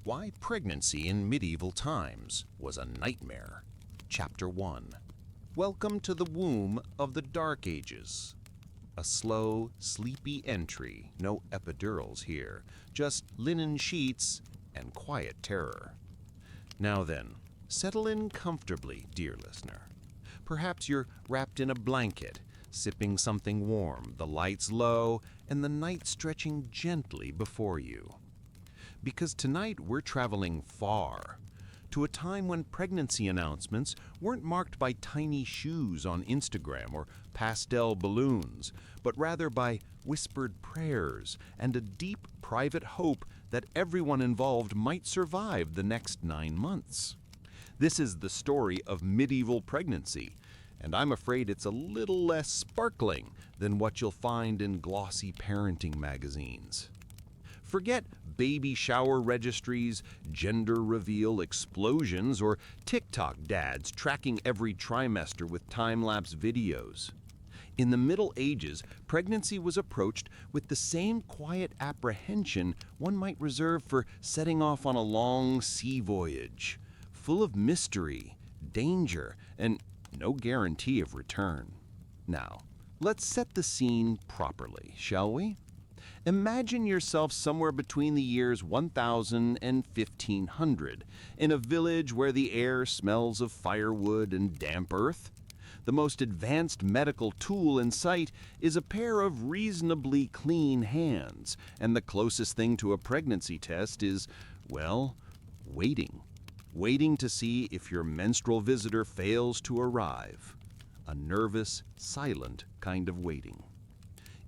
Why Pregnancy in Medieval Times Was a Nightmare. Chapter 1. Welcome to the womb of the Dark Ages. A slow, sleepy entry, no epidurals here, just linen sheets and quiet terror. Now then, settle in comfortably, dear listener. Perhaps you're wrapped in a blanket, sipping something warm, the lights low, and the night stretching gently before you. Because tonight we're traveling far, to a time when pregnancy announcements weren't marked by tiny shoes on Instagram or pastel balloons, but rather by whispered prayers and a deep private hope that everyone involved might survive the next 9 months. This is the story of medieval pregnancy, and I'm afraid it's a little less sparkling than what you'll find in glossy parenting magazines. Forget baby shower registries, gender reveal explosions, or TikTok dads tracking every trimester with time-lapse videos. In the Middle Ages, pregnancy was approached with the same quiet apprehension one might reserve for setting off on a long sea voyage, full of mystery, danger, and no guarantee of return. Now, let's set the scene properly, shall we? Imagine yourself somewhere between the years 1000 and 1500, in a village where the air smells of firewood and damp earth. The most advanced medical tool in sight is a pair of reasonably clean hands, and the closest thing to a pregnancy test is, well, waiting. Waiting to see if your menstrual visitor fails to arrive. A nervous, silent kind of waiting.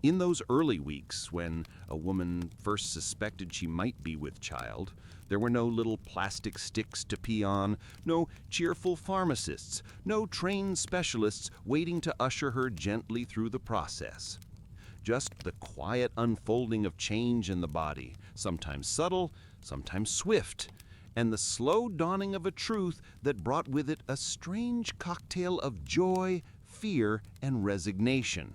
In those early weeks, when a woman first suspected she might be with child, there were no little plastic sticks to pee on, no cheerful pharmacists, no trained specialists waiting to usher her gently through the process. Just the quiet unfolding of change in the body, sometimes subtle, sometimes swift, and the slow dawning of a truth that brought with it a strange cocktail of joy, fear, and resignation.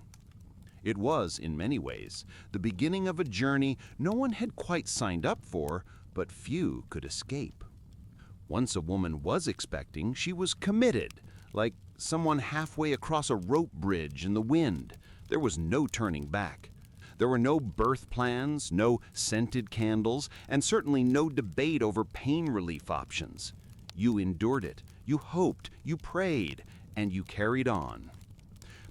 It was, in many ways, the beginning of a journey no one had quite signed up for, but few could escape. Once a woman was expecting, she was committed, like someone halfway across a rope bridge in the wind. There was no turning back. There were no birth plans, no scented candles, and certainly no debate over pain relief options. You endured it, you hoped, you prayed, and you carried on.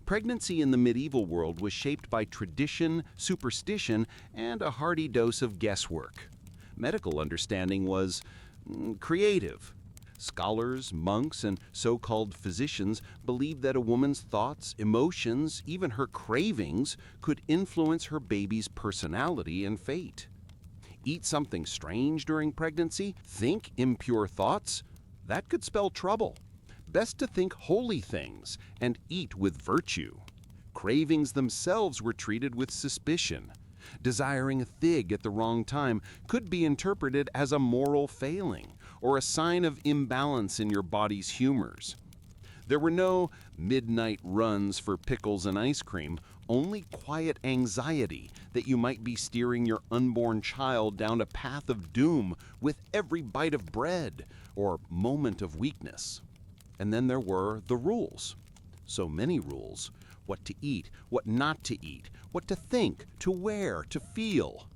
Pregnancy in the medieval world was shaped by tradition, superstition, and a hearty dose of guesswork. Medical understanding was creative. Scholars, monks, and so-called physicians believed that a woman's thoughts, emotions, even her cravings, could influence her baby's personality and fate. Eat something strange during pregnancy? Think impure thoughts? That could spell trouble. Best to think holy things and eat with virtue. Cravings themselves were treated with suspicion. Desiring a fig at the wrong time could be interpreted as a moral failing or a sign of imbalance in your body's humors. There were no midnight runs for pickles and ice cream, only quiet anxiety that you might be steering your unborn child down a path of doom with every bite of bread or moment of weakness. And then there were the rules. So many rules. What to eat, what not to eat, what to think, to wear, to feel.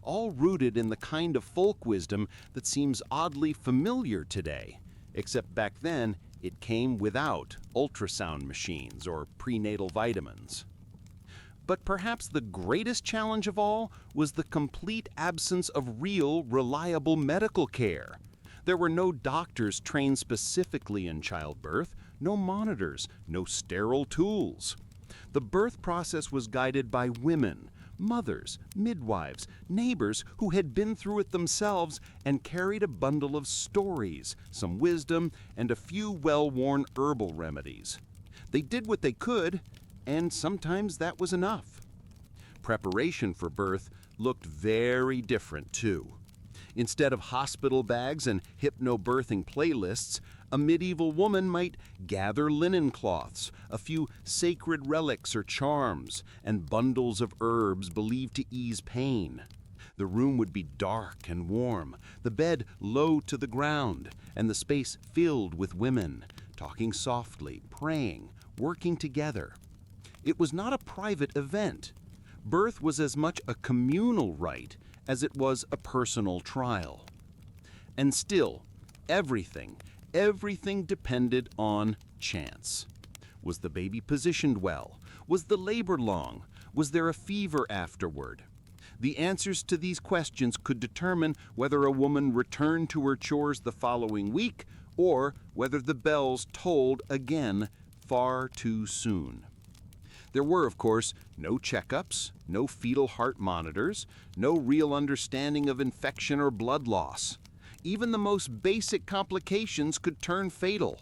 All rooted in the kind of folk wisdom that seems oddly familiar today, except back then it came without ultrasound machines or prenatal vitamins. But perhaps the greatest challenge of all was the complete absence of real, reliable medical care. There were no doctors trained specifically in childbirth, no monitors, no sterile tools. The birth process was guided by women, mothers, midwives, neighbors who had been through it themselves and carried a bundle of stories, some wisdom, and a few well-worn herbal remedies. They did what they could, and sometimes that was enough. Preparation for birth looked very different, too. Instead of hospital bags and hypnobirthing playlists, a medieval woman might gather linen cloths, a few sacred relics or charms, and bundles of herbs believed to ease pain. The room would be dark and warm, the bed low to the ground, and the space filled with women, talking softly, praying, working together. It was not a private event. Birth was as much a communal rite as it was a personal trial. And still, everything depended on chance. Was the baby positioned well? Was the labor long? Was there a fever afterward? The answers to these questions could determine whether a woman returned to her chores the following week or whether the bells tolled again far too soon. There were, of course, no checkups, no fetal heart monitors, no real understanding of infection or blood loss. Even the most basic complications could turn fatal.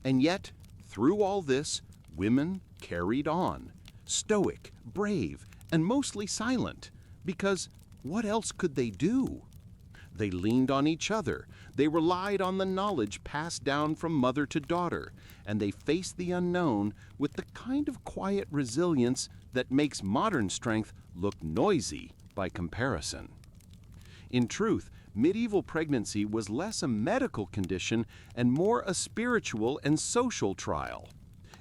And yet, through all this, women carried on, stoic, brave, and mostly silent, because what else could they do? They leaned on each other, they relied on the knowledge passed down from mother to daughter, and they faced the unknown with the kind of quiet resilience that makes modern strength look noisy by comparison. In truth, medieval pregnancy was less a medical condition and more a spiritual and social trial.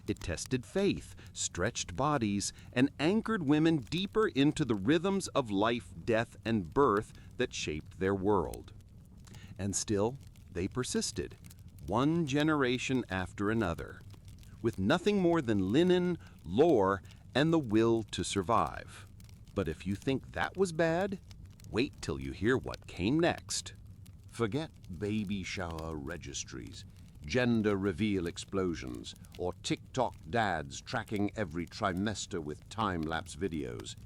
It tested faith, stretched bodies, and anchored women deeper into the rhythms of life, death, and birth that shaped their world. And still, they persisted, one generation after another, with nothing more than linen, lore, and the will to survive. But if you think that was bad, wait till you hear what came next. Forget baby shower registries, gender reveal explosions, or TikTok dads tracking every trimester with time-lapse videos.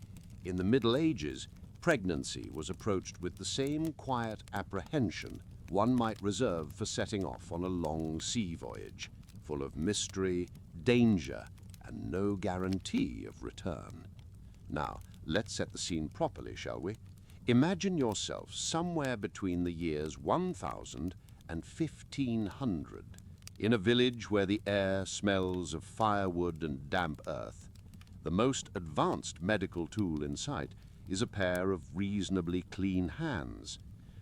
In the Middle Ages, pregnancy was approached with the same quiet apprehension one might reserve for setting off on a long sea voyage, full of mystery, danger, and no guarantee of return. Now, let's set the scene properly, shall we? Imagine yourself somewhere between the years 1000 and 1500, in a village where the air smells of firewood and damp earth. The most advanced medical tool in sight is a pair of reasonably clean hands,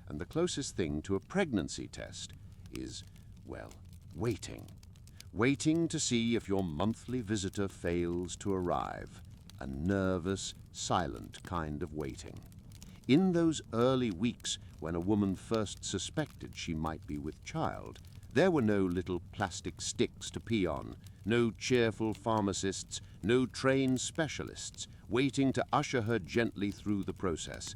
and the closest thing to a pregnancy test is, well, waiting. Waiting to see if your monthly visitor fails to arrive. A nervous, silent kind of waiting. In those early weeks when a woman first suspected she might be with child, there were no little plastic sticks to pee on, no cheerful pharmacists, no trained specialists waiting to usher her gently through the process.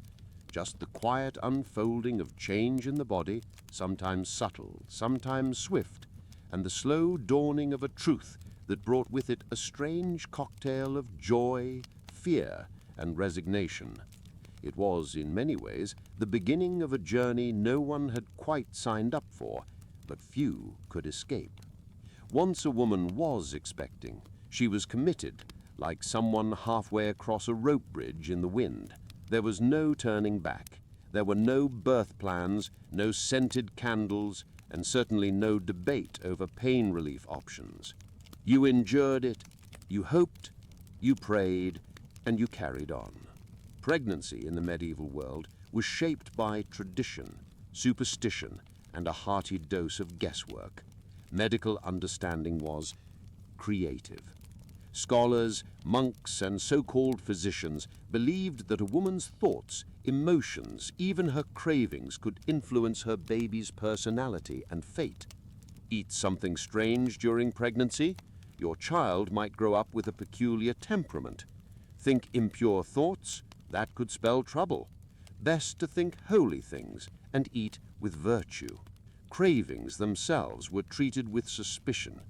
Just the quiet unfolding of change in the body, sometimes subtle, sometimes swift, and the slow dawning of a truth that brought with it a strange cocktail of joy, fear, and resignation. It was, in many ways, the beginning of a journey no one had quite signed up for, but few could escape. Once a woman was expecting, she was committed, like someone halfway across a rope bridge in the wind. There was no turning back. There were no birth plans, no scented candles, and certainly no debate over pain relief options. You endured it, you hoped, you prayed, and you carried on. Pregnancy in the medieval world was shaped by tradition, superstition, and a hearty dose of guesswork. Medical understanding was creative. Scholars, monks, and so-called physicians believed that a woman's thoughts, emotions, even her cravings could influence her baby's personality and fate. Eat something strange during pregnancy? Your child might grow up with a peculiar temperament. Think impure thoughts? That could spell trouble. Best to think holy things and eat with virtue. Cravings themselves were treated with suspicion.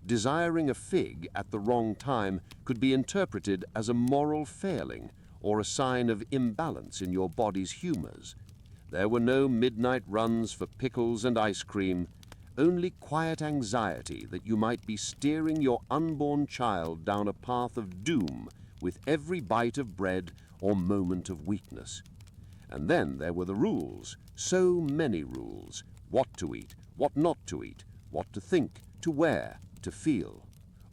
Desiring a fig at the wrong time could be interpreted as a moral failing or a sign of imbalance in your body's humors. There were no midnight runs for pickles and ice cream, only quiet anxiety that you might be steering your unborn child down a path of doom with every bite of bread or moment of weakness. And then there were the rules, so many rules: what to eat, what not to eat, what to think, to wear, to feel,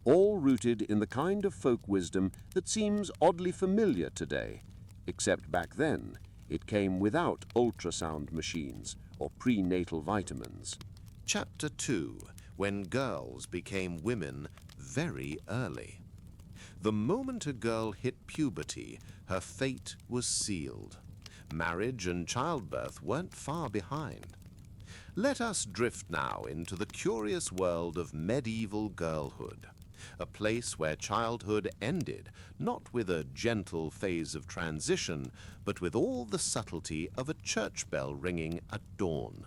all rooted in the kind of folk wisdom that seems oddly familiar today, except back then It came without ultrasound machines or prenatal vitamins. Chapter 2, When Girls Became Women Very Early. The moment a girl hit puberty, her fate was sealed. Marriage and childbirth weren't far behind. Let us drift now into the curious world of medieval girlhood, a place where childhood ended, not with a gentle phase of transition, but with all the subtlety of a church bell ringing at dawn.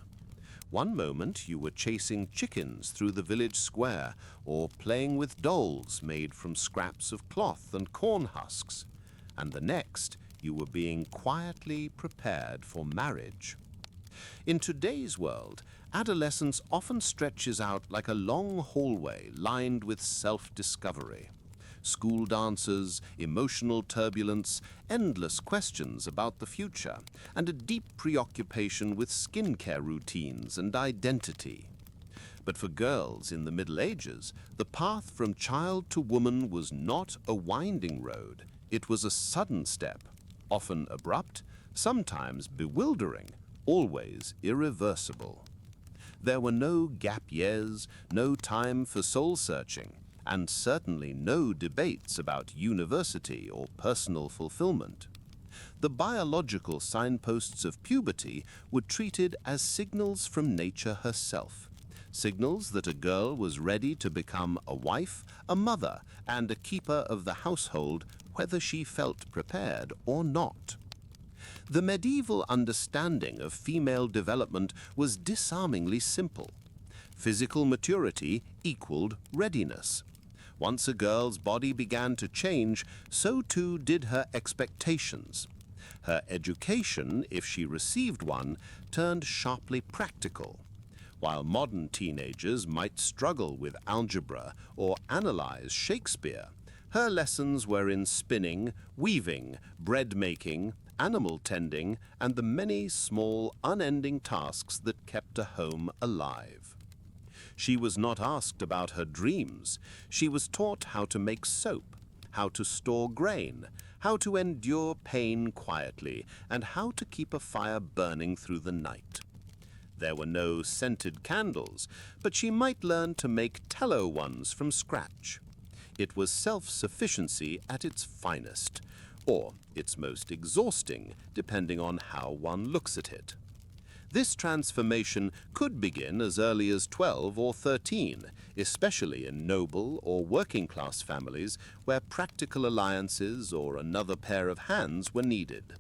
One moment you were chasing chickens through the village square, or playing with dolls made from scraps of cloth and corn husks, and the next you were being quietly prepared for marriage. In today's world, adolescence often stretches out like a long hallway lined with self-discovery. School dances, emotional turbulence, endless questions about the future, and a deep preoccupation with skincare routines and identity. But for girls in the Middle Ages, the path from child to woman was not a winding road. It was a sudden step, often abrupt, sometimes bewildering, always irreversible. There were no gap years, no time for soul-searching, and certainly no debates about university or personal fulfillment. The biological signposts of puberty were treated as signals from nature herself, signals that a girl was ready to become a wife, a mother, and a keeper of the household, whether she felt prepared or not. The medieval understanding of female development was disarmingly simple. Physical maturity equaled readiness. Once a girl's body began to change, so too did her expectations. Her education, if she received one, turned sharply practical. While modern teenagers might struggle with algebra or analyze Shakespeare, her lessons were in spinning, weaving, bread-making, animal tending, and the many small, unending tasks that kept a home alive. She was not asked about her dreams. She was taught how to make soap, how to store grain, how to endure pain quietly, and how to keep a fire burning through the night. There were no scented candles, but she might learn to make tallow ones from scratch. It was self-sufficiency at its finest, or its most exhausting, depending on how one looks at it. This transformation could begin as early as 12 or 13, especially in noble or working-class families where practical alliances or another pair of hands were needed.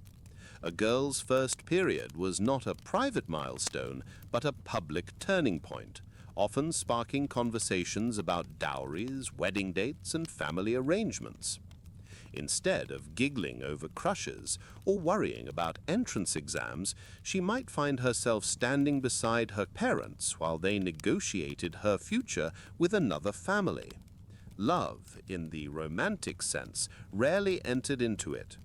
A girl's first period was not a private milestone, but a public turning point, often sparking conversations about dowries, wedding dates, and family arrangements. Instead of giggling over crushes or worrying about entrance exams, she might find herself standing beside her parents while they negotiated her future with another family. Love, in the romantic sense, rarely entered into it.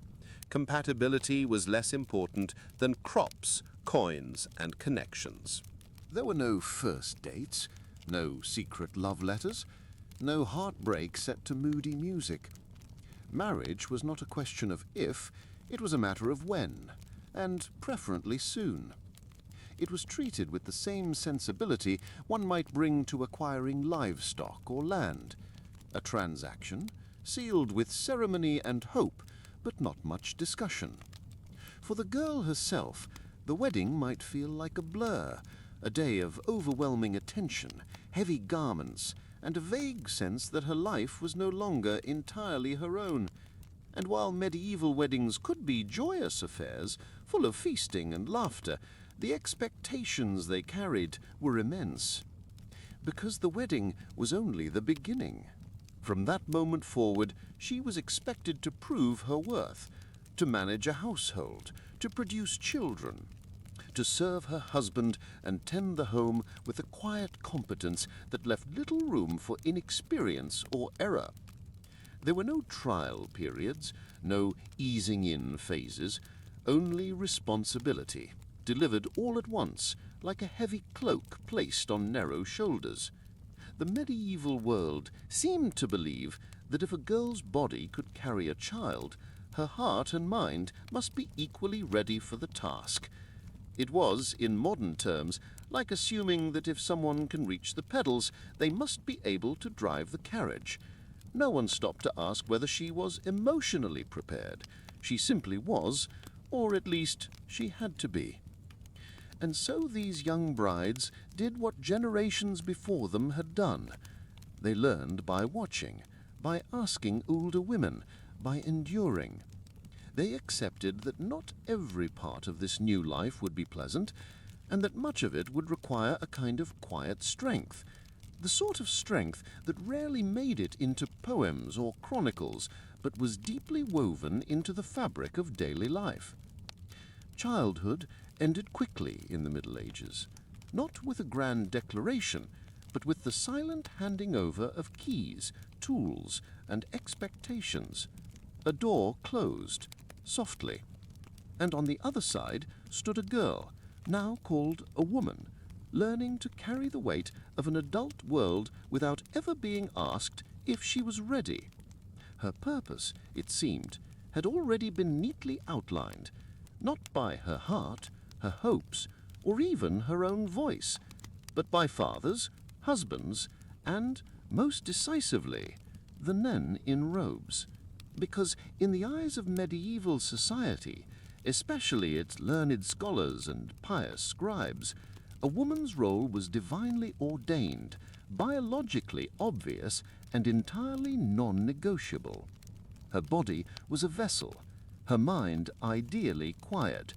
Compatibility was less important than crops, coins, and connections. There were no first dates, no secret love letters, no heartbreak set to moody music. Marriage was not a question of if, it was a matter of when, and preferably soon. It was treated with the same sensibility one might bring to acquiring livestock or land, a transaction sealed with ceremony and hope, but not much discussion. For the girl herself, the wedding might feel like a blur, a day of overwhelming attention, heavy garments, and a vague sense that her life was no longer entirely her own. And while medieval weddings could be joyous affairs, full of feasting and laughter, the expectations they carried were immense. Because the wedding was only the beginning. From that moment forward, she was expected to prove her worth, to manage a household, to produce children, to serve her husband and tend the home with a quiet competence that left little room for inexperience or error. There were no trial periods, no easing-in phases, only responsibility, delivered all at once, like a heavy cloak placed on narrow shoulders. The medieval world seemed to believe that if a girl's body could carry a child, her heart and mind must be equally ready for the task. It was, in modern terms, like assuming that if someone can reach the pedals, they must be able to drive the carriage. No one stopped to ask whether she was emotionally prepared. She simply was, or at least she had to be. And so these young brides did what generations before them had done. They learned by watching, by asking older women, by enduring. They accepted that not every part of this new life would be pleasant, and that much of it would require a kind of quiet strength, the sort of strength that rarely made it into poems or chronicles, but was deeply woven into the fabric of daily life. Childhood ended quickly in the Middle Ages, not with a grand declaration, but with the silent handing over of keys, tools, and expectations. A door closed, softly, and on the other side stood a girl, now called a woman, learning to carry the weight of an adult world without ever being asked if she was ready. Her purpose, it seemed, had already been neatly outlined, not by her heart, her hopes, or even her own voice, but by fathers, husbands, and, most decisively, the men in robes. Because in the eyes of medieval society, especially its learned scholars and pious scribes, a woman's role was divinely ordained, biologically obvious, and entirely non-negotiable. Her body was a vessel, her mind ideally quiet.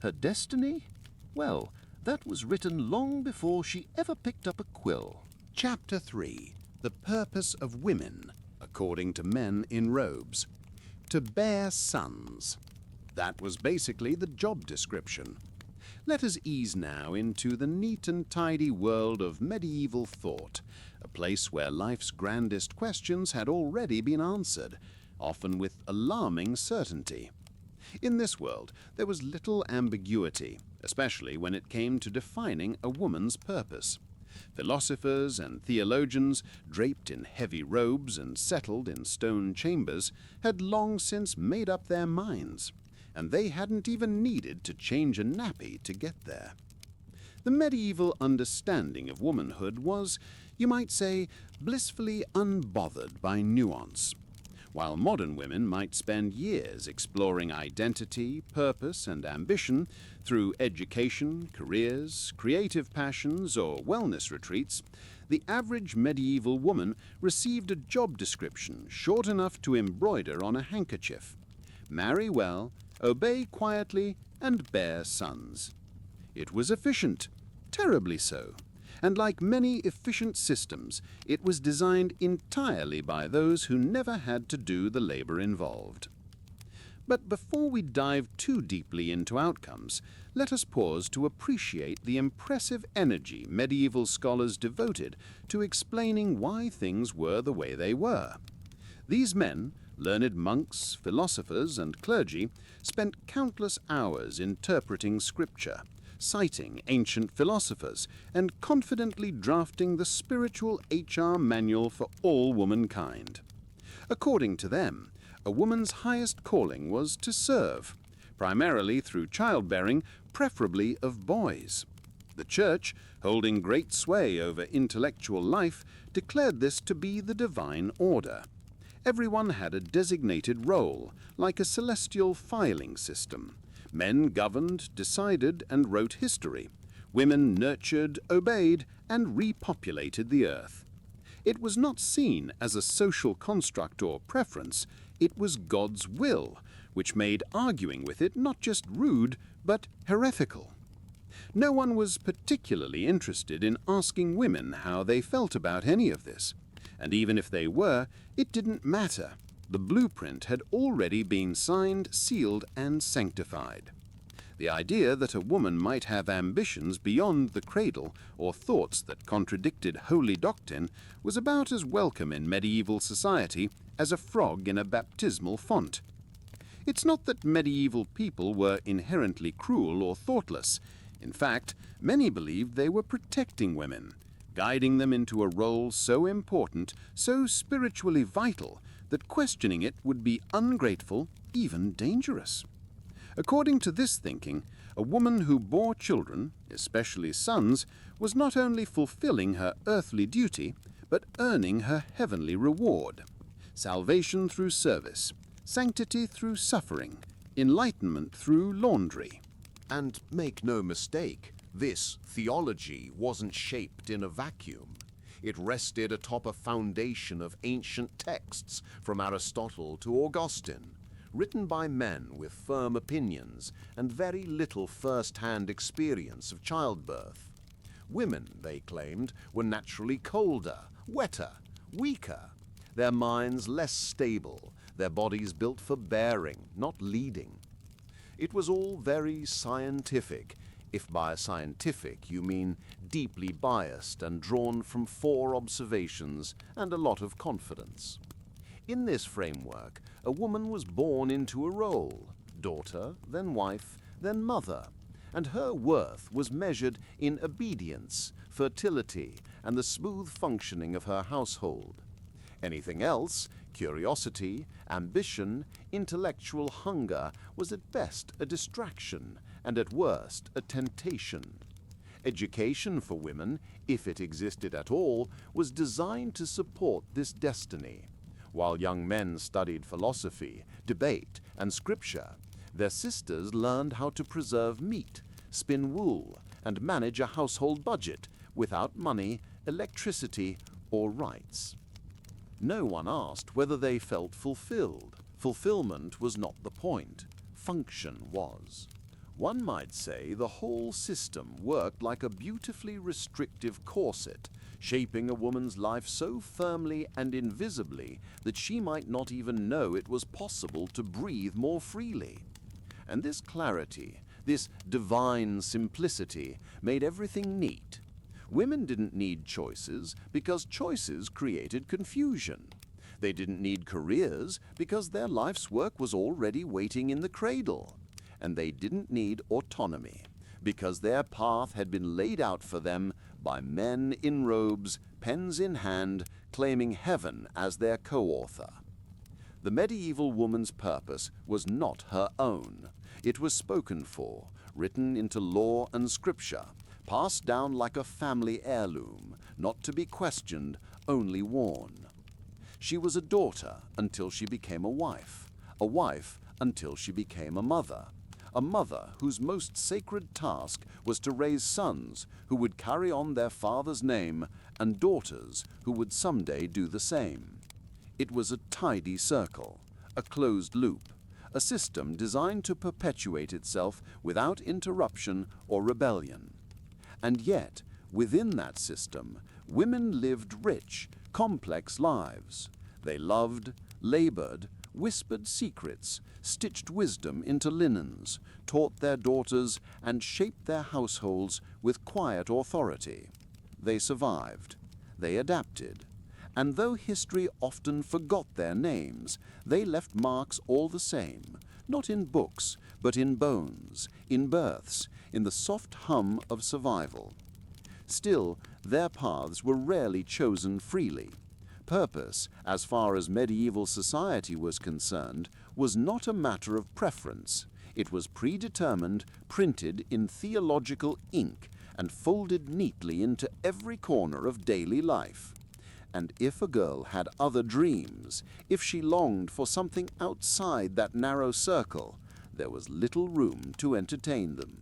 Her destiny? Well, that was written long before she ever picked up a quill. Chapter 3. The Purpose of Women, according to men in robes. To bear sons. That was basically the job description. Let us ease now into the neat and tidy world of medieval thought, a place where life's grandest questions had already been answered, often with alarming certainty. In this world, there was little ambiguity, especially when it came to defining a woman's purpose. Philosophers and theologians, draped in heavy robes and settled in stone chambers, had long since made up their minds, and they hadn't even needed to change a nappy to get there. The medieval understanding of womanhood was, you might say, blissfully unbothered by nuance. While modern women might spend years exploring identity, purpose, and ambition through education, careers, creative passions, or wellness retreats, the average medieval woman received a job description short enough to embroider on a handkerchief. Marry well, obey quietly, and bear sons. It was efficient, terribly so. And like many efficient systems, it was designed entirely by those who never had to do the labor involved. But before we dive too deeply into outcomes, let us pause to appreciate the impressive energy medieval scholars devoted to explaining why things were the way they were. These men, learned monks, philosophers, and clergy, spent countless hours interpreting scripture, citing ancient philosophers, and confidently drafting the spiritual HR manual for all womankind. According to them, a woman's highest calling was to serve, primarily through childbearing, preferably of boys. The Church, holding great sway over intellectual life, declared this to be the divine order. Everyone had a designated role, like a celestial filing system. Men governed, decided, and wrote history. Women nurtured, obeyed, and repopulated the earth. It was not seen as a social construct or preference. It was God's will, which made arguing with it not just rude, but heretical. No one was particularly interested in asking women how they felt about any of this. And even if they were, it didn't matter. The blueprint had already been signed, sealed, and sanctified. The idea that a woman might have ambitions beyond the cradle or thoughts that contradicted holy doctrine was about as welcome in medieval society as a frog in a baptismal font. It's not that medieval people were inherently cruel or thoughtless. In fact, many believed they were protecting women, guiding them into a role so important, so spiritually vital, that questioning it would be ungrateful, even dangerous. According to this thinking, a woman who bore children, especially sons, was not only fulfilling her earthly duty, but earning her heavenly reward. Salvation through service, sanctity through suffering, enlightenment through laundry. And make no mistake, this theology wasn't shaped in a vacuum. It rested atop a foundation of ancient texts from Aristotle to Augustine, written by men with firm opinions and very little first-hand experience of childbirth. Women, they claimed, were naturally colder, wetter, weaker, their minds less stable, their bodies built for bearing, not leading. It was all very scientific, if by scientific you mean deeply biased and drawn from 4 observations and a lot of confidence. In this framework, a woman was born into a role, daughter, then wife, then mother, and her worth was measured in obedience, fertility, and the smooth functioning of her household. Anything else, curiosity, ambition, intellectual hunger, was at best a distraction, and at worst a temptation. Education for women, if it existed at all, was designed to support this destiny. While young men studied philosophy, debate, and scripture, their sisters learned how to preserve meat, spin wool, and manage a household budget without money, electricity, or rights. No one asked whether they felt fulfilled. Fulfillment was not the point. Function was. One might say the whole system worked like a beautifully restrictive corset, shaping a woman's life so firmly and invisibly that she might not even know it was possible to breathe more freely. And this clarity, this divine simplicity, made everything neat. Women didn't need choices because choices created confusion. They didn't need careers because their life's work was already waiting in the cradle. And they didn't need autonomy because their path had been laid out for them by men in robes, pens in hand, claiming heaven as their co-author. The medieval woman's purpose was not her own. It was spoken for, written into law and scripture, passed down like a family heirloom, not to be questioned, only worn. She was a daughter until she became a wife until she became a mother whose most sacred task was to raise sons who would carry on their father's name and daughters who would someday do the same. It was a tidy circle, a closed loop, a system designed to perpetuate itself without interruption or rebellion. And yet, within that system, women lived rich, complex lives. They loved, labored, whispered secrets, stitched wisdom into linens, taught their daughters, and shaped their households with quiet authority. They survived. They adapted. And though history often forgot their names, they left marks all the same, not in books, but in bones, in births, in the soft hum of survival. Still, their paths were rarely chosen freely. Purpose, as far as medieval society was concerned, was not a matter of preference. It was predetermined, printed in theological ink, and folded neatly into every corner of daily life. And if a girl had other dreams, if she longed for something outside that narrow circle, there was little room to entertain them,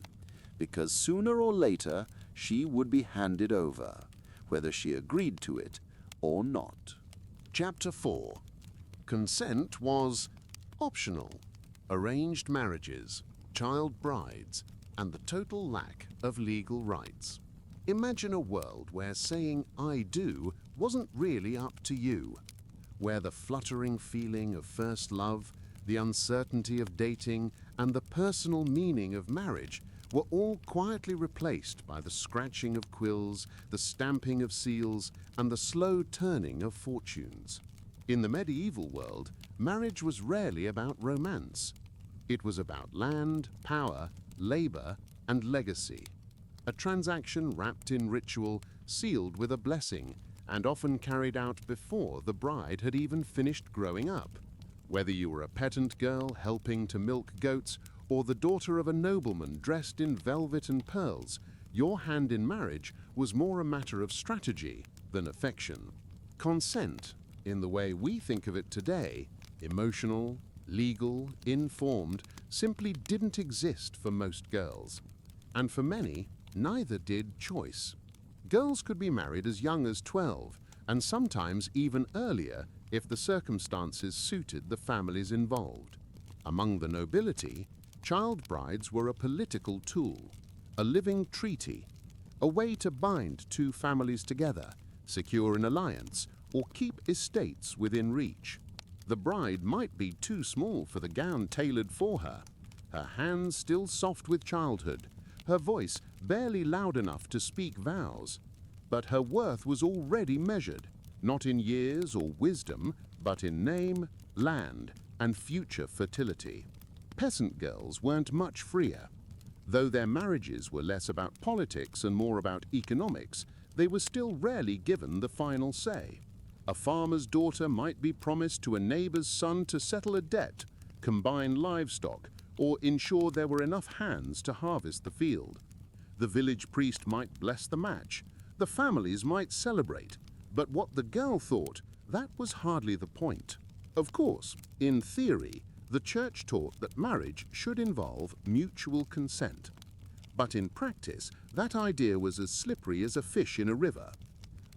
because sooner or later she would be handed over, whether she agreed to it or not. Chapter 4. Consent was optional. Arranged marriages, child brides, and the total lack of legal rights. Imagine a world where saying "I do" wasn't really up to you, where the fluttering feeling of first love, the uncertainty of dating, and the personal meaning of marriage were all quietly replaced by the scratching of quills, the stamping of seals, and the slow turning of fortunes. In the medieval world, marriage was rarely about romance. It was about land, power, labor, and legacy. A transaction wrapped in ritual, sealed with a blessing, and often carried out before the bride had even finished growing up. Whether you were a peasant girl helping to milk goats or the daughter of a nobleman dressed in velvet and pearls, your hand in marriage was more a matter of strategy than affection. Consent, in the way we think of it today, emotional, legal, informed, simply didn't exist for most girls. And for many, neither did choice. Girls could be married as young as 12, and sometimes even earlier if the circumstances suited the families involved. Among the nobility, child brides were a political tool, a living treaty, a way to bind two families together, secure an alliance, or keep estates within reach. The bride might be too small for the gown tailored for her, her hands still soft with childhood, her voice barely loud enough to speak vows, but her worth was already measured, not in years or wisdom, but in name, land, and future fertility. Peasant girls weren't much freer. Though their marriages were less about politics and more about economics, they were still rarely given the final say. A farmer's daughter might be promised to a neighbor's son to settle a debt, combine livestock, or ensure there were enough hands to harvest the field. The village priest might bless the match. The families might celebrate. But what the girl thought, that was hardly the point. Of course, in theory, the church taught that marriage should involve mutual consent. But in practice, that idea was as slippery as a fish in a river.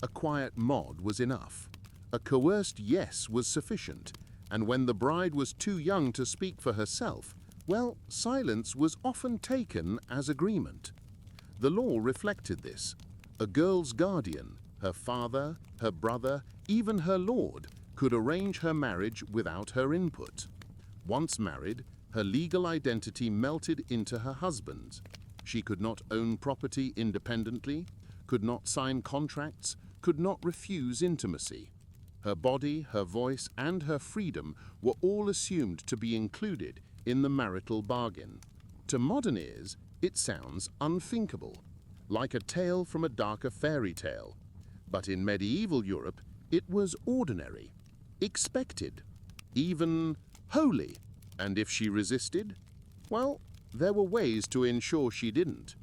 A quiet nod was enough. A coerced yes was sufficient. And when the bride was too young to speak for herself, well, silence was often taken as agreement. The law reflected this. A girl's guardian, her father, her brother, even her lord, could arrange her marriage without her input. Once married, her legal identity melted into her husband's. She could not own property independently, could not sign contracts, could not refuse intimacy. Her body, her voice, and her freedom were all assumed to be included in the marital bargain. To modern ears, it sounds unthinkable, like a tale from a darker fairy tale. But in medieval Europe, it was ordinary, expected, even holy. And if she resisted, well, there were ways to ensure she didn't.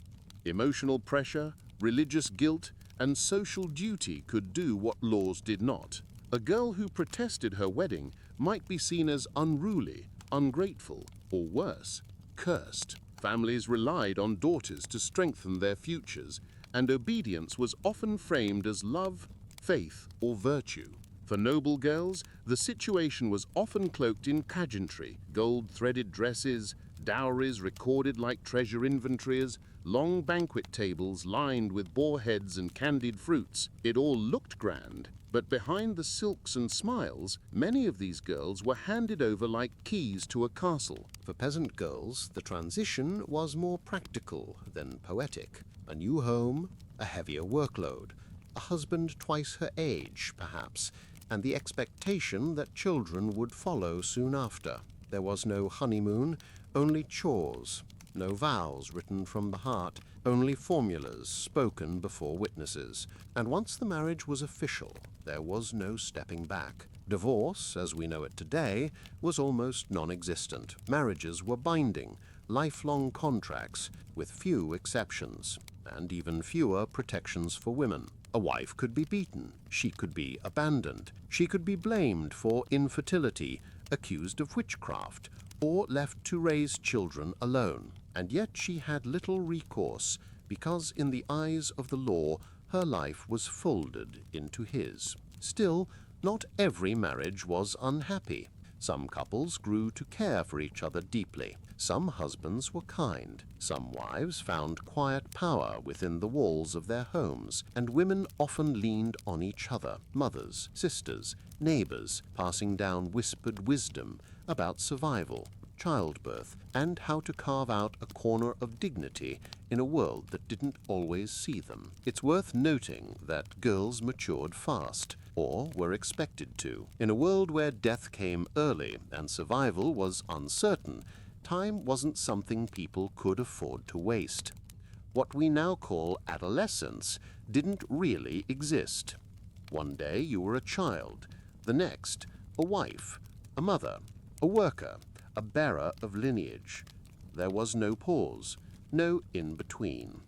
Emotional pressure, religious guilt, and social duty could do what laws did not. A girl who protested her wedding might be seen as unruly, ungrateful, or worse, cursed. Families relied on daughters to strengthen their futures, and obedience was often framed as love, faith, or virtue. For noble girls, the situation was often cloaked in pageantry, gold-threaded dresses, dowries recorded like treasure inventories, long banquet tables lined with boar heads and candied fruits. It all looked grand, but behind the silks and smiles, many of these girls were handed over like keys to a castle. For peasant girls, the transition was more practical than poetic. A new home, a heavier workload, a husband twice her age, perhaps, and the expectation that children would follow soon after. There was no honeymoon, only chores, no vows written from the heart, only formulas spoken before witnesses. And once the marriage was official, there was no stepping back. Divorce, as we know it today, was almost non-existent. Marriages were binding, lifelong contracts, with few exceptions, and even fewer protections for women. A wife could be beaten, she could be abandoned, she could be blamed for infertility, accused of witchcraft, or left to raise children alone. And yet she had little recourse, because in the eyes of the law, her life was folded into his. Still, not every marriage was unhappy. Some couples grew to care for each other deeply. Some husbands were kind. Some wives found quiet power within the walls of their homes, and women often leaned on each other, mothers, sisters, neighbors, passing down whispered wisdom about survival, childbirth, and how to carve out a corner of dignity in a world that didn't always see them. It's worth noting that girls matured fast, or were expected to. In a world where death came early and survival was uncertain, time wasn't something people could afford to waste. What we now call adolescence didn't really exist. One day you were a child, the next a wife, a mother, a worker, a bearer of lineage. There was no pause, no in-between.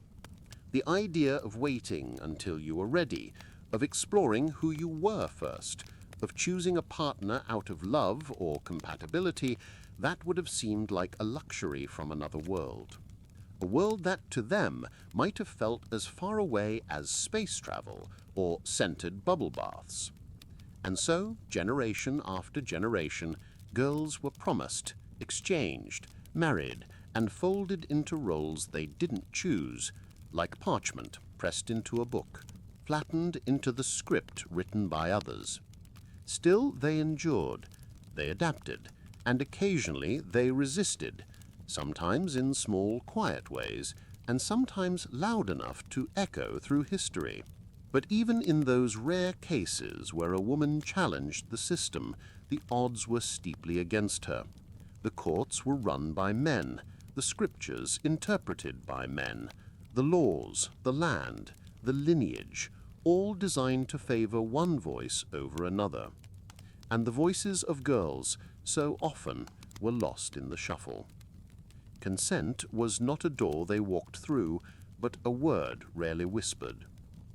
The idea of waiting until you were ready, of exploring who you were first, of choosing a partner out of love or compatibility, that would have seemed like a luxury from another world. A world that to them might have felt as far away as space travel or scented bubble baths. And so, generation after generation, girls were promised, exchanged, married, and folded into roles they didn't choose, like parchment pressed into a book, flattened into the script written by others. Still, they endured, they adapted, and occasionally they resisted, sometimes in small, quiet ways, and sometimes loud enough to echo through history. But even in those rare cases where a woman challenged the system, the odds were steeply against her. The courts were run by men, the scriptures interpreted by men, the laws, the land, the lineage, all designed to favor one voice over another. And the voices of girls, so often, were lost in the shuffle. Consent was not a door they walked through, but a word rarely whispered.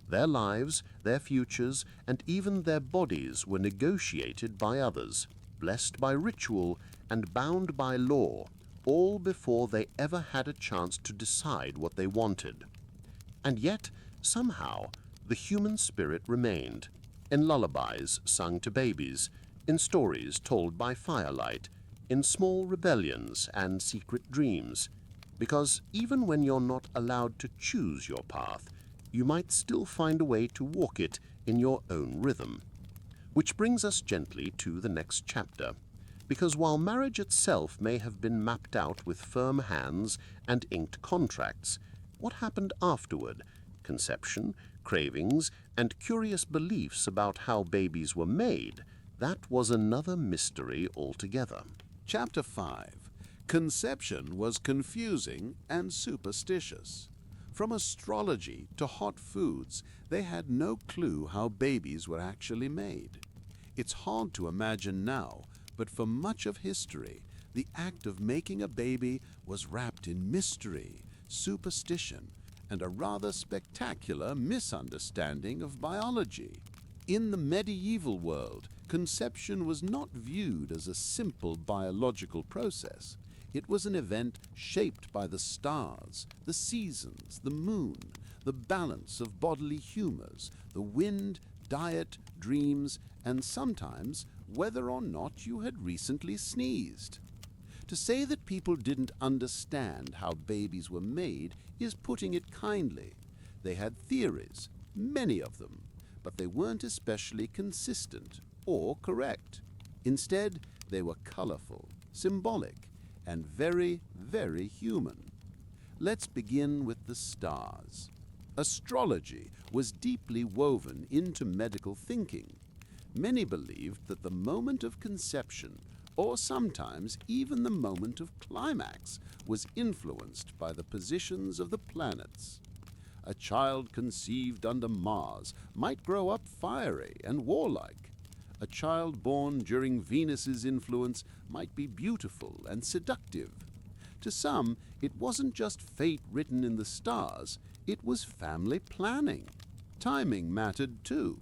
Their lives, their futures, and even their bodies were negotiated by others, blessed by ritual and bound by law, all before they ever had a chance to decide what they wanted. And yet, somehow, the human spirit remained, in lullabies sung to babies, in stories told by firelight, in small rebellions and secret dreams, because even when you're not allowed to choose your path, you might still find a way to walk it in your own rhythm. Which brings us gently to the next chapter, because while marriage itself may have been mapped out with firm hands and inked contracts, what happened afterward, conception, cravings, and curious beliefs about how babies were made, that was another mystery altogether. Chapter 5. Conception was confusing and superstitious. From astrology to hot foods, they had no clue how babies were actually made. It's hard to imagine now, but for much of history, the act of making a baby was wrapped in mystery, superstition, and a rather spectacular misunderstanding of biology. In the medieval world, conception was not viewed as a simple biological process. It was an event shaped by the stars, the seasons, the moon, the balance of bodily humors, the wind, diet, dreams, and sometimes whether or not you had recently sneezed. To say that people didn't understand how babies were made is putting it kindly. They had theories, many of them, but they weren't especially consistent or correct. Instead, they were colorful, symbolic, and very, very human. Let's begin with the stars. Astrology was deeply woven into medical thinking. Many believed that the moment of conception, or sometimes even the moment of climax, was influenced by the positions of the planets. A child conceived under Mars might grow up fiery and warlike. A child born during Venus's influence might be beautiful and seductive. To some, it wasn't just fate written in the stars, it was family planning. Timing mattered too.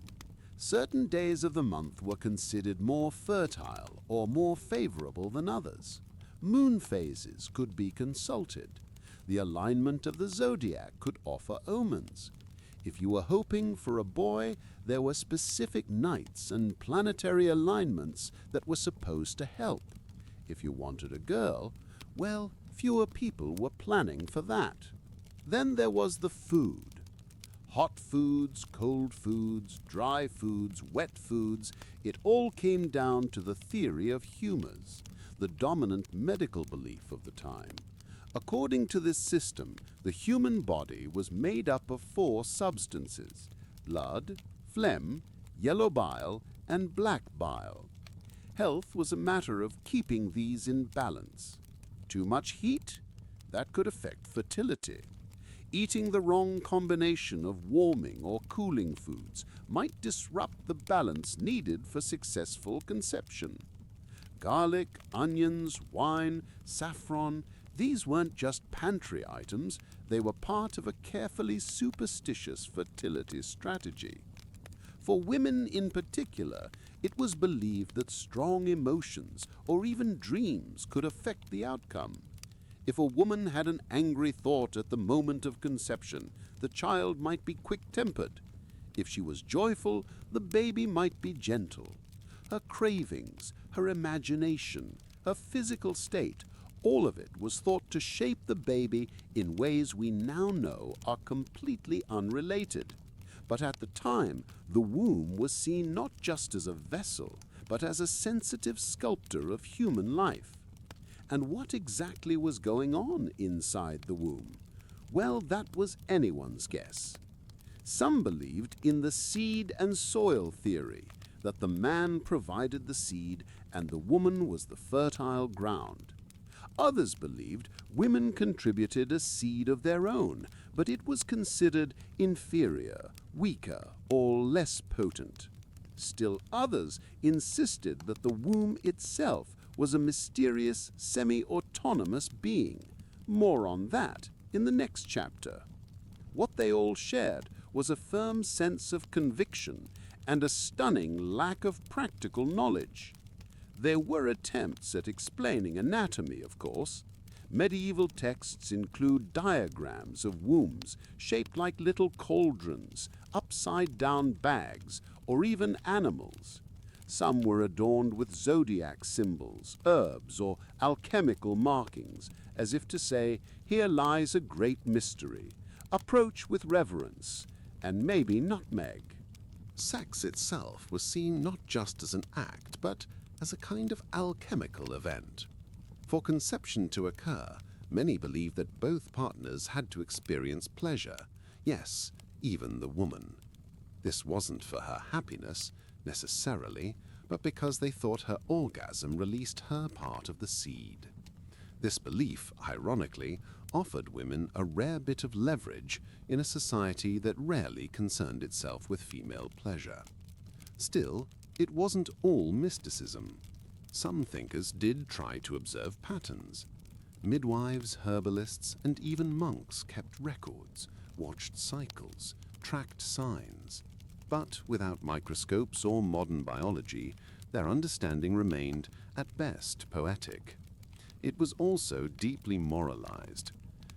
Certain days of the month were considered more fertile or more favorable than others. Moon phases could be consulted. The alignment of the zodiac could offer omens. If you were hoping for a boy, there were specific nights and planetary alignments that were supposed to help. If you wanted a girl, well, fewer people were planning for that. Then there was the food. Hot foods, cold foods, dry foods, wet foods, it all came down to the theory of humors, the dominant medical belief of the time. According to this system, the human body was made up of 4 substances: blood, phlegm, yellow bile, and black bile. Health was a matter of keeping these in balance. Too much heat? That could affect fertility. Eating the wrong combination of warming or cooling foods might disrupt the balance needed for successful conception. Garlic, onions, wine, saffron, these weren't just pantry items, they were part of a carefully superstitious fertility strategy. For women in particular, it was believed that strong emotions or even dreams could affect the outcome. If a woman had an angry thought at the moment of conception, the child might be quick-tempered. If she was joyful, the baby might be gentle. Her cravings, her imagination, her physical state, all of it was thought to shape the baby in ways we now know are completely unrelated. But at the time, the womb was seen not just as a vessel, but as a sensitive sculptor of human life. And what exactly was going on inside the womb? Well, that was anyone's guess. Some believed in the seed and soil theory, that the man provided the seed and the woman was the fertile ground. Others believed women contributed a seed of their own, but it was considered inferior, weaker, or less potent. Still others insisted that the womb itself was a mysterious, semi-autonomous being. More on that in the next chapter. What they all shared was a firm sense of conviction and a stunning lack of practical knowledge. There were attempts at explaining anatomy, of course. Medieval texts include diagrams of wombs shaped like little cauldrons, upside-down bags, or even animals. Some were adorned with zodiac symbols, herbs, or alchemical markings, as if to say, here lies a great mystery. Approach with reverence, and maybe nutmeg. Sex itself was seen not just as an act, but as a kind of alchemical event. For conception to occur, many believed that both partners had to experience pleasure, yes, even the woman. This wasn't for her happiness, necessarily, but because they thought her orgasm released her part of the seed. This belief, ironically, offered women a rare bit of leverage in a society that rarely concerned itself with female pleasure. Still, it wasn't all mysticism. Some thinkers did try to observe patterns. Midwives, herbalists, and even monks kept records, watched cycles, tracked signs. But without microscopes or modern biology, their understanding remained, at best, poetic. It was also deeply moralized.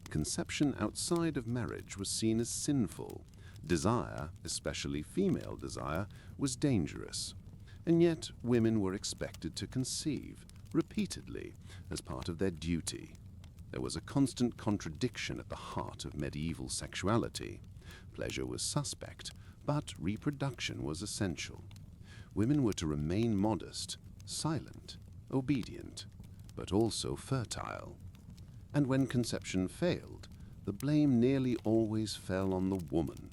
Conception outside of marriage was seen as sinful. Desire, especially female desire, was dangerous. And yet women were expected to conceive, repeatedly, as part of their duty. There was a constant contradiction at the heart of medieval sexuality. Pleasure was suspect, but reproduction was essential. Women were to remain modest, silent, obedient, but also fertile. And when conception failed, the blame nearly always fell on the woman.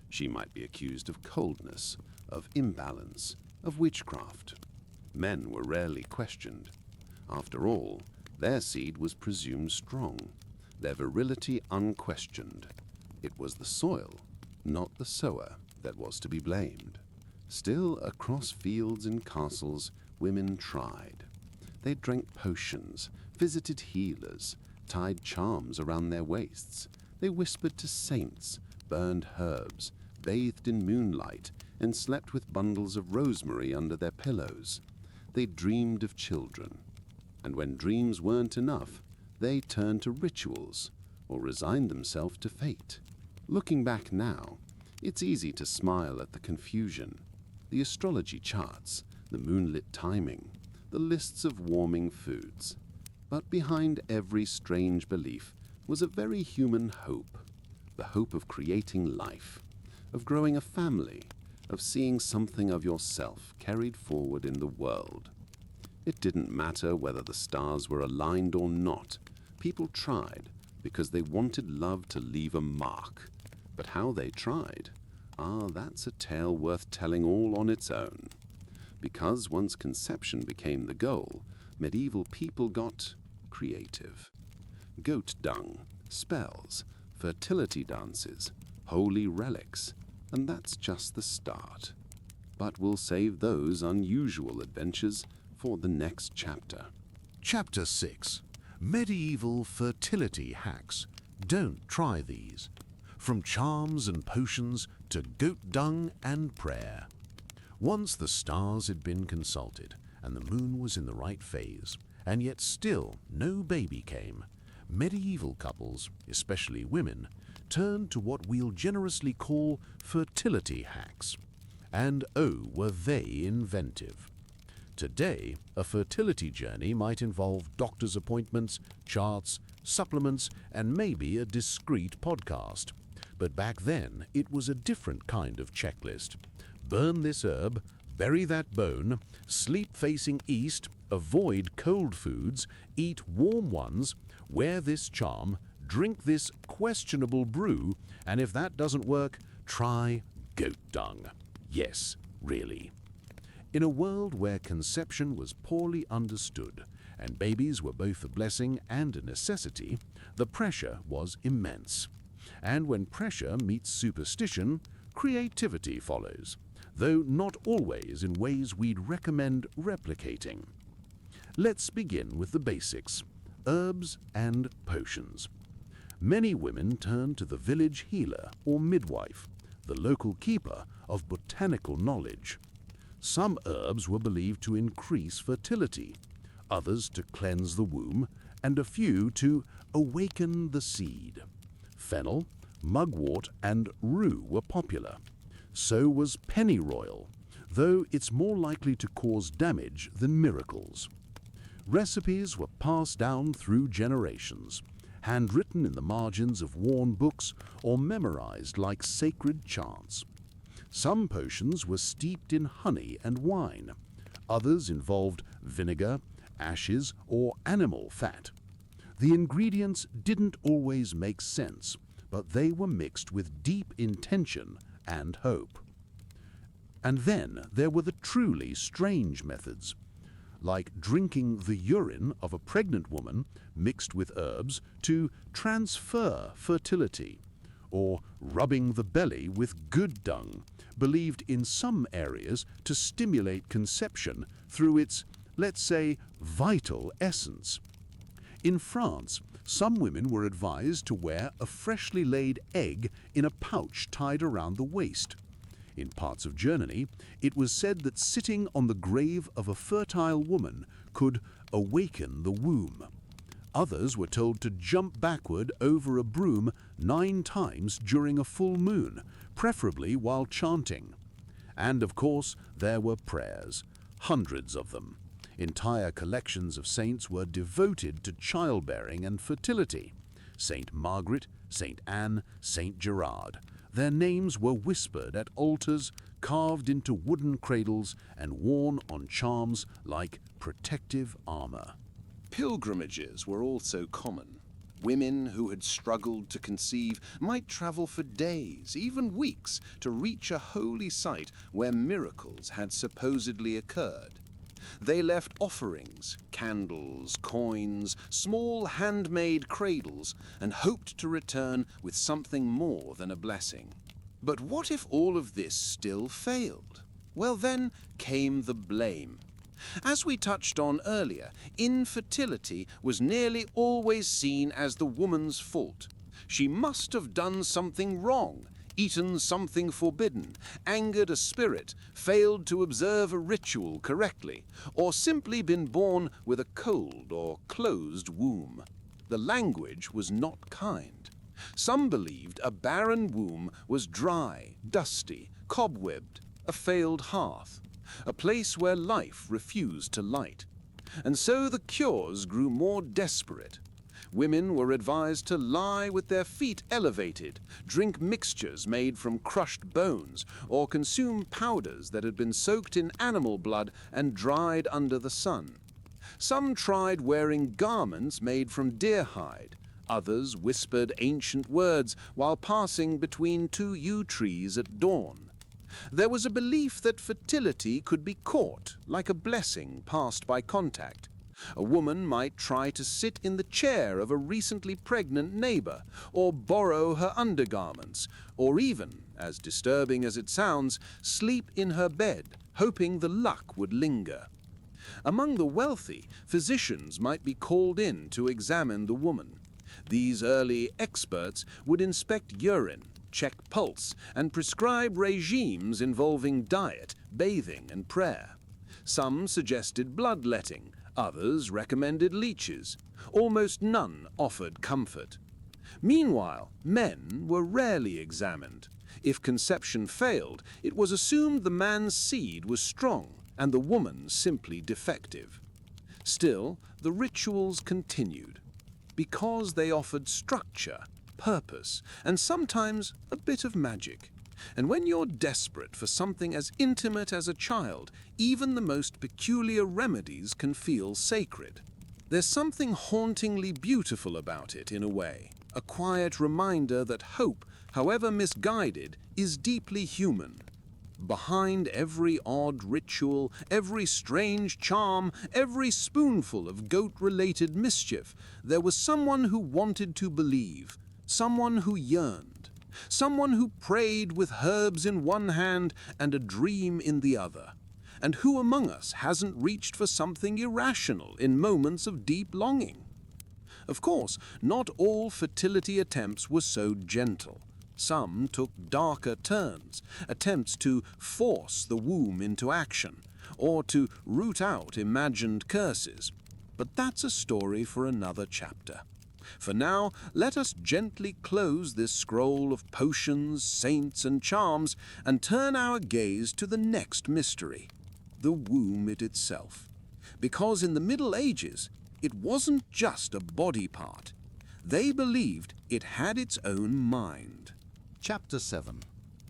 She might be accused of coldness, of imbalance, of witchcraft. Men were rarely questioned. After all, their seed was presumed strong, their virility unquestioned. It was the soil, not the sower, that was to be blamed. Still, across fields and castles, women tried. They drank potions, visited healers, tied charms around their waists. They whispered to saints, burned herbs, bathed in moonlight, and slept with bundles of rosemary under their pillows. They dreamed of children. And when dreams weren't enough, they turned to rituals or resigned themselves to fate. Looking back now, it's easy to smile at the confusion. The astrology charts, the moonlit timing, the lists of warming foods. But behind every strange belief was a very human hope. The hope of creating life, of growing a family, of seeing something of yourself carried forward in the world. It didn't matter whether the stars were aligned or not. People tried because they wanted love to leave a mark. But how they tried? That's a tale worth telling all on its own. Because once conception became the goal, medieval people got creative. Goat dung, spells, fertility dances, holy relics, and that's just the start. But we'll save those unusual adventures for the next chapter. Chapter 6. Medieval Fertility Hacks. Don't try these. From charms and potions to goat dung and prayer. Once the stars had been consulted, and the moon was in the right phase, and yet still no baby came, medieval couples, especially women, turned to what we'll generously call fertility hacks. And oh, were they inventive. Today, a fertility journey might involve doctor's appointments, charts, supplements, and maybe a discreet podcast. But back then, it was a different kind of checklist. Burn this herb, bury that bone, sleep facing east, avoid cold foods, eat warm ones, wear this charm, drink this questionable brew, and if that doesn't work, try goat dung. Yes, really. In a world where conception was poorly understood, and babies were both a blessing and a necessity, the pressure was immense. And when pressure meets superstition, creativity follows, though not always in ways we'd recommend replicating. Let's begin with the basics: herbs and potions. Many women turn to the village healer or midwife, the local keeper of botanical knowledge. Some herbs were believed to increase fertility, others to cleanse the womb, and a few to awaken the seed. Fennel, mugwort, and rue were popular. So was pennyroyal, though it's more likely to cause damage than miracles. Recipes were passed down through generations, handwritten in the margins of worn books or memorized like sacred chants. Some potions were steeped in honey and wine. Others involved vinegar, ashes, or animal fat. The ingredients didn't always make sense, but they were mixed with deep intention and hope. And then there were the truly strange methods, like drinking the urine of a pregnant woman mixed with herbs to transfer fertility, or rubbing the belly with good dung, believed in some areas to stimulate conception through its, let's say, vital essence. In France, some women were advised to wear a freshly laid egg in a pouch tied around the waist. In parts of Germany, it was said that sitting on the grave of a fertile woman could awaken the womb. Others were told to jump backward over a broom 9 times during a full moon, preferably while chanting. And of course, there were prayers, hundreds of them. Entire collections of saints were devoted to childbearing and fertility. Saint Margaret, Saint Anne, Saint Gerard. Their names were whispered at altars, carved into wooden cradles, and worn on charms like protective armor. Pilgrimages were also common. Women who had struggled to conceive might travel for days, even weeks, to reach a holy site where miracles had supposedly occurred. They left offerings, candles, coins, small handmade cradles, and hoped to return with something more than a blessing. But what if all of this still failed? Well, then came the blame. As we touched on earlier, infertility was nearly always seen as the woman's fault. She must have done something wrong, eaten something forbidden, angered a spirit, failed to observe a ritual correctly, or simply been born with a cold or closed womb. The language was not kind. Some believed a barren womb was dry, dusty, cobwebbed, a failed hearth, a place where life refused to light. And so the cures grew more desperate. Women were advised to lie with their feet elevated, drink mixtures made from crushed bones, or consume powders that had been soaked in animal blood and dried under the sun. Some tried wearing garments made from deer hide. Others whispered ancient words while passing between 2 yew trees at dawn. There was a belief that fertility could be caught, like a blessing passed by contact. A woman might try to sit in the chair of a recently pregnant neighbor, or borrow her undergarments, or even, as disturbing as it sounds, sleep in her bed, hoping the luck would linger. Among the wealthy, physicians might be called in to examine the woman. These early experts would inspect urine, check pulse, and prescribe regimes involving diet, bathing, and prayer. Some suggested bloodletting, others recommended leeches. Almost none offered comfort. Meanwhile, men were rarely examined. If conception failed, it was assumed the man's seed was strong and the woman simply defective. Still, the rituals continued, because they offered structure, purpose, and sometimes a bit of magic. And when you're desperate for something as intimate as a child, even the most peculiar remedies can feel sacred. There's something hauntingly beautiful about it in a way, a quiet reminder that hope, however misguided, is deeply human. Behind every odd ritual, every strange charm, every spoonful of goat-related mischief, there was someone who wanted to believe, someone who yearned, someone who prayed with herbs in one hand and a dream in the other. And who among us hasn't reached for something irrational in moments of deep longing? Of course, not all fertility attempts were so gentle. Some took darker turns, attempts to force the womb into action, or to root out imagined curses. But that's a story for another chapter. For now, let us gently close this scroll of potions, saints, and charms, and turn our gaze to the next mystery, the womb itself. Because in the Middle Ages, it wasn't just a body part. They believed it had its own mind. Chapter 7.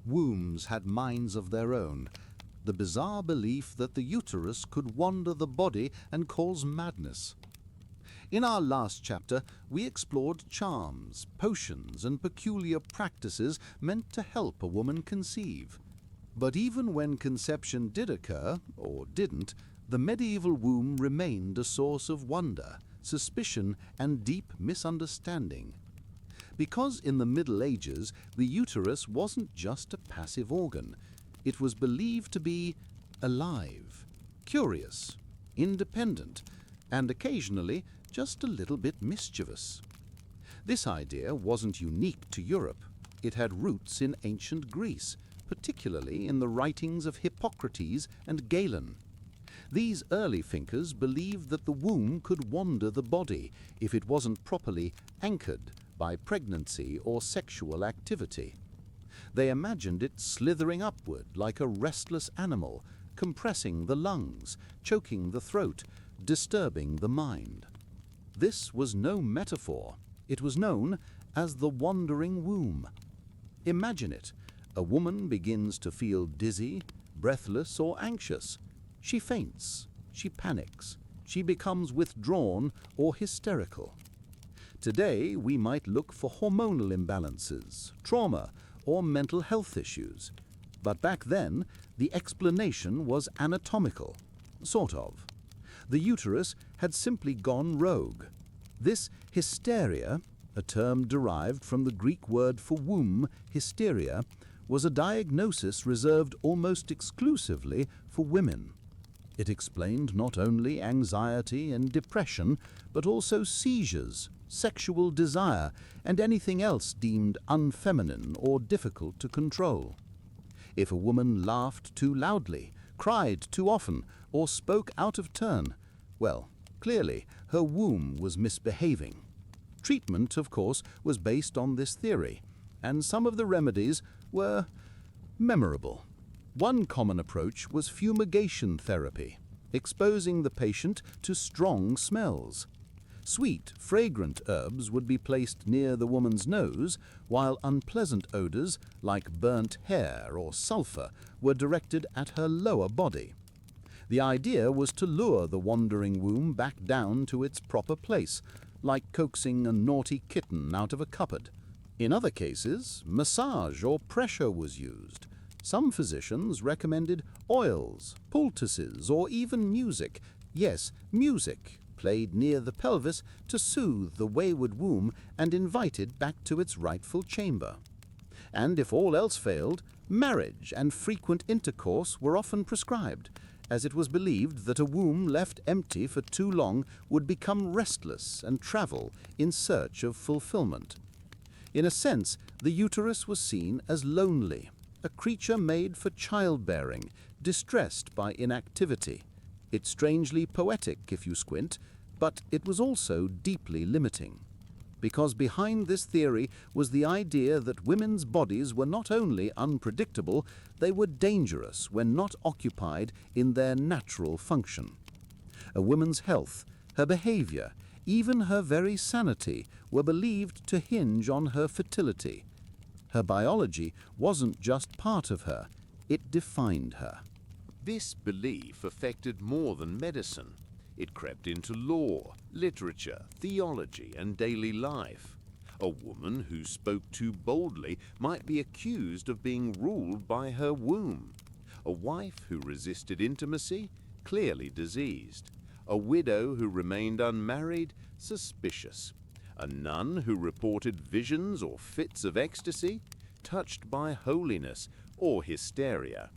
Wombs had minds of their own. The bizarre belief that the uterus could wander the body and cause madness. In our last chapter, we explored charms, potions, and peculiar practices meant to help a woman conceive. But even when conception did occur, or didn't, the medieval womb remained a source of wonder, suspicion, and deep misunderstanding. Because in the Middle Ages, the uterus wasn't just a passive organ. It was believed to be alive, curious, independent, and occasionally just a little bit mischievous. This idea wasn't unique to Europe. It had roots in ancient Greece, particularly in the writings of Hippocrates and Galen. These early thinkers believed that the womb could wander the body if it wasn't properly anchored by pregnancy or sexual activity. They imagined it slithering upward like a restless animal, compressing the lungs, choking the throat, disturbing the mind. This was no metaphor. It was known as the wandering womb. Imagine it. A woman begins to feel dizzy, breathless, or anxious. She faints, she panics, she becomes withdrawn or hysterical. Today, we might look for hormonal imbalances, trauma, or mental health issues. But back then, the explanation was anatomical, sort of. The uterus had simply gone rogue. This hysteria, a term derived from the Greek word for womb, hysteria, was a diagnosis reserved almost exclusively for women. It explained not only anxiety and depression, but also seizures, sexual desire, and anything else deemed unfeminine or difficult to control. If a woman laughed too loudly, cried too often, or spoke out of turn, well, clearly her womb was misbehaving. Treatment, of course, was based on this theory, and some of the remedies were memorable. One common approach was fumigation therapy, exposing the patient to strong smells. Sweet, fragrant herbs would be placed near the woman's nose, while unpleasant odors, like burnt hair or sulfur, were directed at her lower body. The idea was to lure the wandering womb back down to its proper place, like coaxing a naughty kitten out of a cupboard. In other cases, massage or pressure was used. Some physicians recommended oils, poultices, or even music. Yes, music, played near the pelvis to soothe the wayward womb and invite it back to its rightful chamber. And if all else failed, marriage and frequent intercourse were often prescribed, as it was believed that a womb left empty for too long would become restless and travel in search of fulfillment. In a sense, the uterus was seen as lonely, a creature made for childbearing, distressed by inactivity. It's strangely poetic if you squint, but it was also deeply limiting. Because behind this theory was the idea that women's bodies were not only unpredictable, they were dangerous when not occupied in their natural function. A woman's health, her behavior, even her very sanity were believed to hinge on her fertility. Her biology wasn't just part of her, it defined her. This belief affected more than medicine. It crept into law, literature, theology, and daily life. A woman who spoke too boldly might be accused of being ruled by her womb. A wife who resisted intimacy, clearly diseased. A widow who remained unmarried, suspicious. A nun who reported visions or fits of ecstasy, touched by holiness or hysteria.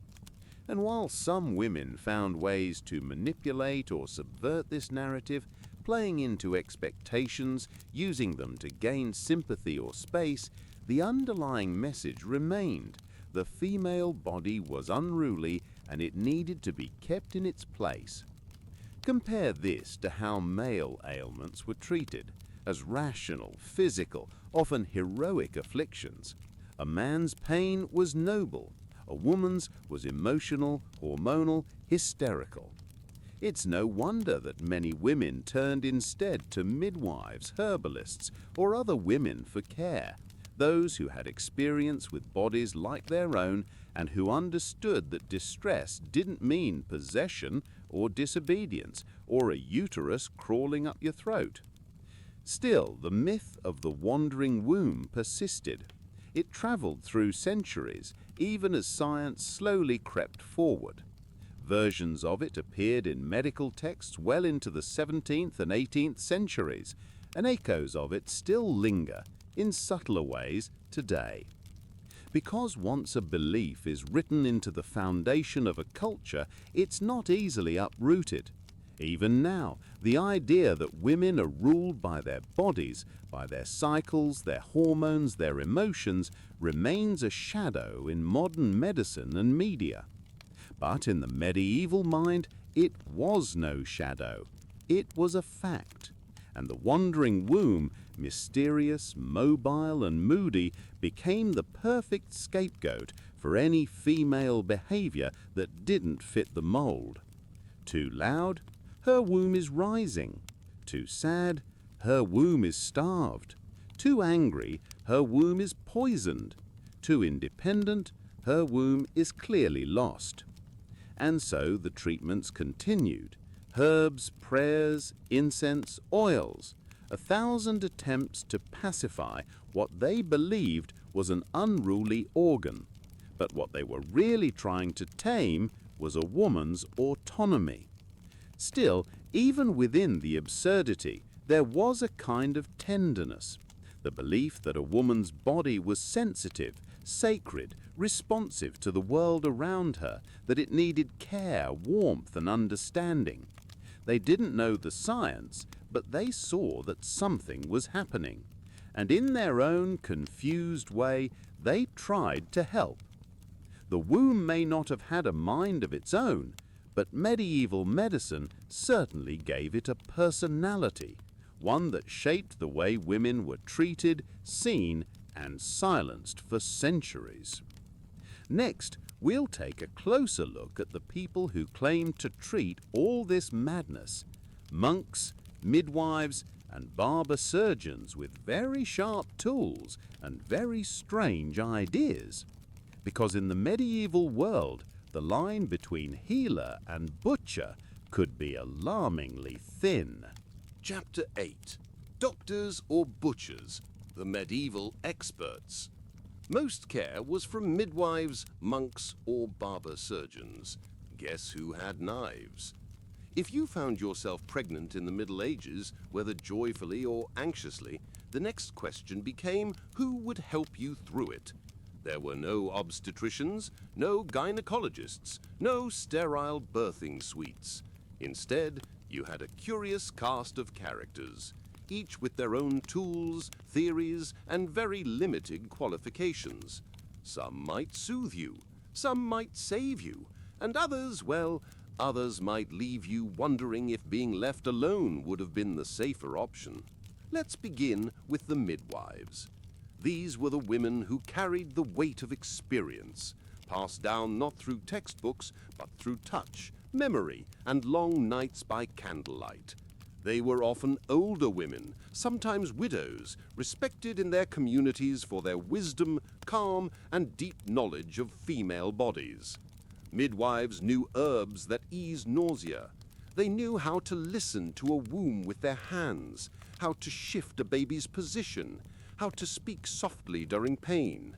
And while some women found ways to manipulate or subvert this narrative, playing into expectations, using them to gain sympathy or space, the underlying message remained. The female body was unruly and it needed to be kept in its place. Compare this to how male ailments were treated, as rational, physical, often heroic afflictions. A man's pain was noble. A woman's was emotional, hormonal, hysterical. It's no wonder that many women turned instead to midwives, herbalists, or other women for care, those who had experience with bodies like their own and who understood that distress didn't mean possession or disobedience or a uterus crawling up your throat. Still, the myth of the wandering womb persisted. It traveled through centuries, even as science slowly crept forward. Versions of it appeared in medical texts well into the 17th and 18th centuries, and echoes of it still linger, in subtler ways, today. Because once a belief is written into the foundation of a culture, it's not easily uprooted. Even now, the idea that women are ruled by their bodies, by their cycles, their hormones, their emotions, remains a shadow in modern medicine and media. But in the medieval mind, it was no shadow. It was a fact. And the wandering womb, mysterious, mobile, and moody, became the perfect scapegoat for any female behavior that didn't fit the mold. Too loud? Her womb is rising. Too sad? Her womb is starved. Too angry? Her womb is poisoned. Too independent? Her womb is clearly lost. And so the treatments continued. Herbs, prayers, incense, oils. 1,000 attempts to pacify what they believed was an unruly organ. But what they were really trying to tame was a woman's autonomy. Still, even within the absurdity, there was a kind of tenderness. The belief that a woman's body was sensitive, sacred, responsive to the world around her, that it needed care, warmth, and understanding. They didn't know the science, but they saw that something was happening. And in their own confused way, they tried to help. The womb may not have had a mind of its own, but medieval medicine certainly gave it a personality, one that shaped the way women were treated, seen, and silenced for centuries. Next, we'll take a closer look at the people who claimed to treat all this madness: monks, midwives, and barber surgeons with very sharp tools and very strange ideas. Because in the medieval world, the line between healer and butcher could be alarmingly thin. Chapter 8. Doctors or butchers, the medieval experts. Most care was from midwives, monks, or barber surgeons. Guess who had knives? If you found yourself pregnant in the Middle Ages, whether joyfully or anxiously, the next question became who would help you through it. There were no obstetricians, no gynecologists, no sterile birthing suites. Instead, you had a curious cast of characters, each with their own tools, theories, and very limited qualifications. Some might soothe you, some might save you, and others, well, others might leave you wondering if being left alone would have been the safer option. Let's begin with the midwives. These were the women who carried the weight of experience, passed down not through textbooks, but through touch, memory, and long nights by candlelight. They were often older women, sometimes widows, respected in their communities for their wisdom, calm, and deep knowledge of female bodies. Midwives knew herbs that eased nausea. They knew how to listen to a womb with their hands, how to shift a baby's position, how to speak softly during pain.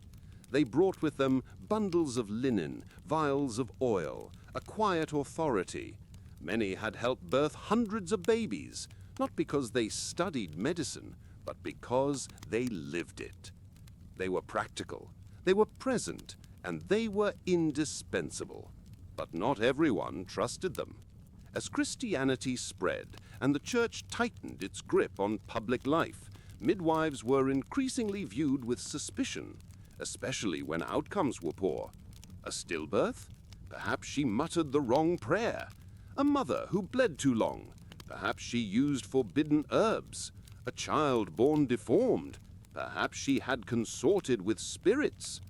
They brought with them bundles of linen, vials of oil, a quiet authority. Many had helped birth hundreds of babies, not because they studied medicine, but because they lived it. They were practical, they were present, and they were indispensable. But not everyone trusted them. As Christianity spread and the church tightened its grip on public life, midwives were increasingly viewed with suspicion, especially when outcomes were poor. A stillbirth? Perhaps she muttered the wrong prayer. A mother who bled too long? Perhaps she used forbidden herbs. A child born deformed? Perhaps she had consorted with spirits.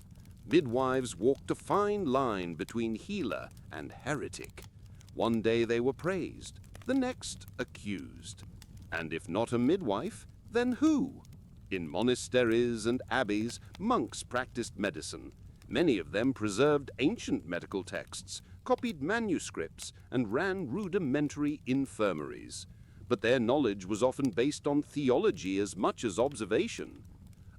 Midwives walked a fine line between healer and heretic. One day they were praised, the next accused. And if not a midwife, then who? In monasteries and abbeys, monks practiced medicine. Many of them preserved ancient medical texts, copied manuscripts, and ran rudimentary infirmaries. But their knowledge was often based on theology as much as observation.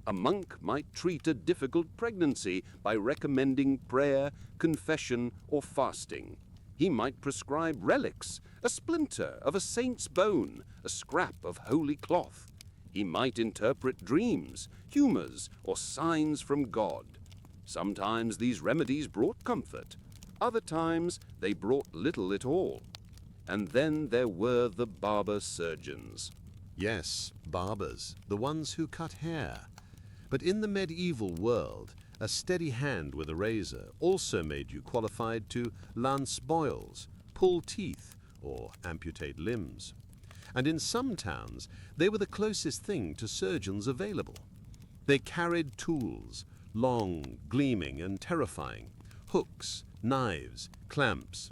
A monk might treat a difficult pregnancy by recommending prayer, confession, or fasting. He might prescribe relics, a splinter of a saint's bone, a scrap of holy cloth. He might interpret dreams, humors, or signs from God. Sometimes these remedies brought comfort. Other times they brought little at all. And then there were the barber surgeons. Yes, barbers, the ones who cut hair. But in the medieval world, a steady hand with a razor also made you qualified to lance boils, pull teeth, or amputate limbs. And in some towns, they were the closest thing to surgeons available. They carried tools, long, gleaming, and terrifying, hooks, knives, clamps.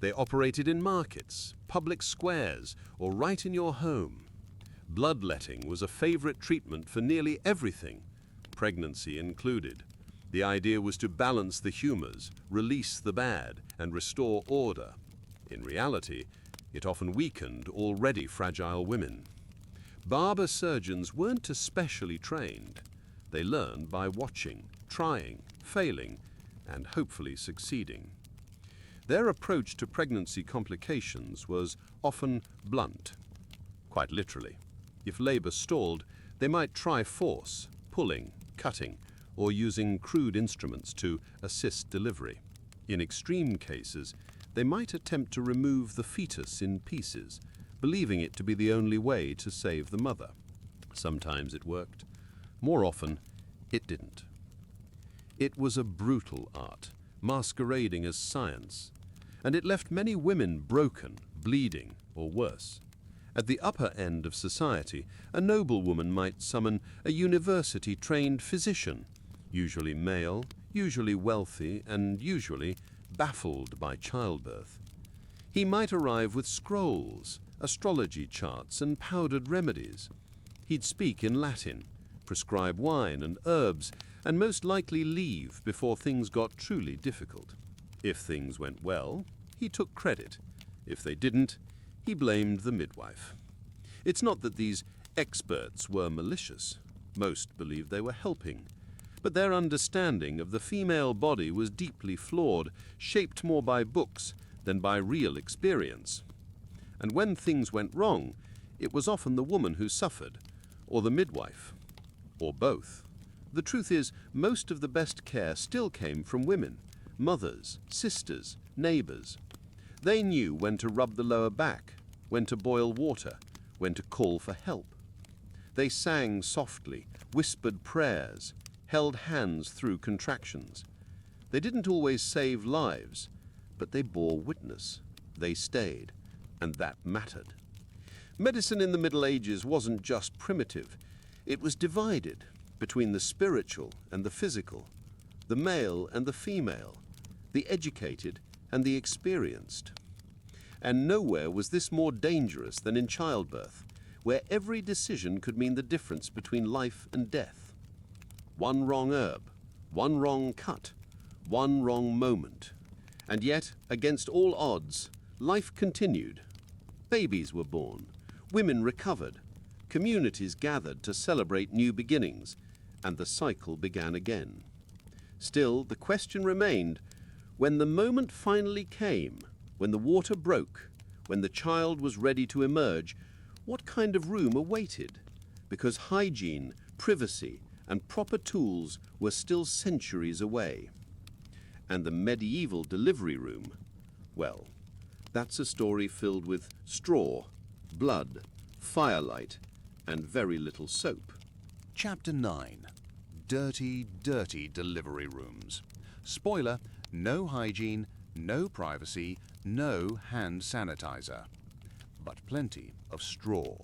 They operated in markets, public squares, or right in your home. Bloodletting was a favorite treatment for nearly everything, pregnancy included. The idea was to balance the humors, release the bad, and restore order. In reality, it often weakened already fragile women. Barber surgeons weren't especially trained. They learned by watching, trying, failing, and hopefully succeeding. Their approach to pregnancy complications was often blunt. Quite literally, if labor stalled, they might try force, pulling, cutting, or using crude instruments to assist delivery. In extreme cases, they might attempt to remove the fetus in pieces, believing it to be the only way to save the mother. Sometimes it worked. More often, it didn't. It was a brutal art, masquerading as science, and it left many women broken, bleeding, or worse. At the upper end of society, a noblewoman might summon a university-trained physician, usually male, usually wealthy, and usually baffled by childbirth. He might arrive with scrolls, astrology charts, and powdered remedies. He'd speak in Latin, prescribe wine and herbs, and most likely leave before things got truly difficult. If things went well, he took credit. If they didn't, he blamed the midwife. It's not that these experts were malicious. Most believed they were helping. But their understanding of the female body was deeply flawed, shaped more by books than by real experience. And when things went wrong, it was often the woman who suffered, or the midwife, or both. The truth is, most of the best care still came from women, mothers, sisters, neighbours. They knew when to rub the lower back, when to boil water, when to call for help. They sang softly, whispered prayers, held hands through contractions. They didn't always save lives, but they bore witness. They stayed, and that mattered. Medicine in the Middle Ages wasn't just primitive. It was divided between the spiritual and the physical, the male and the female, the educated and the experienced. And nowhere was this more dangerous than in childbirth, where every decision could mean the difference between life and death. One wrong herb, one wrong cut, one wrong moment. And yet, against all odds, life continued. Babies were born, women recovered, communities gathered to celebrate new beginnings, and the cycle began again. Still, the question remained, when the moment finally came, when the water broke, when the child was ready to emerge, what kind of room awaited? Because hygiene, privacy, and proper tools were still centuries away. And the medieval delivery room, well, that's a story filled with straw, blood, firelight, and very little soap. Chapter 9. Dirty, dirty delivery rooms. Spoiler, no hygiene, no privacy, no hand sanitizer, but plenty of straw.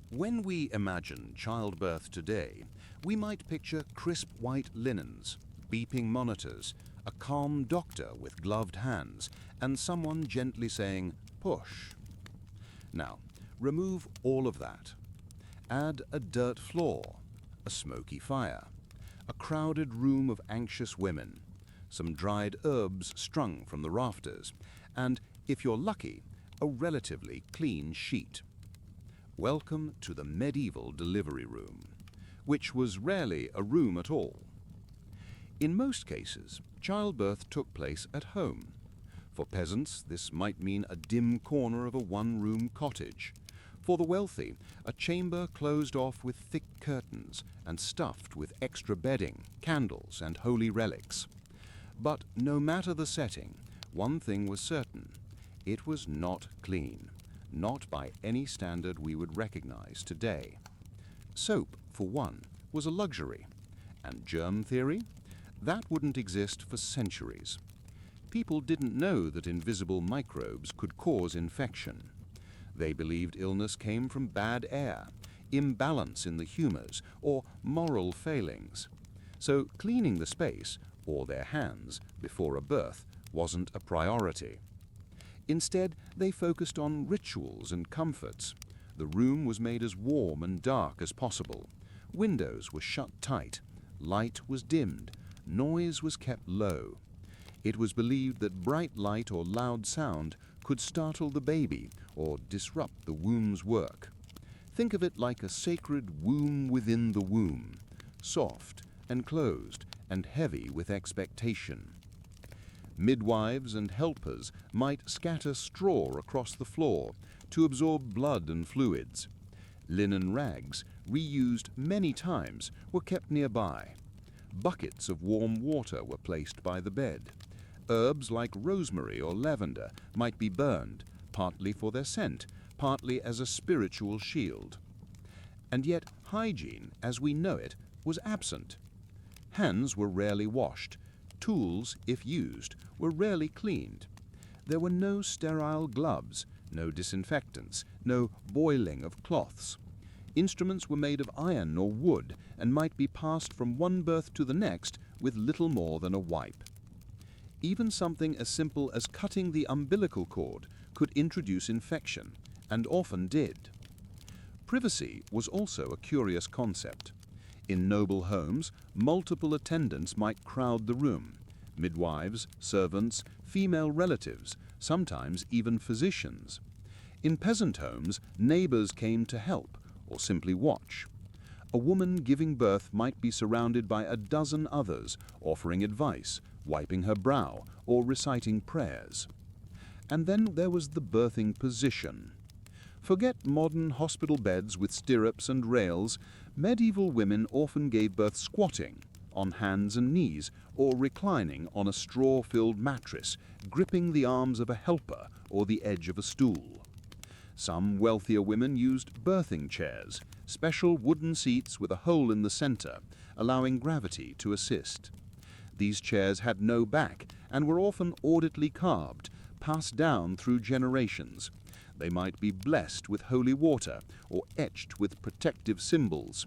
When we imagine childbirth today, we might picture crisp white linens, beeping monitors, a calm doctor with gloved hands, and someone gently saying, "Push." Now, remove all of that. Add a dirt floor, a smoky fire, a crowded room of anxious women, some dried herbs strung from the rafters, and, if you're lucky, a relatively clean sheet. Welcome to the medieval delivery room, which was rarely a room at all. In most cases, childbirth took place at home. For peasants, this might mean a dim corner of a one-room cottage. For the wealthy, a chamber closed off with thick curtains and stuffed with extra bedding, candles, and holy relics. But no matter the setting, one thing was certain. It was not clean, not by any standard we would recognize today. Soap, for one, was a luxury. And germ theory? That wouldn't exist for centuries. People didn't know that invisible microbes could cause infection. They believed illness came from bad air, imbalance in the humors, or moral failings. So cleaning the space, or their hands, before a birth wasn't a priority. Instead, they focused on rituals and comforts. The room was made as warm and dark as possible. Windows were shut tight. Light was dimmed. Noise was kept low. It was believed that bright light or loud sound could startle the baby or disrupt the womb's work. Think of it like a sacred womb within the womb, soft and closed and heavy with expectation. Midwives and helpers might scatter straw across the floor to absorb blood and fluids. Linen rags, reused many times, were kept nearby. Buckets of warm water were placed by the bed. Herbs like rosemary or lavender might be burned, partly for their scent, partly as a spiritual shield. And yet hygiene, as we know it, was absent. Hands were rarely washed. Tools, if used, were rarely cleaned. There were no sterile gloves, no disinfectants, no boiling of cloths. Instruments were made of iron or wood and might be passed from one birth to the next with little more than a wipe. Even something as simple as cutting the umbilical cord could introduce infection, and often did. Privacy was also a curious concept. In noble homes, multiple attendants might crowd the room: midwives, servants, female relatives, sometimes even physicians. In peasant homes, neighbors came to help or simply watch. A woman giving birth might be surrounded by a dozen others, offering advice, wiping her brow, or reciting prayers. And then there was the birthing position. Forget modern hospital beds with stirrups and rails. Medieval women often gave birth squatting, on hands and knees or reclining on a straw-filled mattress, gripping the arms of a helper or the edge of a stool. Some wealthier women used birthing chairs, special wooden seats with a hole in the center, allowing gravity to assist. These chairs had no back and were often audibly carved, passed down through generations. They might be blessed with holy water or etched with protective symbols.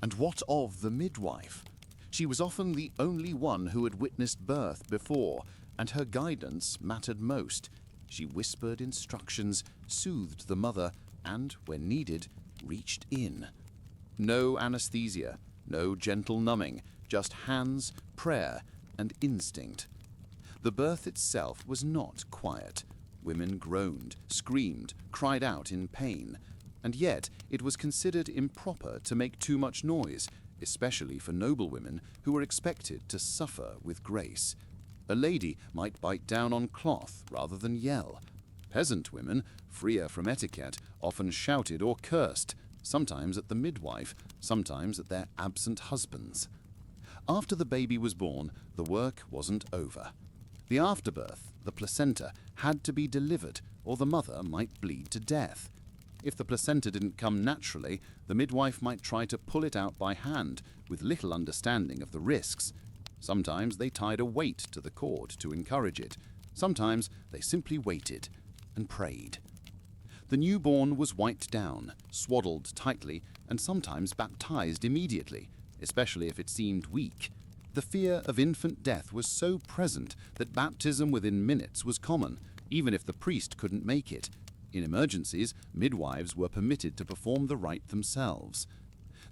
And what of the midwife? She was often the only one who had witnessed birth before, and her guidance mattered most. She whispered instructions, soothed the mother, and, when needed, reached in. No anesthesia, no gentle numbing, just hands, prayer, and instinct. The birth itself was not quiet. Women groaned, screamed, cried out in pain, and yet it was considered improper to make too much noise, especially for noble women who were expected to suffer with grace. A lady might bite down on cloth rather than yell. Peasant women, freer from etiquette, often shouted or cursed, sometimes at the midwife, sometimes at their absent husbands. After the baby was born, the work wasn't over. The afterbirth, the placenta, had to be delivered, or the mother might bleed to death. If the placenta didn't come naturally, the midwife might try to pull it out by hand, with little understanding of the risks. Sometimes they tied a weight to the cord to encourage it. Sometimes they simply waited and prayed. The newborn was wiped down, swaddled tightly, and sometimes baptized immediately, especially if it seemed weak. The fear of infant death was so present that baptism within minutes was common, even if the priest couldn't make it. In emergencies, midwives were permitted to perform the rite themselves.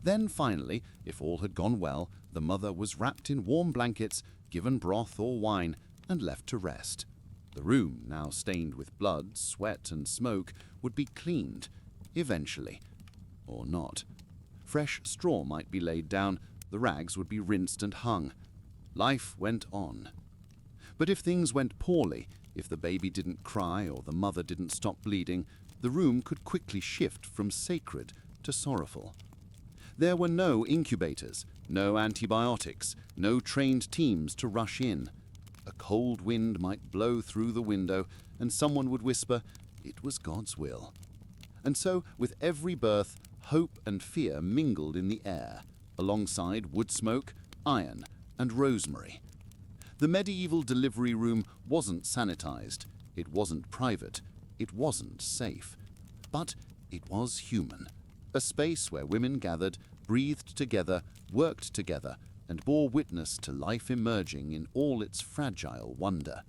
Then finally, if all had gone well, the mother was wrapped in warm blankets, given broth or wine, and left to rest. The room, now stained with blood, sweat, and smoke, would be cleaned, eventually. Or not. Fresh straw might be laid down, the rags would be rinsed and hung. Life went on. But if things went poorly, if the baby didn't cry or the mother didn't stop bleeding, the room could quickly shift from sacred to sorrowful. There were no incubators, no antibiotics, no trained teams to rush in. A cold wind might blow through the window, and someone would whisper, "It was God's will." And so, with every birth, hope and fear mingled in the air, alongside wood smoke, iron, and rosemary. The medieval delivery room wasn't sanitized, it wasn't private, it wasn't safe. But it was human, a space where women gathered, breathed together, worked together, and bore witness to life emerging in all its fragile wonder.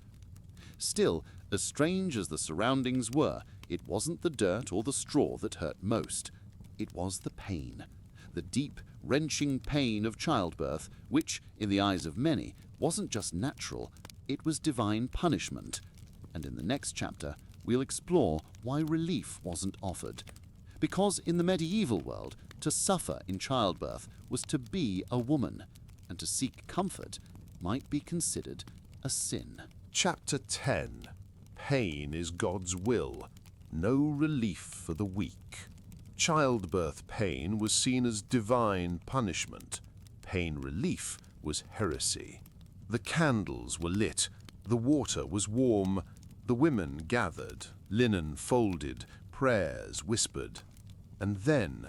Still, as strange as the surroundings were, it wasn't the dirt or the straw that hurt most. It was the pain, the deep, wrenching pain of childbirth, which, in the eyes of many, wasn't just natural, it was divine punishment. And in the next chapter, we'll explore why relief wasn't offered. Because in the medieval world, to suffer in childbirth was to be a woman, and to seek comfort might be considered a sin. Chapter 10. Pain is God's will. No relief for the weak. Childbirth pain was seen as divine punishment. Pain relief was heresy. The candles were lit, the water was warm, the women gathered, linen folded, prayers whispered. And then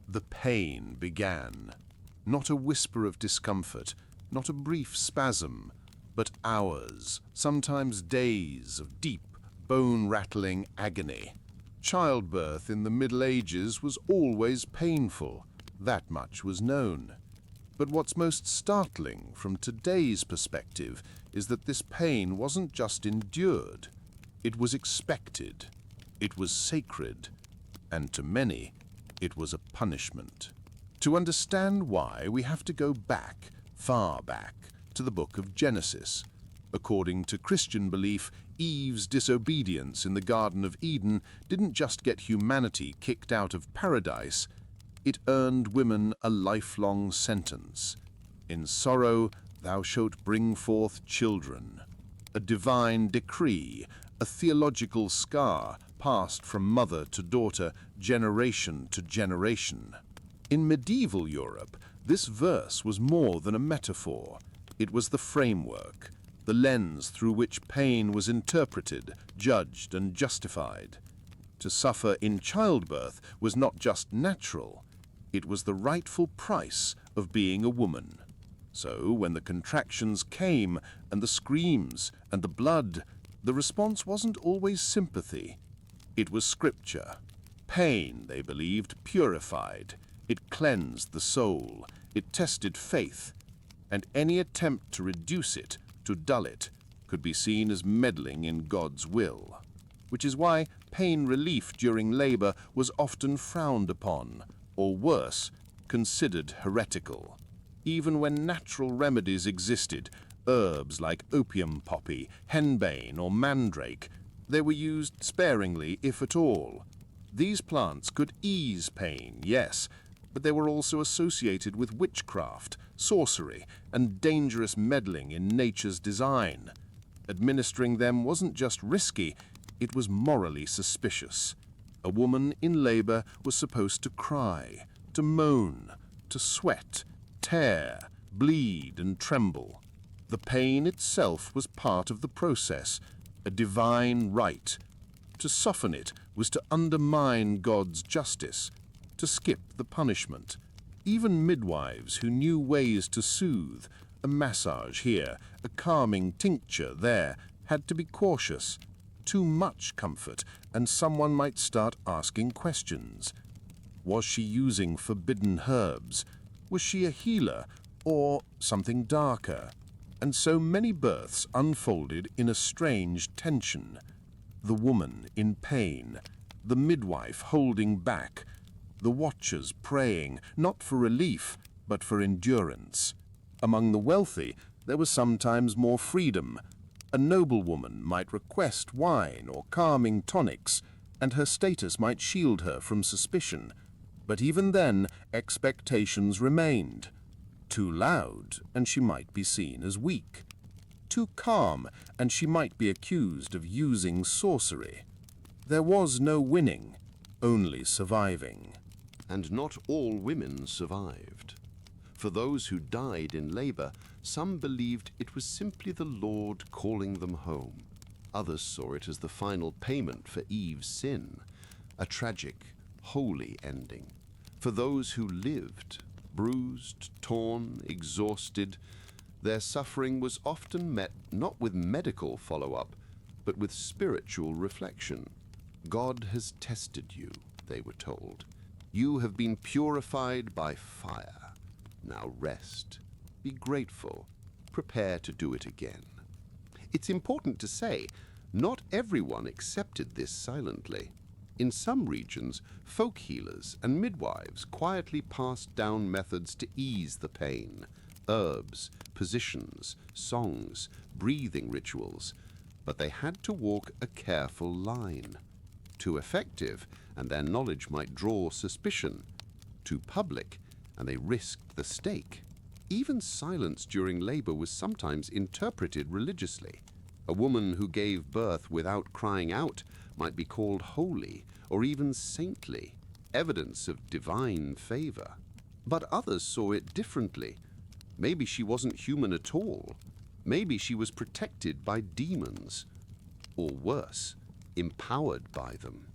the pain began. Not a whisper of discomfort, not a brief spasm, but hours, sometimes days of deep, bone-rattling agony. Childbirth in the Middle Ages was always painful. That much was known. But what's most startling from today's perspective is that this pain wasn't just endured. It was expected. It was sacred. And to many, it was a punishment. To understand why, we have to go back, far back, to the book of Genesis. According to Christian belief, Eve's disobedience in the Garden of Eden didn't just get humanity kicked out of paradise, it earned women a lifelong sentence. In sorrow thou shalt bring forth children. A divine decree, a theological scar passed from mother to daughter, generation to generation. In medieval Europe, This verse was more than a metaphor. It was the framework, the lens through which pain was interpreted, judged, and justified. To suffer in childbirth was not just natural, it was the rightful price of being a woman. So when the contractions came, and the screams, and the blood, the response wasn't always sympathy. It was scripture. Pain, they believed, purified. It cleansed the soul. It tested faith. And any attempt to reduce it, to dull it, could be seen as meddling in God's will. Which is why pain relief during labor was often frowned upon, or worse, considered heretical. Even when natural remedies existed, herbs like opium poppy, henbane, or mandrake, they were used sparingly, if at all. These plants could ease pain, yes, but they were also associated with witchcraft, sorcery, and dangerous meddling in nature's design. Administering them wasn't just risky, it was morally suspicious. A woman in labor was supposed to cry, to moan, to sweat, tear, bleed, and tremble. The pain itself was part of the process, a divine right. To soften it was to undermine God's justice, to skip the punishment. Even midwives who knew ways to soothe, a massage here, a calming tincture there, had to be cautious. Too much comfort, and someone might start asking questions. Was she using forbidden herbs? Was she a healer, or something darker? And so many births unfolded in a strange tension. The woman in pain, the midwife holding back, the watchers praying, not for relief, but for endurance. Among the wealthy, there was sometimes more freedom. A noblewoman might request wine or calming tonics, and her status might shield her from suspicion. But even then, expectations remained. Too loud, and she might be seen as weak. Too calm, and she might be accused of using sorcery. There was no winning, only surviving. And not all women survived. For those who died in labor, some believed it was simply the Lord calling them home. Others saw it as the final payment for Eve's sin, a tragic, holy ending. For those who lived, bruised, torn, exhausted, their suffering was often met not with medical follow-up, but with spiritual reflection. God has tested you, they were told. You have been purified by fire. Now rest, be grateful, prepare to do it again. It's important to say, not everyone accepted this silently. In some regions, folk healers and midwives quietly passed down methods to ease the pain, herbs, positions, songs, breathing rituals, but they had to walk a careful line. Too effective, and their knowledge might draw suspicion. Too public, and they risked the stake. Even silence during labor was sometimes interpreted religiously. A woman who gave birth without crying out might be called holy or even saintly, evidence of divine favor. But others saw it differently. Maybe she wasn't human at all. Maybe she was protected by demons. Or worse, empowered by them.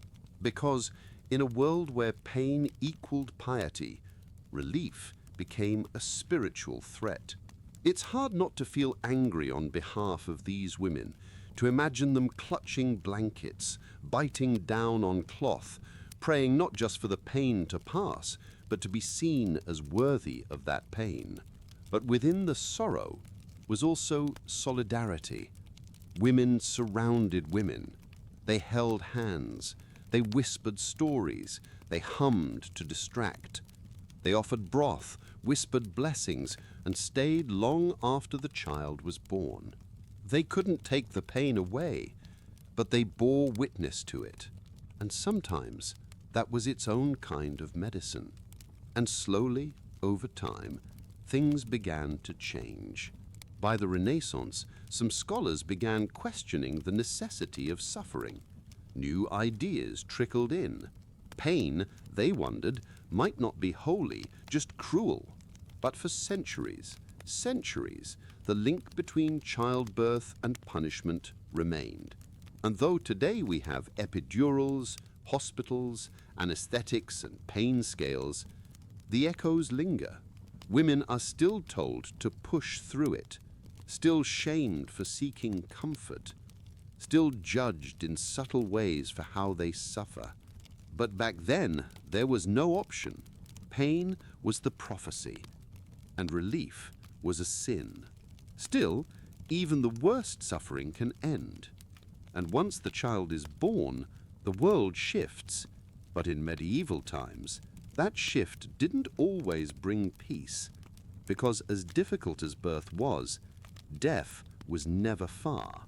Because in a world where pain equaled piety, relief became a spiritual threat. It's hard not to feel angry on behalf of these women, to imagine them clutching blankets, biting down on cloth, praying not just for the pain to pass, but to be seen as worthy of that pain. But within the sorrow was also solidarity. Women surrounded women. They held hands. They whispered stories. They hummed to distract. They offered broth, whispered blessings, and stayed long after the child was born. They couldn't take the pain away, but they bore witness to it. And sometimes that was its own kind of medicine. And slowly, over time, things began to change. By the Renaissance, some scholars began questioning the necessity of suffering. New ideas trickled in. Pain, they wondered, might not be holy, just cruel. But for centuries, the link between childbirth and punishment remained. And though today we have epidurals, hospitals, anesthetics, and pain scales, the echoes linger. Women are still told to push through it, still shamed for seeking comfort, still judged in subtle ways for how they suffer. But back then, there was no option. Pain was the prophecy, and relief was a sin. Still, even the worst suffering can end. And once the child is born, the world shifts. But in medieval times, that shift didn't always bring peace, because as difficult as birth was, death was never far.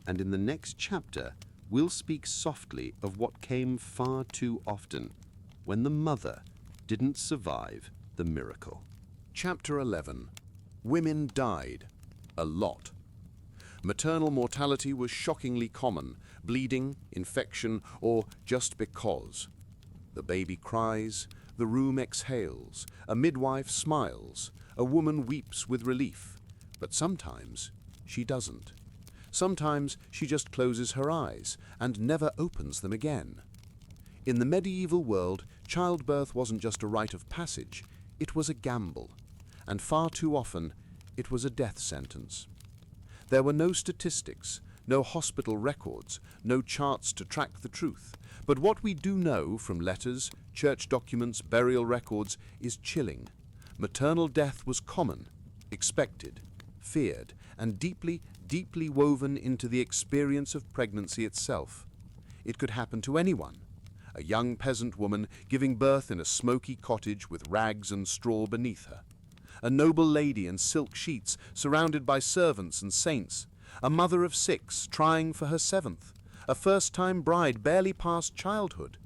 And in the next chapter, we'll speak softly of what came far too often, when the mother didn't survive the miracle. Chapter 11. Women died. A lot. Maternal mortality was shockingly common, bleeding, infection, or just because. The baby cries, the room exhales, a midwife smiles, a woman weeps with relief. But sometimes she doesn't. Sometimes she just closes her eyes and never opens them again. In the medieval world, childbirth wasn't just a rite of passage, it was a gamble, and far too often it was a death sentence. There were no statistics, no hospital records, no charts to track the truth, but what we do know from letters, church documents, burial records is chilling. Maternal death was common, expected, feared, and deeply, deeply woven into the experience of pregnancy itself. It could happen to anyone. A young peasant woman giving birth in a smoky cottage with rags and straw beneath her. A noble lady in silk sheets surrounded by servants and saints. A mother of 6 trying for her 7th. A first-time bride barely past childhood.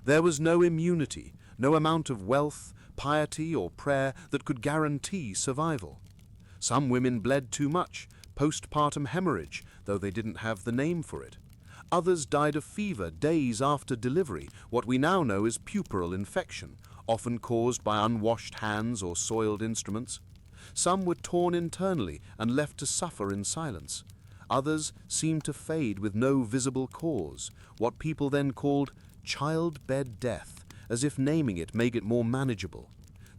There was no immunity, no amount of wealth, piety, or prayer that could guarantee survival. Some women bled too much, postpartum hemorrhage, though they didn't have the name for it. Others died of fever days after delivery, what we now know as puerperal infection, often caused by unwashed hands or soiled instruments. Some were torn internally and left to suffer in silence. Others seemed to fade with no visible cause, what people then called childbed death, as if naming it made it more manageable.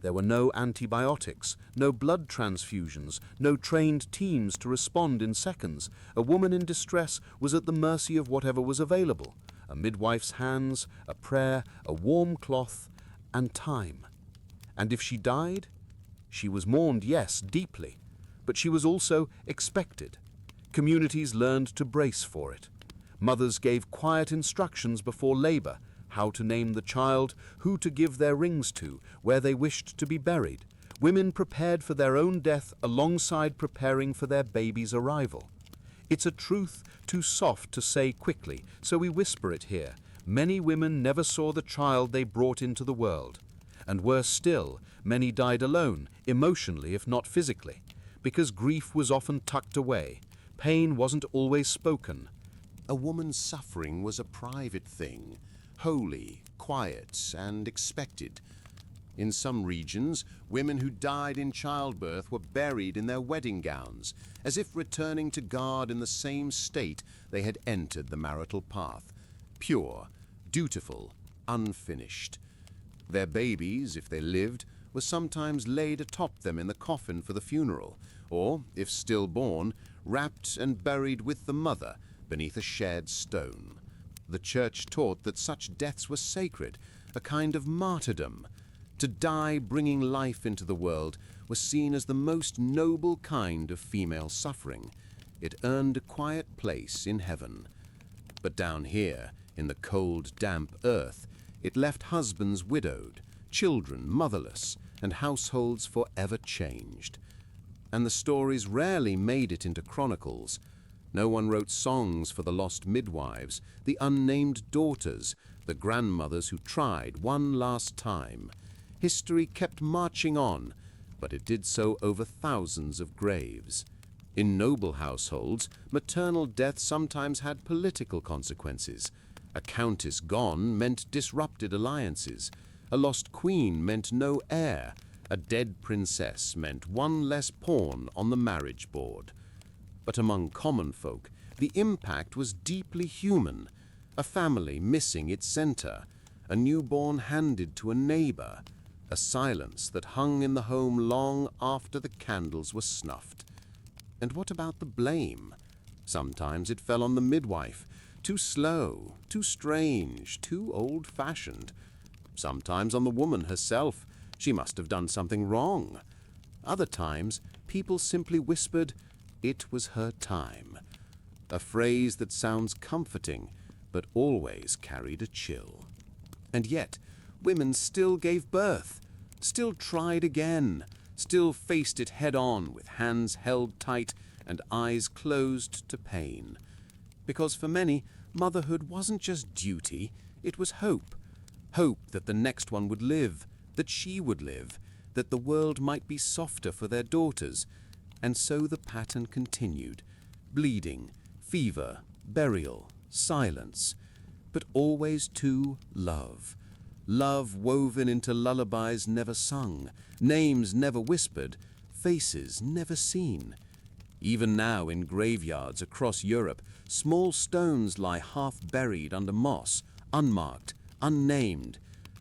There were no antibiotics, no blood transfusions, no trained teams to respond in seconds. A woman in distress was at the mercy of whatever was available. A midwife's hands, a prayer, a warm cloth, and time. And if she died, she was mourned, yes, deeply, but she was also expected. Communities learned to brace for it. Mothers gave quiet instructions before labor, how to name the child, who to give their rings to, where they wished to be buried. Women prepared for their own death alongside preparing for their baby's arrival. It's a truth too soft to say quickly, so we whisper it here. Many women never saw the child they brought into the world. And worse still, many died alone, emotionally if not physically, because grief was often tucked away. Pain wasn't always spoken. A woman's suffering was a private thing, holy, quiet, and expected. In some regions, women who died in childbirth were buried in their wedding gowns, as if returning to God in the same state they had entered the marital path, pure, dutiful, unfinished. Their babies, if they lived, were sometimes laid atop them in the coffin for the funeral, or, if stillborn, wrapped and buried with the mother beneath a shared stone. The Church taught that such deaths were sacred, a kind of martyrdom. To die bringing life into the world was seen as the most noble kind of female suffering. It earned a quiet place in heaven. But down here, in the cold, damp earth, it left husbands widowed, children motherless, and households forever changed. And the stories rarely made it into chronicles. No one wrote songs for the lost midwives, the unnamed daughters, the grandmothers who tried one last time. History kept marching on, but it did so over thousands of graves. In noble households, maternal death sometimes had political consequences. A countess gone meant disrupted alliances. A lost queen meant no heir, A dead princess meant one less pawn on the marriage board. But among common folk, the impact was deeply human. A family missing its center, a newborn handed to a neighbor, a silence that hung in the home long after the candles were snuffed. And what about the blame? Sometimes it fell on the midwife, too slow, too strange, too old-fashioned. Sometimes on the woman herself, she must have done something wrong. Other times, people simply whispered, "It was her time," a phrase that sounds comforting, but always carried a chill. And yet, women still gave birth, still tried again, still faced it head-on with hands held tight and eyes closed to pain. Because for many, motherhood wasn't just duty, it was hope. Hope that the next one would live, that she would live, that the world might be softer for their daughters. And so the pattern continued. Bleeding, fever, burial, silence. But always too love. Love woven into lullabies never sung, names never whispered, faces never seen. Even now in graveyards across Europe, small stones lie half buried under moss, unmarked, unnamed.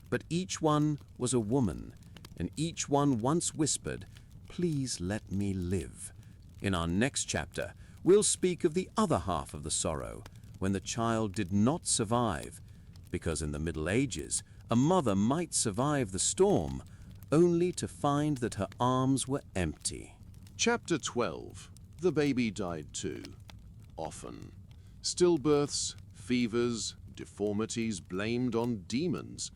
But each one was a woman, and each one once whispered, "Please let me live." In our next chapter, we'll speak of the other half of the sorrow, when the child did not survive, because in the Middle Ages, a mother might survive the storm, only to find that her arms were empty. Chapter 12. The baby died too. Often. Stillbirths, fevers, deformities blamed on demons,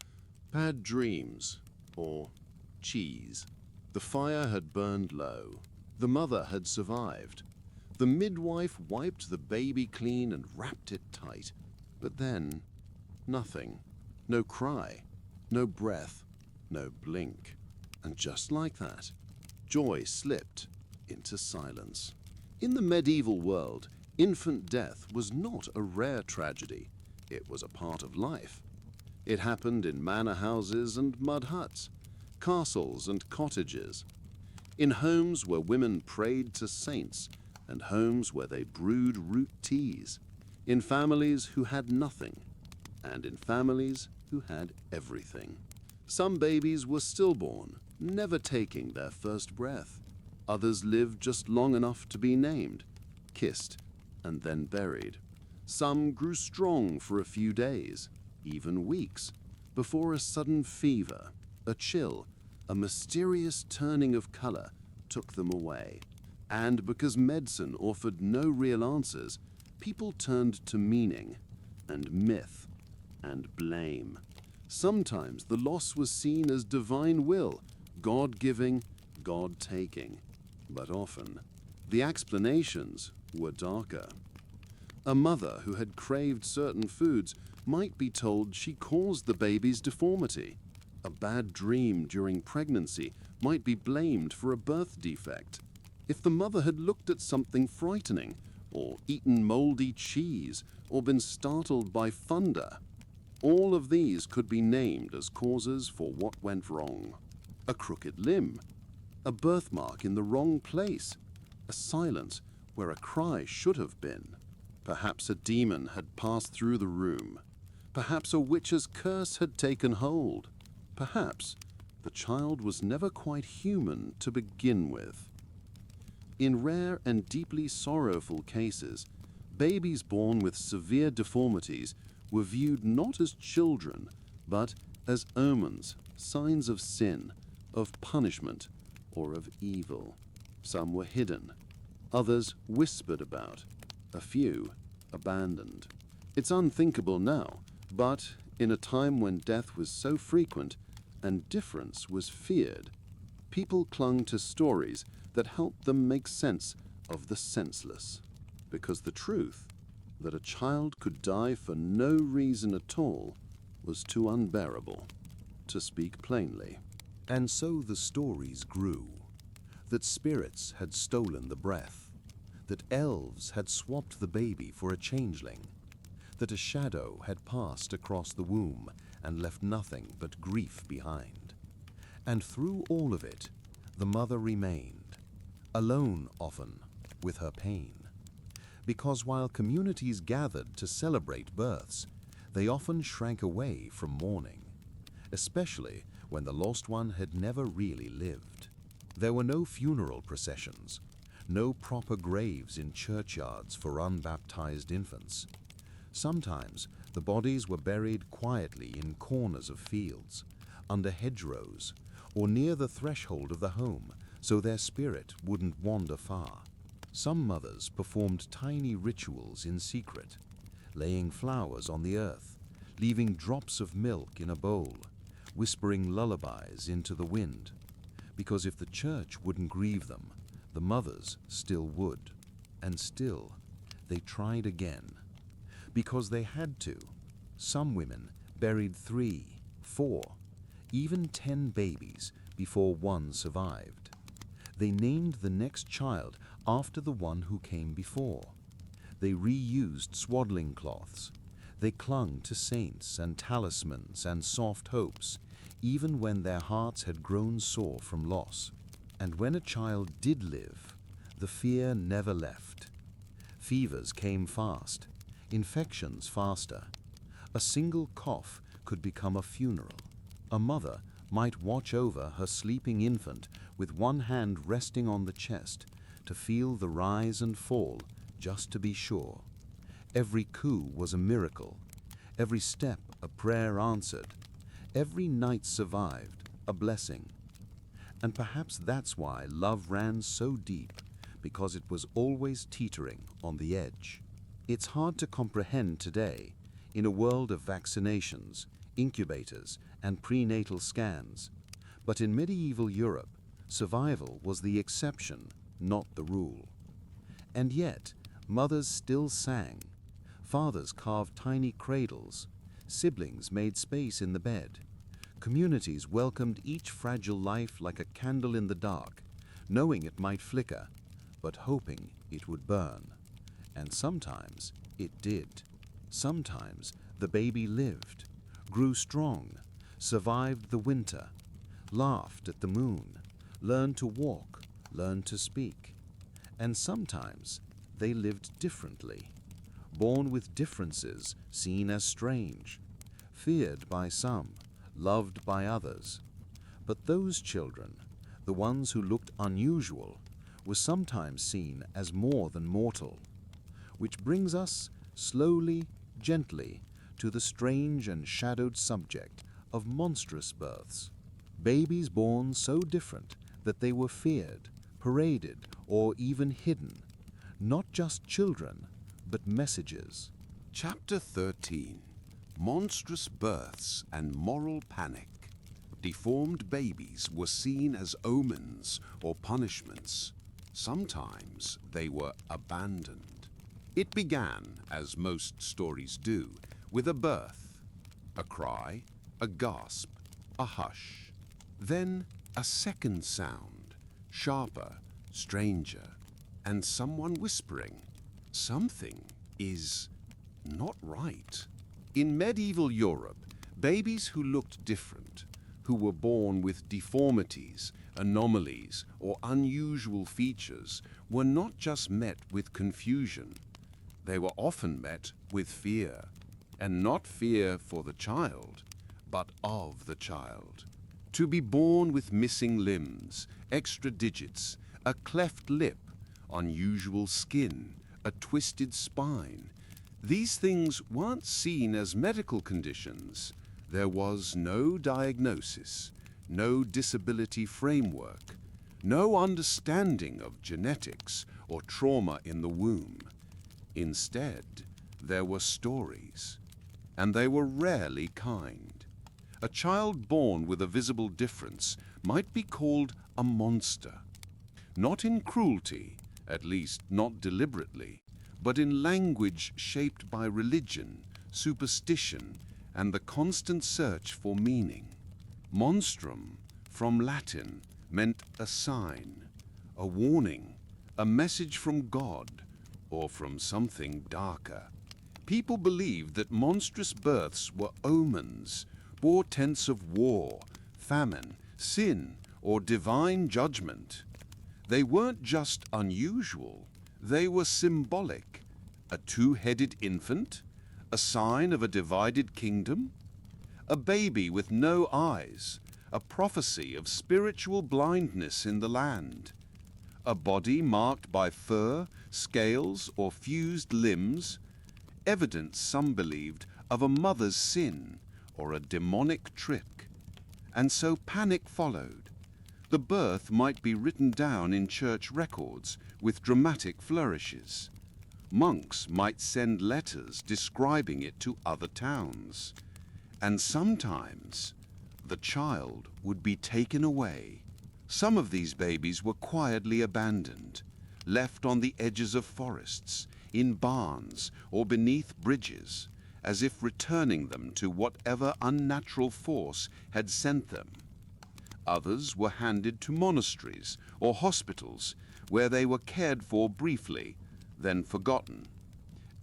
bad dreams, or cheese. The fire had burned low. The mother had survived. The midwife wiped the baby clean and wrapped it tight. But then, nothing. No cry, no breath, no blink. And just like that, joy slipped into silence. In the medieval world, infant death was not a rare tragedy. It was a part of life. It happened in manor houses and mud huts, castles and cottages, in homes where women prayed to saints and homes where they brewed root teas, in families who had nothing, and in families who had everything. Some babies were stillborn, never taking their first breath. Others lived just long enough to be named, kissed, and then buried. Some grew strong for a few days, even weeks, before a sudden fever, a chill, a mysterious turning of color took them away. And because medicine offered no real answers, people turned to meaning and myth and blame. Sometimes the loss was seen as divine will, God-giving, God-taking. But often, the explanations were darker. A mother who had craved certain foods might be told she caused the baby's deformity. A bad dream during pregnancy might be blamed for a birth defect. If the mother had looked at something frightening, or eaten moldy cheese, or been startled by thunder, all of these could be named as causes for what went wrong. A crooked limb, a birthmark in the wrong place, a silence where a cry should have been. Perhaps a demon had passed through the room. Perhaps a witch's curse had taken hold. Perhaps the child was never quite human to begin with. In rare and deeply sorrowful cases, babies born with severe deformities were viewed not as children, but as omens, signs of sin, of punishment, or of evil. Some were hidden, others whispered about, a few abandoned. It's unthinkable now, but in a time when death was so frequent and difference was feared, people clung to stories that helped them make sense of the senseless. Because the truth, that a child could die for no reason at all, was too unbearable, to speak plainly. And so the stories grew. That spirits had stolen the breath. That elves had swapped the baby for a changeling. That a shadow had passed across the womb and left nothing but grief behind. And through all of it, the mother remained, alone often, with her pain. Because while communities gathered to celebrate births, they often shrank away from mourning, especially when the lost one had never really lived. There were no funeral processions, no proper graves in churchyards for unbaptized infants. Sometimes the bodies were buried quietly in corners of fields, under hedgerows, or near the threshold of the home, so their spirit wouldn't wander far. Some mothers performed tiny rituals in secret, laying flowers on the earth, leaving drops of milk in a bowl, whispering lullabies into the wind, because if the church wouldn't grieve them, the mothers still would. And still, they tried again. Because they had to. Some women buried 3, 4, even 10 babies before one survived. They named the next child after the one who came before. They reused swaddling cloths. They clung to saints and talismans and soft hopes, even when their hearts had grown sore from loss. And when a child did live, the fear never left. Fevers came fast, infections faster. A single cough could become a funeral. A mother might watch over her sleeping infant with one hand resting on the chest to feel the rise and fall, just to be sure. Every coo was a miracle, every step a prayer answered, every night survived, a blessing. And perhaps that's why love ran so deep, because it was always teetering on the edge. It's hard to comprehend today, in a world of vaccinations, incubators, and prenatal scans. But in medieval Europe, survival was the exception, not the rule. And yet, mothers still sang. Fathers carved tiny cradles. Siblings made space in the bed. Communities welcomed each fragile life like a candle in the dark, knowing it might flicker, but hoping it would burn. And sometimes it did. Sometimes the baby lived, grew strong, survived the winter, laughed at the moon, learned to walk, learned to speak. And sometimes they lived differently, born with differences seen as strange, feared by some, loved by others. But those children, the ones who looked unusual, were sometimes seen as more than mortal. Which brings us, slowly, gently, to the strange and shadowed subject of monstrous births. Babies born so different that they were feared, paraded, or even hidden. Not just children, but messages. Chapter 13. Monstrous Births and Moral Panic. Deformed babies were seen as omens or punishments. Sometimes they were abandoned. It began, as most stories do, with a birth, a cry, a gasp, a hush. Then a second sound, sharper, stranger, and someone whispering, "Something is not right." In medieval Europe, babies who looked different, who were born with deformities, anomalies, or unusual features, were not just met with confusion. They were often met with fear, and not fear for the child, but of the child. To be born with missing limbs, extra digits, a cleft lip, unusual skin, a twisted spine. These things weren't seen as medical conditions. There was no diagnosis, no disability framework, no understanding of genetics or trauma in the womb. Instead, there were stories, and they were rarely kind. A child born with a visible difference might be called a monster. Not in cruelty, at least not deliberately, but in language shaped by religion, superstition, and the constant search for meaning. Monstrum, from Latin, meant a sign, a warning, a message from God, or from something darker. People believed that monstrous births were omens, portents of war, famine, sin, or divine judgment. They weren't just unusual, they were symbolic. A two-headed infant? A sign of a divided kingdom? A baby with no eyes, a prophecy of spiritual blindness in the land. A body marked by fur, scales, or fused limbs, evidence, some believed, of a mother's sin or a demonic trick. And so panic followed. The birth might be written down in church records with dramatic flourishes. Monks might send letters describing it to other towns. And sometimes the child would be taken away. Some of these babies were quietly abandoned, left on the edges of forests, in barns, or beneath bridges, as if returning them to whatever unnatural force had sent them. Others were handed to monasteries or hospitals, where they were cared for briefly, then forgotten.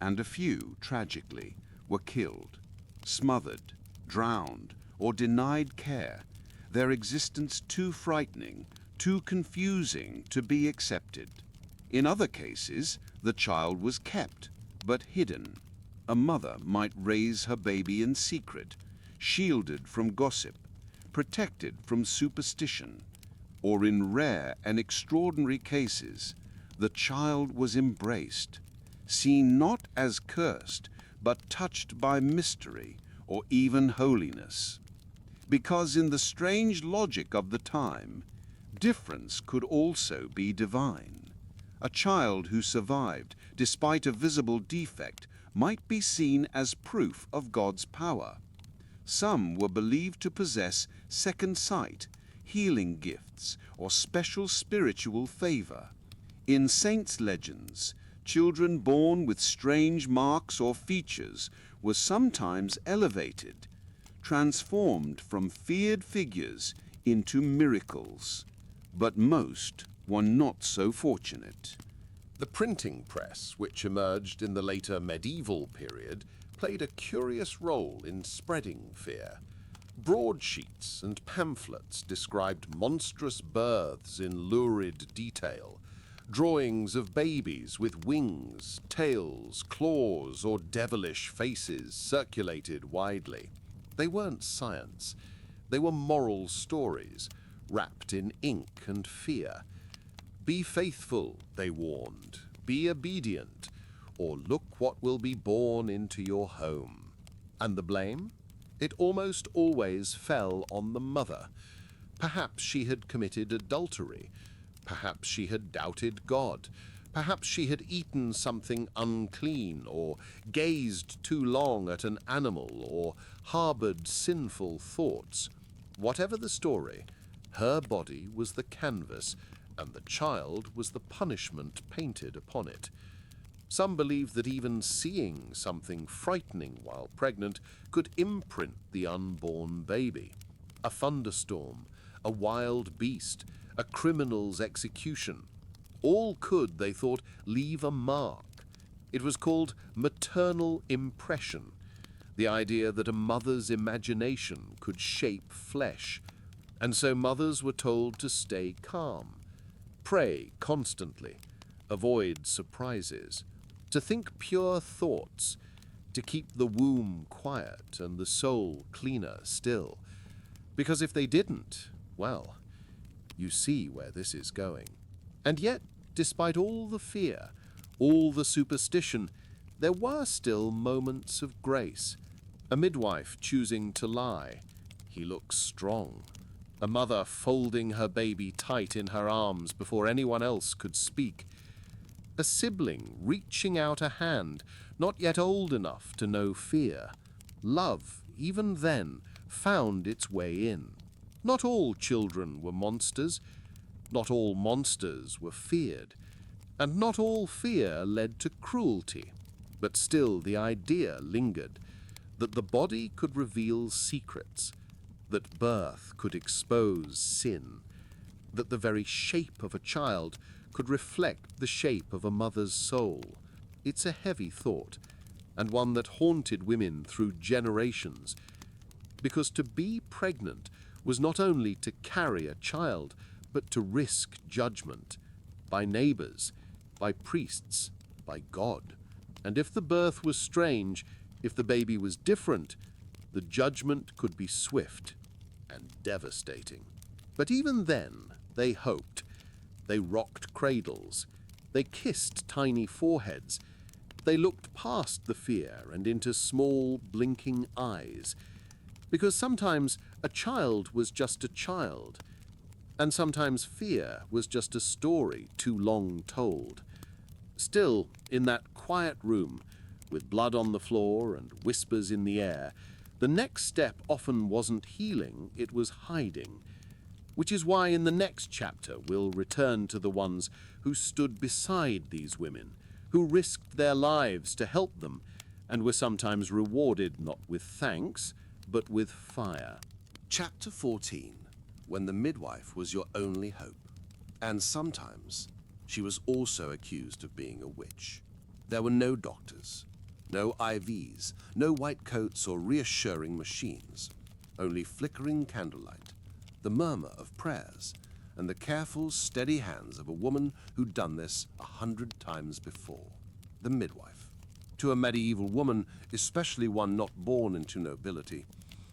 And a few, tragically, were killed, smothered, drowned, or denied care, their existence too frightening, too confusing to be accepted. In other cases, the child was kept, but hidden. A mother might raise her baby in secret, shielded from gossip, protected from superstition, or in rare and extraordinary cases, the child was embraced, seen not as cursed, but touched by mystery or even holiness. Because in the strange logic of the time, difference could also be divine. A child who survived, despite a visible defect, might be seen as proof of God's power. Some were believed to possess second sight, healing gifts, or special spiritual favor. In saints' legends, children born with strange marks or features were sometimes elevated, transformed from feared figures into miracles. But most were not so fortunate. The printing press, which emerged in the later medieval period, played a curious role in spreading fear. Broadsheets and pamphlets described monstrous births in lurid detail. Drawings of babies with wings, tails, claws, or devilish faces circulated widely. They weren't science. They were moral stories, wrapped in ink and fear. Be faithful, they warned. Be obedient, or look what will be born into your home. And the blame? It almost always fell on the mother. Perhaps she had committed adultery. Perhaps she had doubted God. Perhaps she had eaten something unclean, or gazed too long at an animal, or harbored sinful thoughts. Whatever the story, her body was the canvas, and the child was the punishment painted upon it. Some believed that even seeing something frightening while pregnant could imprint the unborn baby. A thunderstorm, a wild beast, a criminal's execution. All could, they thought, leave a mark. It was called maternal impression, the idea that a mother's imagination could shape flesh. And so mothers were told to stay calm, pray constantly, avoid surprises, to think pure thoughts, to keep the womb quiet and the soul cleaner still. Because if they didn't, well, you see where this is going. And yet, despite all the fear, all the superstition, there were still moments of grace. A midwife choosing to lie. He looks strong. A mother folding her baby tight in her arms before anyone else could speak. A sibling reaching out a hand, not yet old enough to know fear. Love, even then, found its way in. Not all children were monsters. Not all monsters were feared. And not all fear led to cruelty. But still the idea lingered that the body could reveal secrets, that birth could expose sin, that the very shape of a child could reflect the shape of a mother's soul. It's a heavy thought, and one that haunted women through generations, because to be pregnant was not only to carry a child, but to risk judgment by neighbors, by priests, by God. And if the birth was strange, if the baby was different, the judgment could be swift and devastating. But even then, they hoped. They rocked cradles. They kissed tiny foreheads. They looked past the fear and into small, blinking eyes. Because sometimes a child was just a child, and sometimes fear was just a story too long told. Still, in that quiet room, with blood on the floor and whispers in the air, the next step often wasn't healing, it was hiding. Which is why in the next chapter we'll return to the ones who stood beside these women, who risked their lives to help them, and were sometimes rewarded not with thanks, but with fire. Chapter 14, when the midwife was your only hope. And sometimes she was also accused of being a witch. There were no doctors, no IVs, no white coats or reassuring machines, only flickering candlelight, the murmur of prayers, and the careful, steady hands of a woman who'd done this 100 times before. The midwife. To a medieval woman, especially one not born into nobility,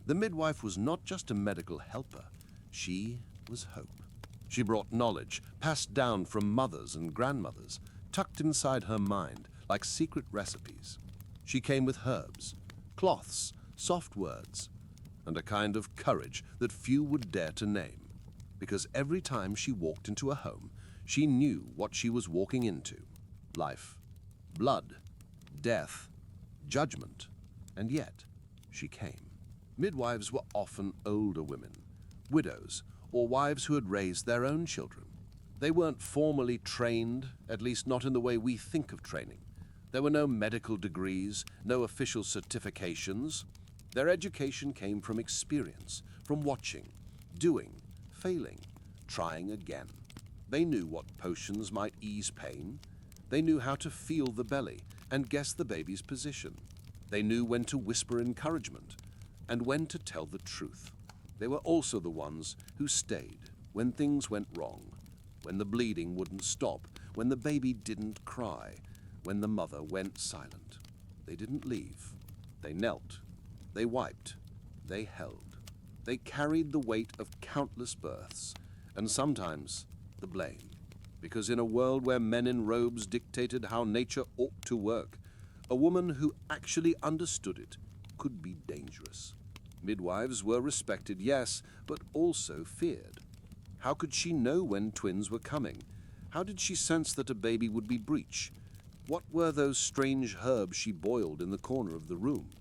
the midwife was not just a medical helper, she was hope. She brought knowledge, passed down from mothers and grandmothers, tucked inside her mind like secret recipes. She came with herbs, cloths, soft words, and a kind of courage that few would dare to name, because every time she walked into a home, she knew what she was walking into: life, blood, death, judgment, and yet she came. Midwives were often older women, widows, or wives who had raised their own children. They weren't formally trained, at least not in the way we think of training. There were no medical degrees, no official certifications. Their education came from experience, from watching, doing, failing, trying again. They knew what potions might ease pain. They knew how to feel the belly and guess the baby's position. They knew when to whisper encouragement and when to tell the truth. They were also the ones who stayed when things went wrong, when the bleeding wouldn't stop, when the baby didn't cry, when the mother went silent. They didn't leave. They knelt. They wiped. They held. They carried the weight of countless births, and sometimes the blame. Because in a world where men in robes dictated how nature ought to work, a woman who actually understood it could be dangerous. Midwives were respected, yes, but also feared. How could she know when twins were coming? How did she sense that a baby would be breech? What were those strange herbs she boiled in the corner of the room?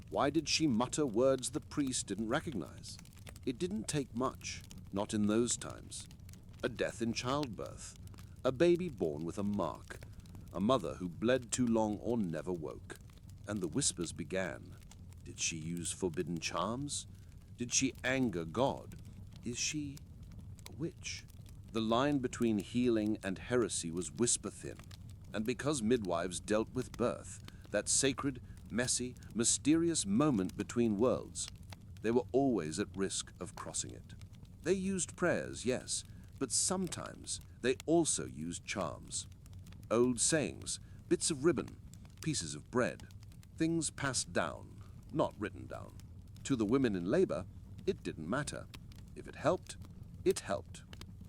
Why did she mutter words the priest didn't recognize? It didn't take much, not in those times. A death in childbirth, a baby born with a mark, a mother who bled too long or never woke. And the whispers began. Did she use forbidden charms? Did she anger God? Is she a witch? The line between healing and heresy was whisper thin, and because midwives dealt with birth, that sacred, messy, mysterious moment between worlds, they were always at risk of crossing it. They used prayers, yes, but sometimes they also used charms. Old sayings, bits of ribbon, pieces of bread, things passed down, not written down. To the women in labor, it didn't matter. If it helped, it helped.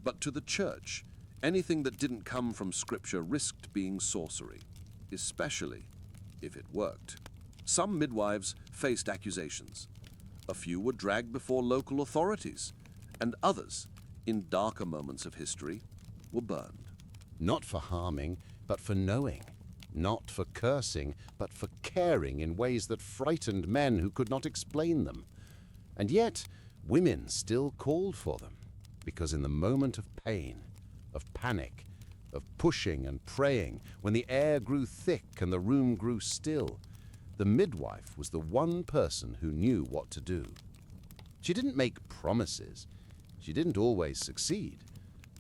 But to the church, anything that didn't come from Scripture risked being sorcery, especially if it worked. Some midwives faced accusations. A few were dragged before local authorities, and others, in darker moments of history, were burned. Not for harming, but for knowing. Not for cursing, but for caring in ways that frightened men who could not explain them. And yet, women still called for them, because in the moment of pain, of panic, of pushing and praying, when the air grew thick and the room grew still, the midwife was the one person who knew what to do. She didn't make promises. She didn't always succeed,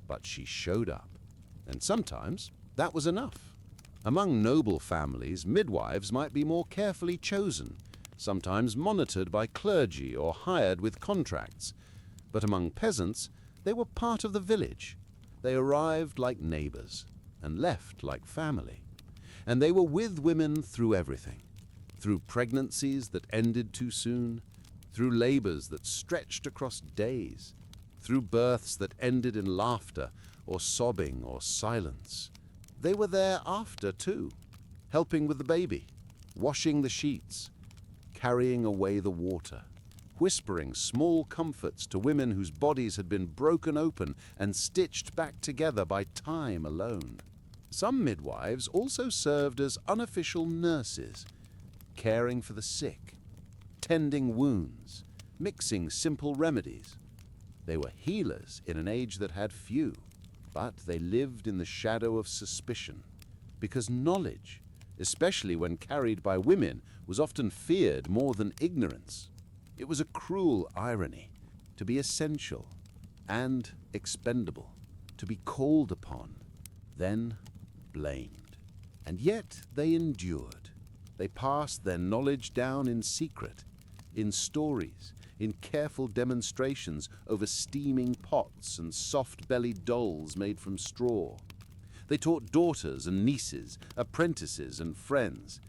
but she showed up. And sometimes that was enough. Among noble families, midwives might be more carefully chosen, sometimes monitored by clergy or hired with contracts. But among peasants, they were part of the village. They arrived like neighbors and left like family. And they were with women through everything. Through pregnancies that ended too soon, through labors that stretched across days, through births that ended in laughter or sobbing or silence. They were there after, too, helping with the baby, washing the sheets, carrying away the water, whispering small comforts to women whose bodies had been broken open and stitched back together by time alone. Some midwives also served as unofficial nurses, caring for the sick, tending wounds, mixing simple remedies. They were healers in an age that had few, but they lived in the shadow of suspicion, because knowledge, especially when carried by women, was often feared more than ignorance. It was a cruel irony to be essential and expendable, to be called upon, then blamed. And yet they endured. They passed their knowledge down in secret, in stories, in careful demonstrations over steaming pots and soft-bellied dolls made from straw. They taught daughters and nieces, apprentices and friends,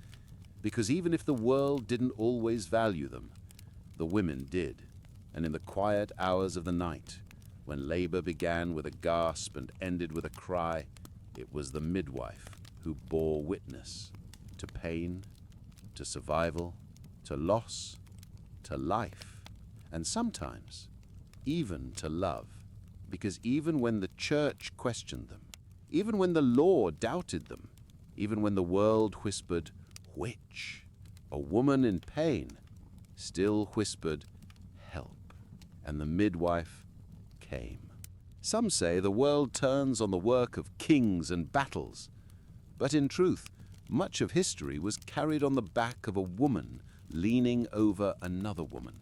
because even if the world didn't always value them, the women did. And in the quiet hours of the night, when labor began with a gasp and ended with a cry, it was the midwife who bore witness to pain, to survival, to loss, to life, and sometimes even to love. Because even when the church questioned them, even when the law doubted them, even when the world whispered, "Witch," a woman in pain still whispered, "Help," and the midwife came. Some say the world turns on the work of kings and battles, but in truth, much of history was carried on the back of a woman leaning over another woman,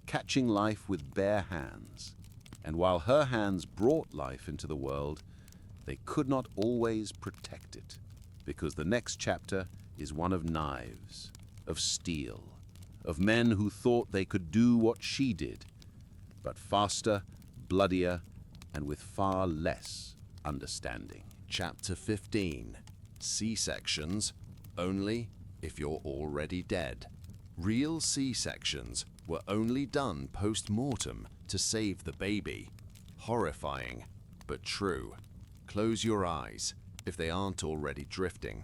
catching life with bare hands. And while her hands brought life into the world, they could not always protect it, because the next chapter is one of knives, of steel, of men who thought they could do what she did, but faster, bloodier, and with far less understanding. Chapter 15. C-sections only if you're already dead. Real C-sections were only done post-mortem to save the baby. Horrifying, but true. Close your eyes if they aren't already drifting.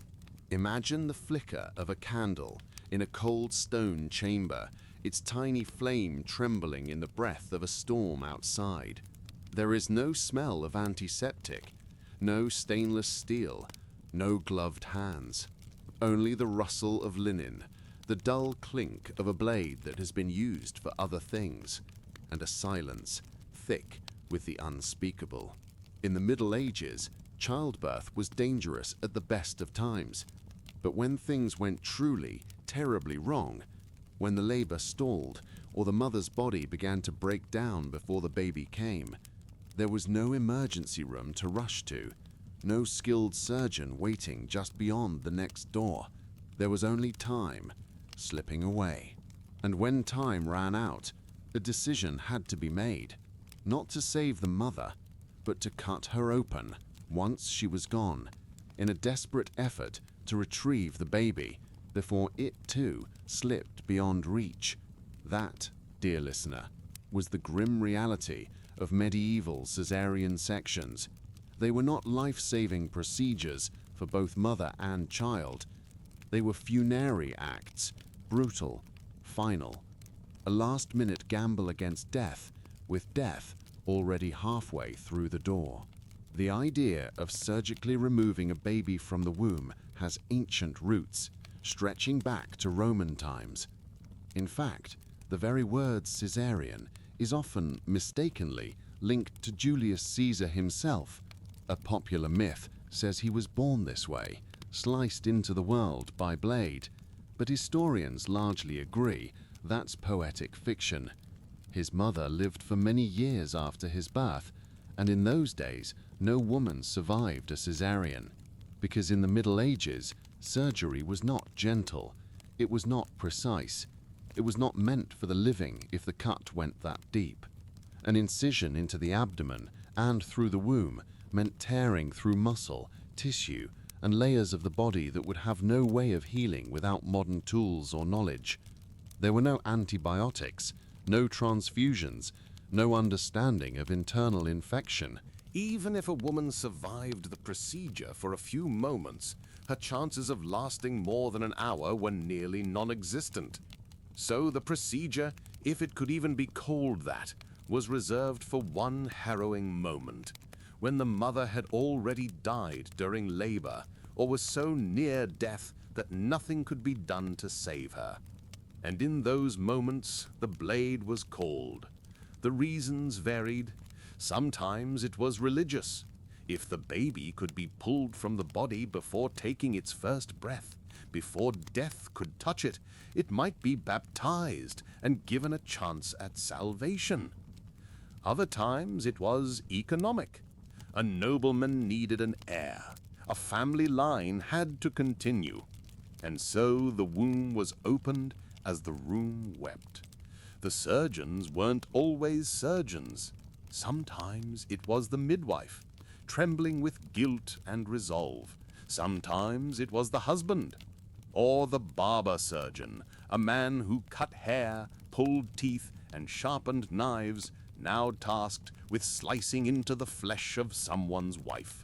Imagine the flicker of a candle in a cold stone chamber, its tiny flame trembling in the breath of a storm outside. There is no smell of antiseptic, no stainless steel, no gloved hands. Only the rustle of linen, the dull clink of a blade that has been used for other things, and a silence thick with the unspeakable. In the Middle Ages, childbirth was dangerous at the best of times. But when things went truly, terribly wrong, when the labor stalled or the mother's body began to break down before the baby came, there was no emergency room to rush to, no skilled surgeon waiting just beyond the next door. There was only time slipping away. And when time ran out, a decision had to be made, not to save the mother, but to cut her open once she was gone, in a desperate effort to retrieve the baby before it too slipped beyond reach. That, dear listener, was the grim reality of medieval caesarean sections. They were not life-saving procedures for both mother and child. They were funerary acts, brutal, final, a last-minute gamble against death, with death already halfway through the door. The idea of surgically removing a baby from the womb has ancient roots, stretching back to Roman times. In fact, the very word caesarean is often mistakenly linked to Julius Caesar himself. A popular myth says he was born this way, sliced into the world by blade, but historians largely agree that's poetic fiction. His mother lived for many years after his birth, and in those days no woman survived a caesarean, because in the Middle Ages surgery was not gentle, it was not precise, it was not meant for the living if the cut went that deep. An incision into the abdomen and through the womb meant tearing through muscle, tissue, and layers of the body that would have no way of healing without modern tools or knowledge. There were no antibiotics, no transfusions, no understanding of internal infection. Even if a woman survived the procedure for a few moments, her chances of lasting more than an hour were nearly non-existent. So the procedure, if it could even be called that, was reserved for one harrowing moment, when the mother had already died during labor or was so near death that nothing could be done to save her. And in those moments the blade was called. The reasons varied. Sometimes it was religious. If the baby could be pulled from the body before taking its first breath, before death could touch it, it might be baptized and given a chance at salvation. Other times it was economic. A nobleman needed an heir. A family line had to continue. And so the womb was opened as the room wept. The surgeons weren't always surgeons. Sometimes it was the midwife, trembling with guilt and resolve. Sometimes it was the husband, or the barber surgeon, a man who cut hair, pulled teeth, and sharpened knives, now tasked with slicing into the flesh of someone's wife.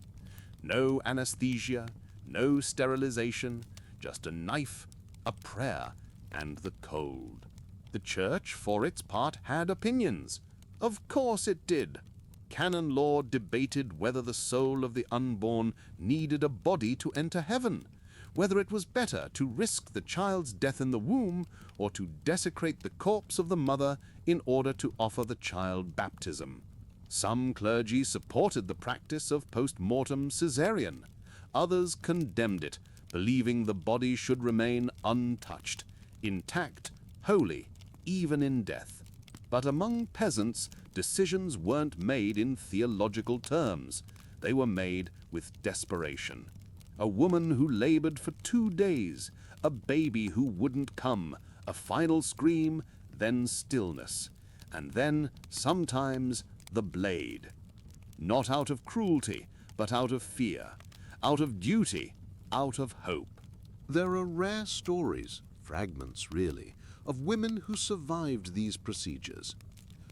No anesthesia, no sterilization, just a knife, a prayer, and the cold. The church, for its part, had opinions. Of course it did. Canon law debated whether the soul of the unborn needed a body to enter heaven, whether it was better to risk the child's death in the womb or to desecrate the corpse of the mother in order to offer the child baptism. Some clergy supported the practice of post-mortem caesarean. Others condemned it, believing the body should remain untouched, intact, holy, even in death. But among peasants, decisions weren't made in theological terms. They were made with desperation. A woman who labored for 2 days, a baby who wouldn't come, a final scream, then stillness, and then, sometimes, the blade. Not out of cruelty, but out of fear, out of duty, out of hope. There are rare stories, fragments really, of women who survived these procedures.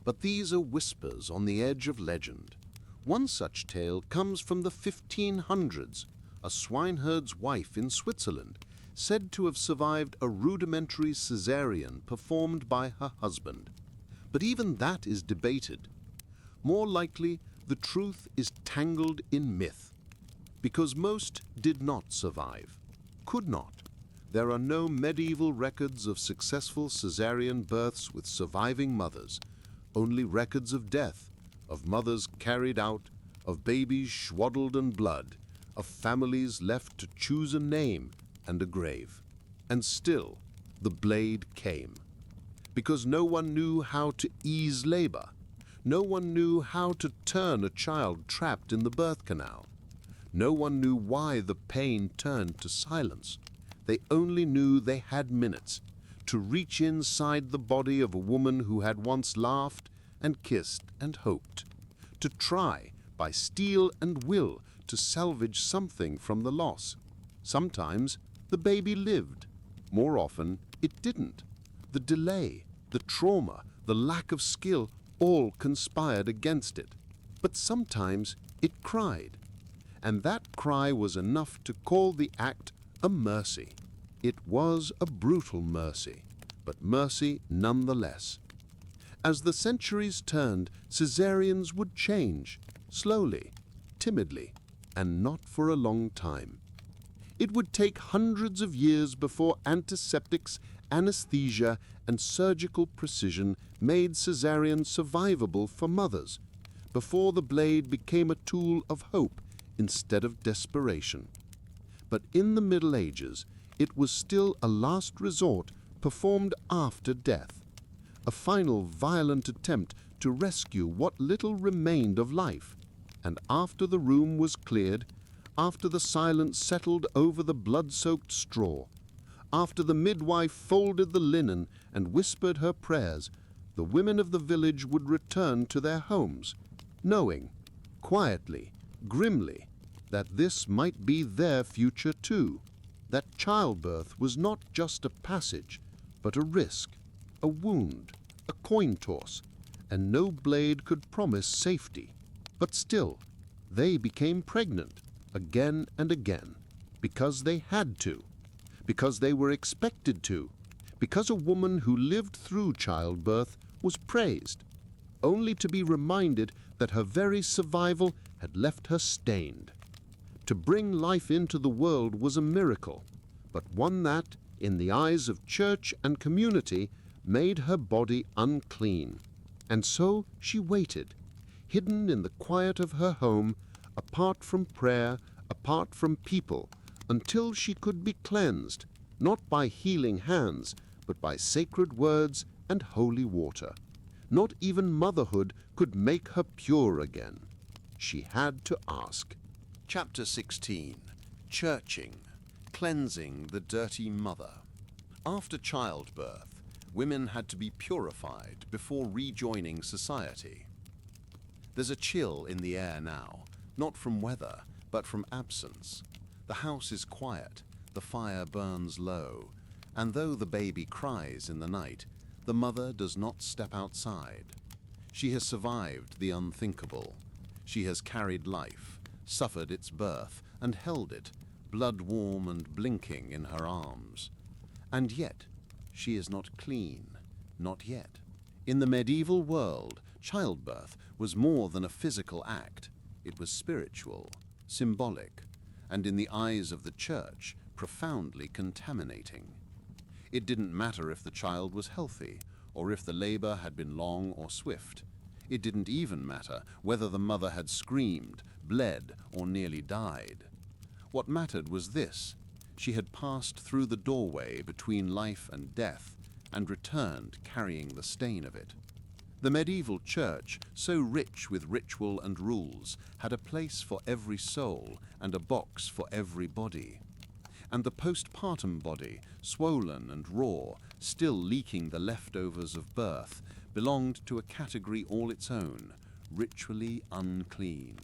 But these are whispers on the edge of legend. One such tale comes from the 1500s. A swineherd's wife in Switzerland, said to have survived a rudimentary caesarean performed by her husband. But even that is debated. More likely, the truth is tangled in myth, because most did not survive, could not. There are no medieval records of successful caesarean births with surviving mothers, only records of death, of mothers carried out, of babies swaddled in blood, of families left to choose a name and a grave. And still, the blade came. Because no one knew how to ease labor. No one knew how to turn a child trapped in the birth canal. No one knew why the pain turned to silence. They only knew they had minutes to reach inside the body of a woman who had once laughed and kissed and hoped, to try, by steel and will, to salvage something from the loss. Sometimes the baby lived. More often, it didn't. The delay, the trauma, the lack of skill all conspired against it. But sometimes it cried, and that cry was enough to call the act a mercy. It was a brutal mercy, but mercy nonetheless. As the centuries turned, caesareans would change, slowly, timidly, and not for a long time. It would take hundreds of years before antiseptics, anesthesia, and surgical precision made caesarean survivable for mothers, before the blade became a tool of hope instead of desperation. But in the Middle Ages, it was still a last resort performed after death, a final violent attempt to rescue what little remained of life. And after the room was cleared, after the silence settled over the blood-soaked straw, after the midwife folded the linen and whispered her prayers, the women of the village would return to their homes, knowing, quietly, grimly, that this might be their future too, that childbirth was not just a passage, but a risk, a wound, a coin toss, and no blade could promise safety. But still, they became pregnant again and again, because they had to, because they were expected to, because a woman who lived through childbirth was praised, only to be reminded that her very survival had left her stained. To bring life into the world was a miracle, but one that, in the eyes of church and community, made her body unclean. And so she waited, hidden in the quiet of her home, apart from prayer, apart from people, until she could be cleansed, not by healing hands, but by sacred words and holy water. Not even motherhood could make her pure again. She had to ask. Chapter 16. Churching. Cleansing the dirty mother. After childbirth, women had to be purified before rejoining society. There's a chill in the air now, not from weather, but from absence. The house is quiet, the fire burns low, and though the baby cries in the night, the mother does not step outside. She has survived the unthinkable. She has carried life, suffered its birth, and held it, blood warm and blinking in her arms. And yet, she is not clean, not yet. In the medieval world, childbirth was more than a physical act. It was spiritual, symbolic, and in the eyes of the church, profoundly contaminating. It didn't matter if the child was healthy, or if the labor had been long or swift. It didn't even matter whether the mother had screamed, bled, or nearly died. What mattered was this: she had passed through the doorway between life and death, and returned carrying the stain of it. The medieval church, so rich with ritual and rules, had a place for every soul and a box for every body. And the postpartum body, swollen and raw, still leaking the leftovers of birth, belonged to a category all its own, ritually unclean.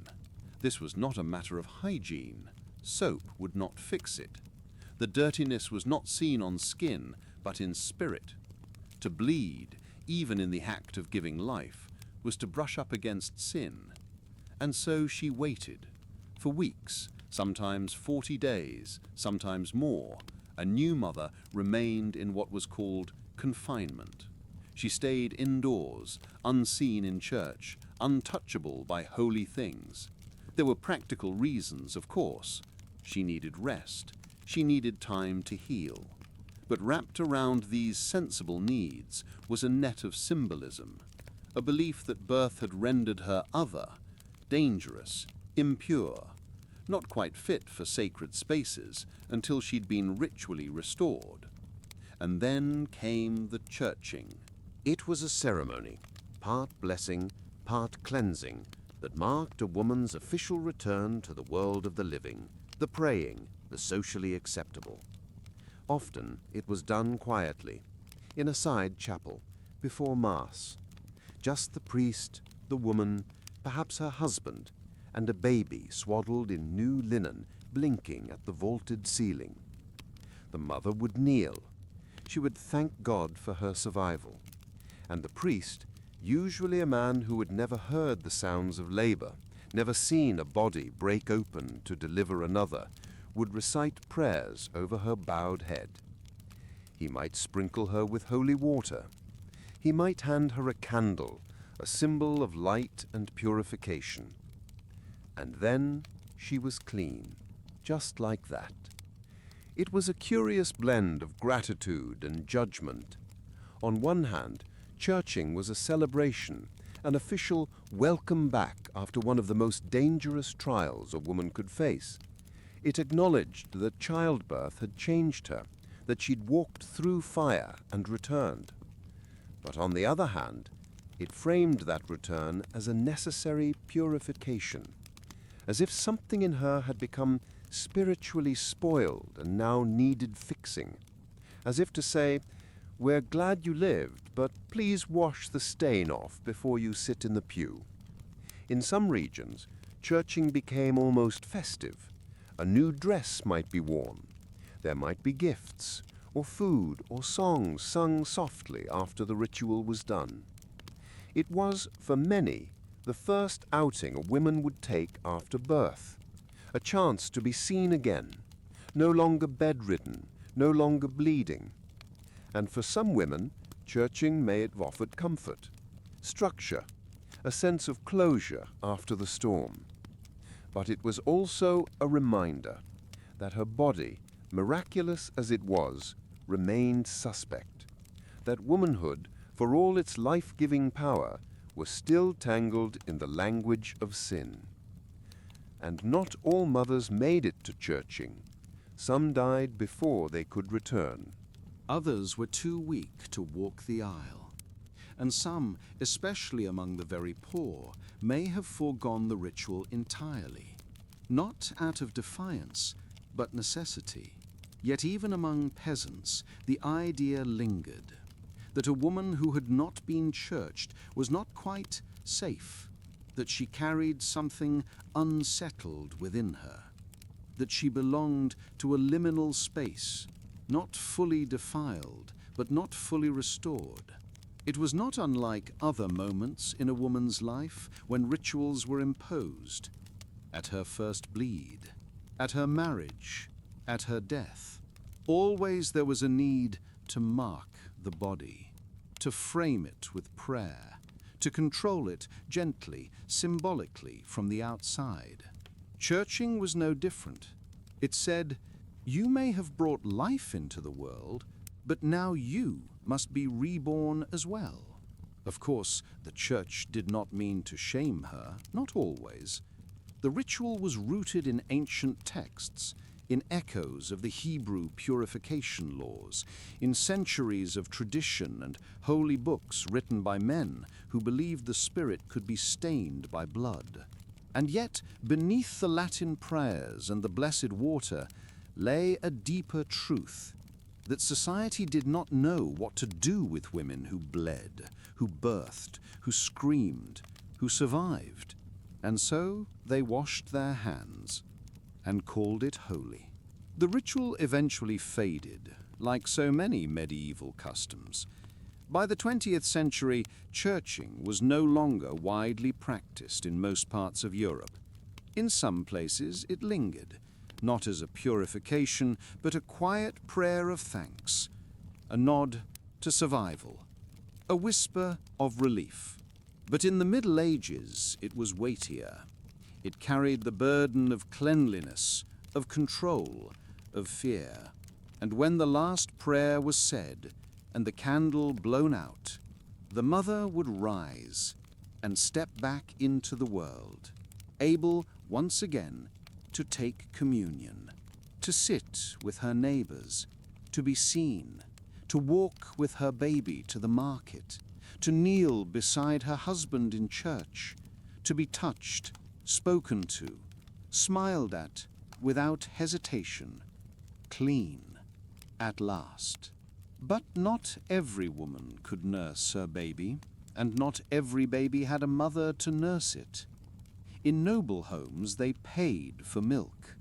This was not a matter of hygiene. Soap would not fix it. The dirtiness was not seen on skin, but in spirit. To bleed, even in the act of giving life, was to brush up against sin. And so she waited. For weeks, sometimes 40 days, sometimes more, a new mother remained in what was called confinement. She stayed indoors, unseen in church, untouchable by holy things. There were practical reasons, of course. She needed rest. She needed time to heal. But wrapped around these sensible needs was a net of symbolism, a belief that birth had rendered her other, dangerous, impure, not quite fit for sacred spaces until she'd been ritually restored. And then came the churching. It was a ceremony, part blessing, part cleansing, that marked a woman's official return to the world of the living, the praying, the socially acceptable. Often it was done quietly, in a side chapel, before Mass. Just the priest, the woman, perhaps her husband, and a baby swaddled in new linen blinking at the vaulted ceiling. The mother would kneel. She would thank God for her survival. And the priest, usually a man who had never heard the sounds of labor, never seen a body break open to deliver another, would recite prayers over her bowed head. He might sprinkle her with holy water. He might hand her a candle, a symbol of light and purification. And then she was clean, just like that. It was a curious blend of gratitude and judgment. On one hand, churching was a celebration, an official welcome back after one of the most dangerous trials a woman could face. It acknowledged that childbirth had changed her, that she'd walked through fire and returned. But on the other hand, it framed that return as a necessary purification, as if something in her had become spiritually spoiled and now needed fixing, as if to say, "We're glad you lived, but please wash the stain off before you sit in the pew." In some regions, churching became almost festive. A new dress might be worn. There might be gifts, or food, or songs sung softly after the ritual was done. It was, for many, the first outing a woman would take after birth, a chance to be seen again, no longer bedridden, no longer bleeding. And for some women, churching may have offered comfort, structure, a sense of closure after the storm. But it was also a reminder that her body, miraculous as it was, remained suspect, that womanhood, for all its life-giving power, was still tangled in the language of sin. And not all mothers made it to churching. Some died before they could return. Others were too weak to walk the aisle. And some, especially among the very poor, may have foregone the ritual entirely, not out of defiance, but necessity. Yet even among peasants, the idea lingered that a woman who had not been churched was not quite safe, that she carried something unsettled within her, that she belonged to a liminal space, not fully defiled, but not fully restored. It was not unlike other moments in a woman's life when rituals were imposed, at her first bleed, at her marriage, at her death. Always there was a need to mark the body, to frame it with prayer, to control it gently, symbolically from the outside. Churching was no different. It said, "You may have brought life into the world, but now you must be reborn as well." Of course, the church did not mean to shame her, not always. The ritual was rooted in ancient texts, in echoes of the Hebrew purification laws, in centuries of tradition and holy books written by men who believed the spirit could be stained by blood. And yet, beneath the Latin prayers and the blessed water lay a deeper truth, that society did not know what to do with women who bled, who birthed, who screamed, who survived. And so they washed their hands and called it holy. The ritual eventually faded, like so many medieval customs. By the 20th century, churching was no longer widely practiced in most parts of Europe. In some places it lingered, not as a purification, but a quiet prayer of thanks, a nod to survival, a whisper of relief. But in the Middle Ages it was weightier. It carried the burden of cleanliness, of control, of fear. And when the last prayer was said and the candle blown out, the mother would rise and step back into the world, able once again to take communion, to sit with her neighbors, to be seen, to walk with her baby to the market, to kneel beside her husband in church, to be touched, spoken to, smiled at without hesitation, clean at last. But not every woman could nurse her baby, and not every baby had a mother to nurse it. In noble homes they paid for milk.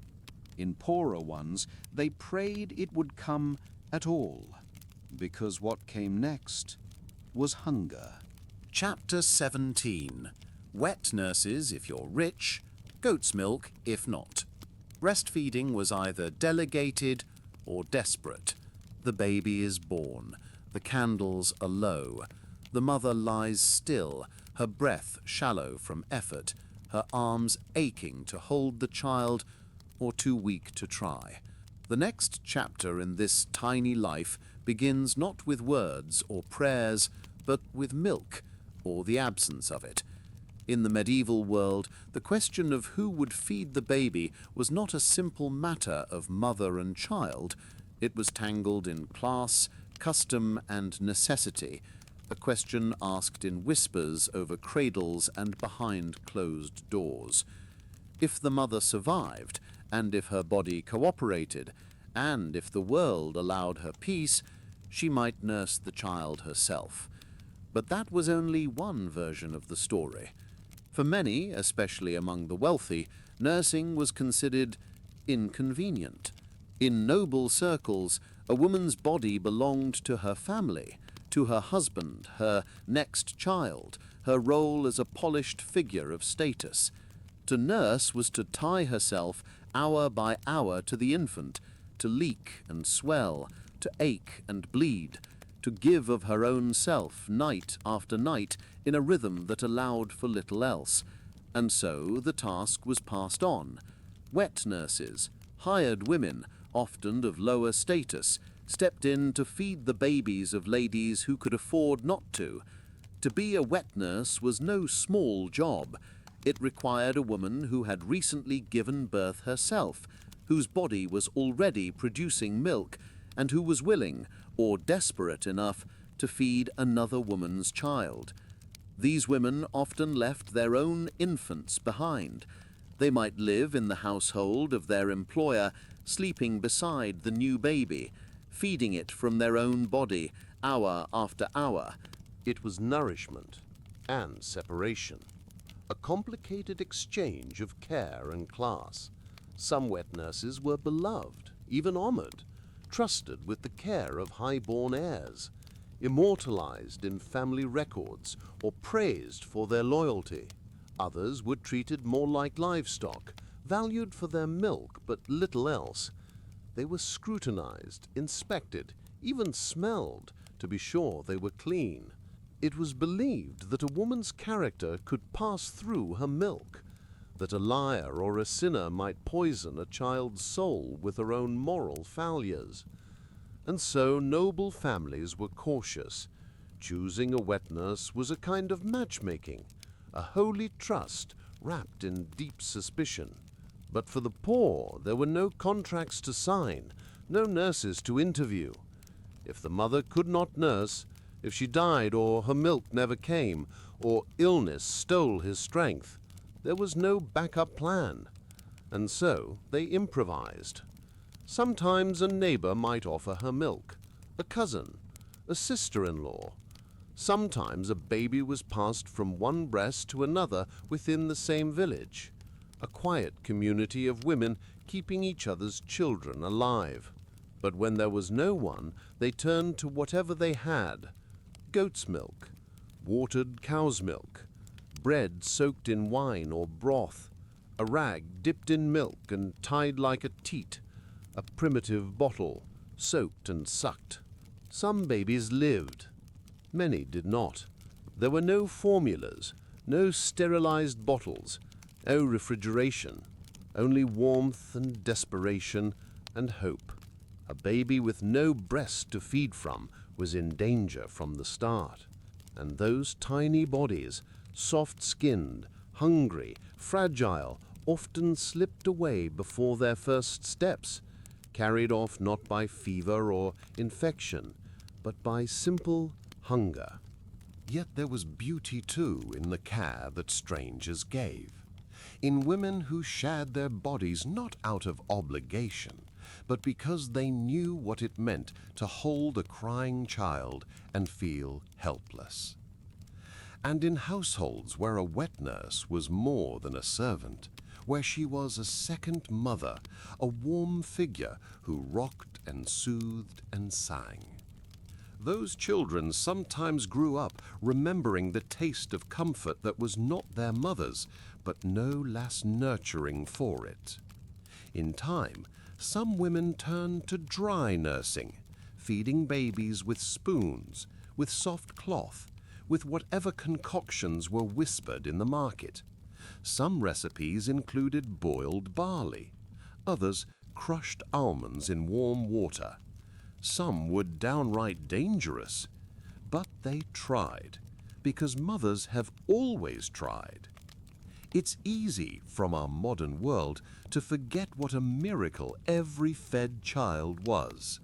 In poorer ones they prayed it would come at all, because what came next was hunger. Chapter 17. Wet nurses if you're rich, goat's milk if not. Breastfeeding was either delegated or desperate. The baby is born. The candles are low. The mother lies still, her breath shallow from effort, her arms aching to hold the child or too weak to try. The next chapter in this tiny life begins not with words or prayers, but with milk, or the absence of it. In the medieval world, the question of who would feed the baby was not a simple matter of mother and child. It was tangled in class, custom, and necessity, a question asked in whispers over cradles and behind closed doors. If the mother survived, and if her body cooperated, and if the world allowed her peace, she might nurse the child herself. But that was only one version of the story. For many, especially among the wealthy, nursing was considered inconvenient. In noble circles, a woman's body belonged to her family, to her husband, her next child, her role as a polished figure of status. To nurse was to tie herself hour by hour to the infant, to leak and swell, to ache and bleed, to give of her own self night after night in a rhythm that allowed for little else. And so the task was passed on. Wet nurses, hired women, often of lower status, stepped in to feed the babies of ladies who could afford not to. To be a wet nurse was no small job. It required a woman who had recently given birth herself, whose body was already producing milk, and who was willing, or desperate enough, to feed another woman's child. These women often left their own infants behind. They might live in the household of their employer, sleeping beside the new baby, feeding it from their own body, hour after hour. It was nourishment and separation, a complicated exchange of care and class. Some wet nurses were beloved, even honored, trusted with the care of high-born heirs, immortalized in family records or praised for their loyalty. Others were treated more like livestock, valued for their milk but little else. They were scrutinized, inspected, even smelled to be sure they were clean. It was believed that a woman's character could pass through her milk, that a liar or a sinner might poison a child's soul with her own moral failures. And so noble families were cautious. Choosing a wet nurse was a kind of matchmaking, a holy trust wrapped in deep suspicion. But for the poor, there were no contracts to sign, no nurses to interview. If the mother could not nurse, if she died or her milk never came, or illness stole his strength, there was no backup plan. And so they improvised. Sometimes a neighbor might offer her milk, a cousin, a sister-in-law. Sometimes a baby was passed from one breast to another within the same village, a quiet community of women keeping each other's children alive. But when there was no one, they turned to whatever they had: goat's milk, watered cow's milk, bread soaked in wine or broth, a rag dipped in milk and tied like a teat, a primitive bottle, soaked and sucked. Some babies lived. Many did not. There were no formulas, no sterilized bottles, no refrigeration, only warmth and desperation and hope. A baby with no breast to feed from was in danger from the start. And those tiny bodies, soft-skinned, hungry, fragile, often slipped away before their first steps, carried off not by fever or infection, but by simple hunger. Yet there was beauty, too, in the care that strangers gave, in women who shared their bodies not out of obligation, but because they knew what it meant to hold a crying child and feel helpless. And in households where a wet nurse was more than a servant, where she was a second mother, a warm figure who rocked and soothed and sang. Those children sometimes grew up remembering the taste of comfort that was not their mother's, but no less nurturing for it. In time, some women turned to dry nursing, feeding babies with spoons, with soft cloth, with whatever concoctions were whispered in the market. Some recipes included boiled barley, others crushed almonds in warm water. Some were downright dangerous, but they tried, because mothers have always tried. It's easy, from our modern world, to forget what a miracle every fed child was,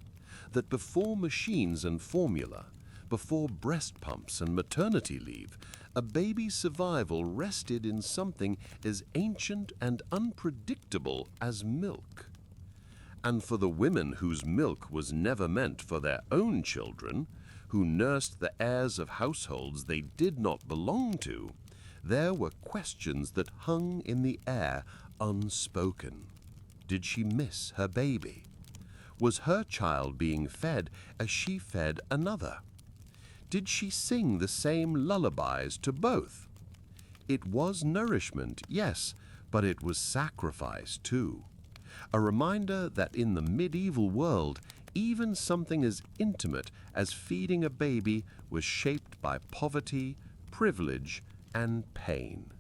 that before machines and formula, before breast pumps and maternity leave, a baby's survival rested in something as ancient and unpredictable as milk. And for the women whose milk was never meant for their own children, who nursed the heirs of households they did not belong to, there were questions that hung in the air unspoken. Did she miss her baby? Was her child being fed as she fed another? Did she sing the same lullabies to both? It was nourishment, yes, but it was sacrifice too. A reminder that in the medieval world, even something as intimate as feeding a baby was shaped by poverty, privilege, and pain.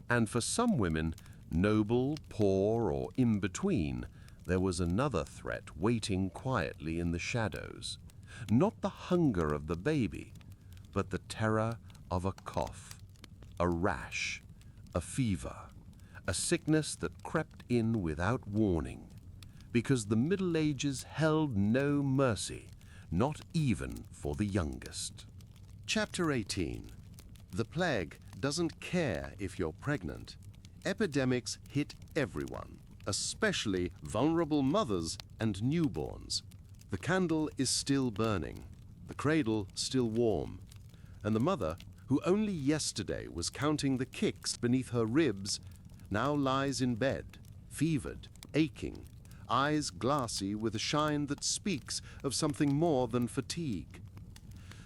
And for some women, noble, poor, or in between, there was another threat waiting quietly in the shadows. Not the hunger of the baby, but the terror of a cough, a rash, a fever, a sickness that crept in without warning, because the Middle Ages held no mercy, not even for the youngest. Chapter 18. The plague doesn't care if you're pregnant. Epidemics hit everyone, especially vulnerable mothers and newborns. The candle is still burning, the cradle still warm, and the mother, who only yesterday was counting the kicks beneath her ribs, now lies in bed, fevered, aching, eyes glassy with a shine that speaks of something more than fatigue.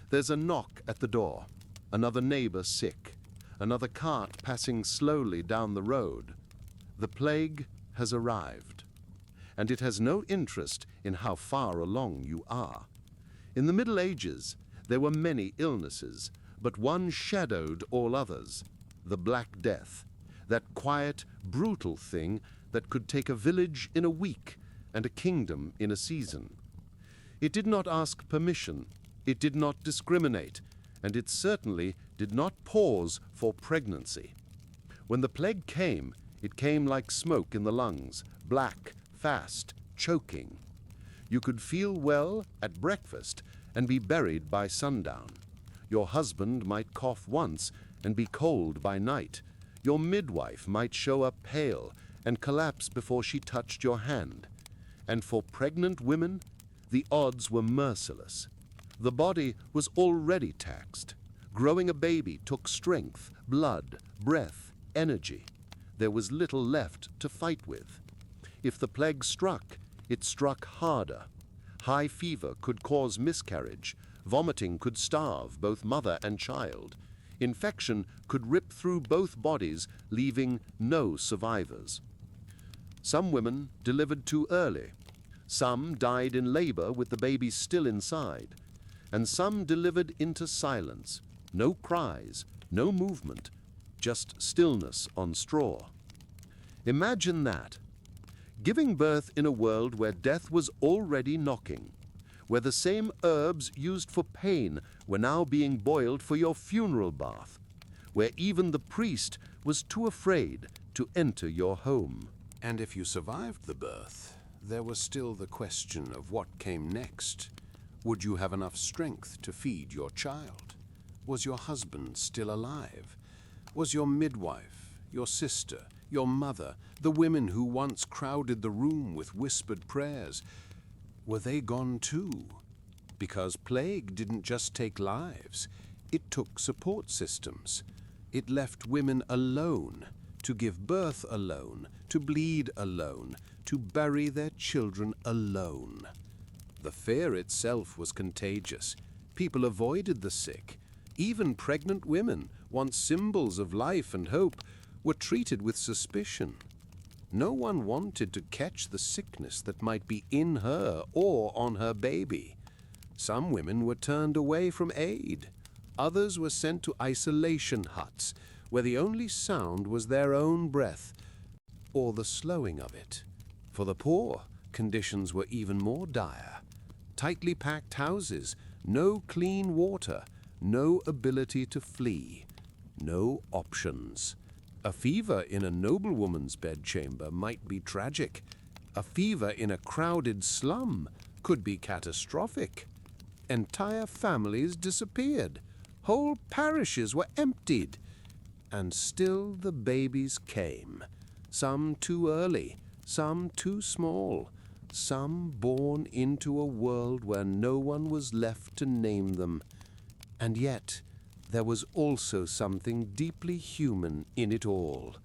There's a knock at the door, another neighbor sick, another cart passing slowly down the road. The plague has arrived, and it has no interest in how far along you are. In the Middle Ages, there were many illnesses, but one shadowed all others, the Black Death, that quiet, brutal thing that could take a village in a week and a kingdom in a season. It did not ask permission, it did not discriminate, and it certainly did not pause for pregnancy. When the plague came, it came like smoke in the lungs, black, fast, choking. You could feel well at breakfast and be buried by sundown. Your husband might cough once and be cold by night. Your midwife might show up pale and collapse before she touched your hand. And for pregnant women, the odds were merciless. The body was already taxed. Growing a baby took strength, blood, breath, energy. There was little left to fight with. If the plague struck, it struck harder. High fever could cause miscarriage. Vomiting could starve both mother and child. Infection could rip through both bodies, leaving no survivors. Some women delivered too early. Some died in labor with the baby still inside. And some delivered into silence. No cries, no movement, just stillness on straw. Imagine that. Giving birth in a world where death was already knocking, where the same herbs used for pain were now being boiled for your funeral bath, where even the priest was too afraid to enter your home. And if you survived the birth, there was still the question of what came next. Would you have enough strength to feed your child? Was your husband still alive? Was your midwife, your sister, your mother, the women who once crowded the room with whispered prayers, were they gone too? Because plague didn't just take lives, it took support systems. It left women alone, to give birth alone, to bleed alone, to bury their children alone. The fear itself was contagious. People avoided the sick. Even pregnant women, once symbols of life and hope, were treated with suspicion. No one wanted to catch the sickness that might be in her or on her baby. Some women were turned away from aid. Others were sent to isolation huts, where the only sound was their own breath, or the slowing of it. For the poor, conditions were even more dire. Tightly packed houses, no clean water, no ability to flee, no options. A fever in a noblewoman's bedchamber might be tragic. A fever in a crowded slum could be catastrophic. Entire families disappeared. Whole parishes were emptied. And still the babies came. Some too early, some too small. some born into a world where no one was left to name them. And yet, there was also something deeply human in it all.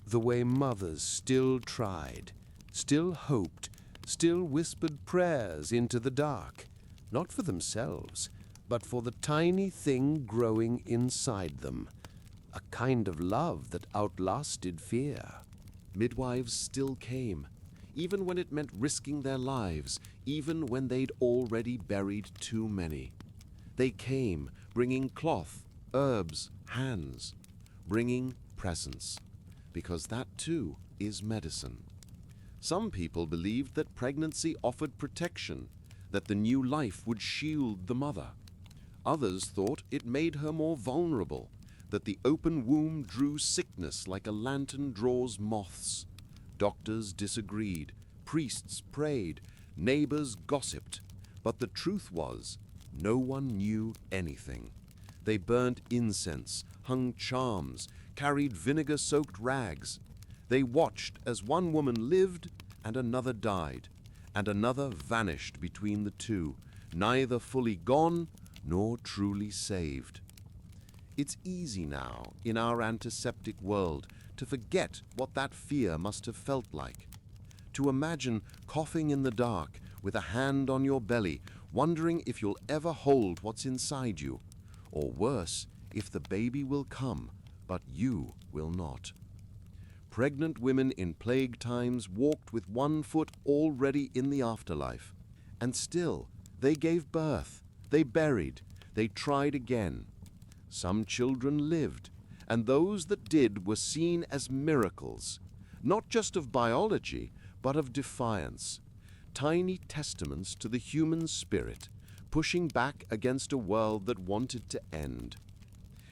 The way mothers still tried, still hoped, still whispered prayers into the dark, not for themselves, but for the tiny thing growing inside them. A kind of love that outlasted fear. Midwives still came, even when it meant risking their lives, even when they'd already buried too many. They came, bringing cloth, herbs, hands, bringing presents, because that too is medicine. Some people believed that pregnancy offered protection, that the new life would shield the mother. Others thought it made her more vulnerable, that the open womb drew sickness like a lantern draws moths. Doctors disagreed, priests prayed, neighbors gossiped, but the truth was, no one knew anything. They burnt incense, hung charms, carried vinegar-soaked rags. They watched as one woman lived and another died, and another vanished between the two, neither fully gone nor truly saved. It's easy now, in our antiseptic world, to forget what that fear must have felt like. To imagine coughing in the dark, with a hand on your belly, wondering if you'll ever hold what's inside you, or worse, if the baby will come, but you will not. Pregnant women in plague times walked with one foot already in the afterlife, and still they gave birth, they buried, they tried again. Some children lived, and those that did were seen as miracles, not just of biology, but of defiance, tiny testaments to the human spirit, pushing back against a world that wanted to end.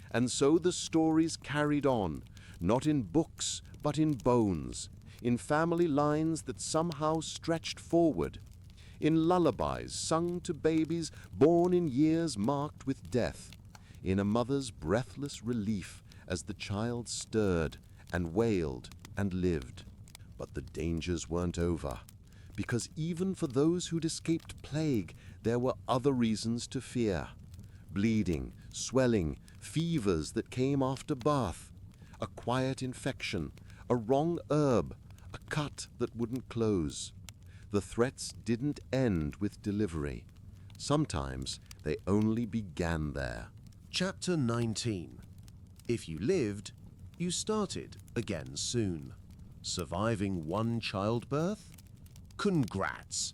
And so the stories carried on, not in books, but in bones, in family lines that somehow stretched forward, in lullabies sung to babies born in years marked with death, in a mother's breathless relief as the child stirred and wailed and lived. But the dangers weren't over, because even for those who'd escaped plague, there were other reasons to fear. Bleeding, swelling, fevers that came after birth, a quiet infection, a wrong herb, a cut that wouldn't close. The threats didn't end with delivery. Sometimes they only began there. Chapter 19. If you lived, you started again soon. Surviving one childbirth? Congrats!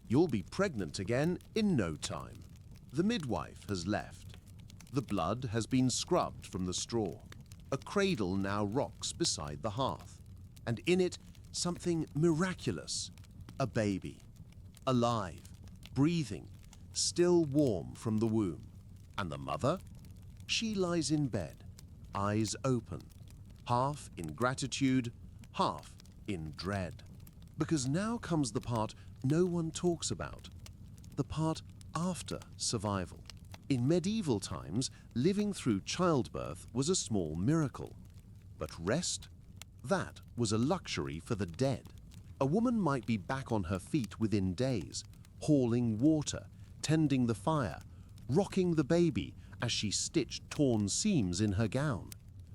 You'll be pregnant again in no time. The midwife has left. The blood has been scrubbed from the straw. A cradle now rocks beside the hearth, and in it something miraculous. A baby, alive, breathing, still warm from the womb. And the mother? She lies in bed, eyes open, half in gratitude, half in dread. Because now comes the part no one talks about, the part after survival. In medieval times, living through childbirth was a small miracle. But rest? That was a luxury for the dead. A woman might be back on her feet within days, hauling water, tending the fire, rocking the baby as she stitched torn seams in her gown.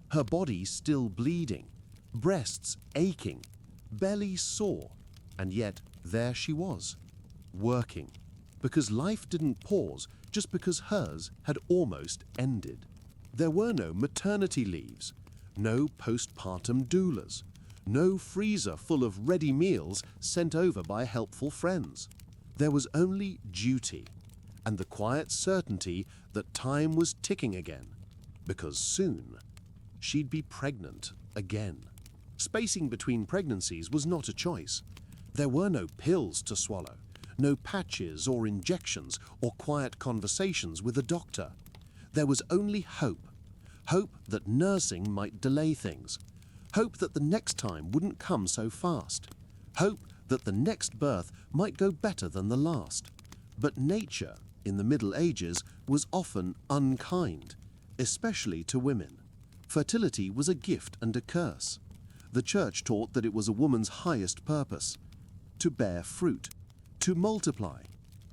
Her body still bleeding, breasts aching, belly sore, and yet there she was, working, because life didn't pause just because hers had almost ended. There were no maternity leaves, no postpartum doulas, no freezer full of ready meals sent over by helpful friends. There was only duty, and the quiet certainty that time was ticking again, because soon she'd be pregnant again. Spacing between pregnancies was not a choice. There were no pills to swallow, no patches or injections or quiet conversations with a doctor. There was only hope. Hope that nursing might delay things. Hope that the next time wouldn't come so fast. Hope that the next birth might go better than the last. But nature, in the Middle Ages, was often unkind, especially to women. Fertility was a gift and a curse. The church taught that it was a woman's highest purpose, to bear fruit, to multiply,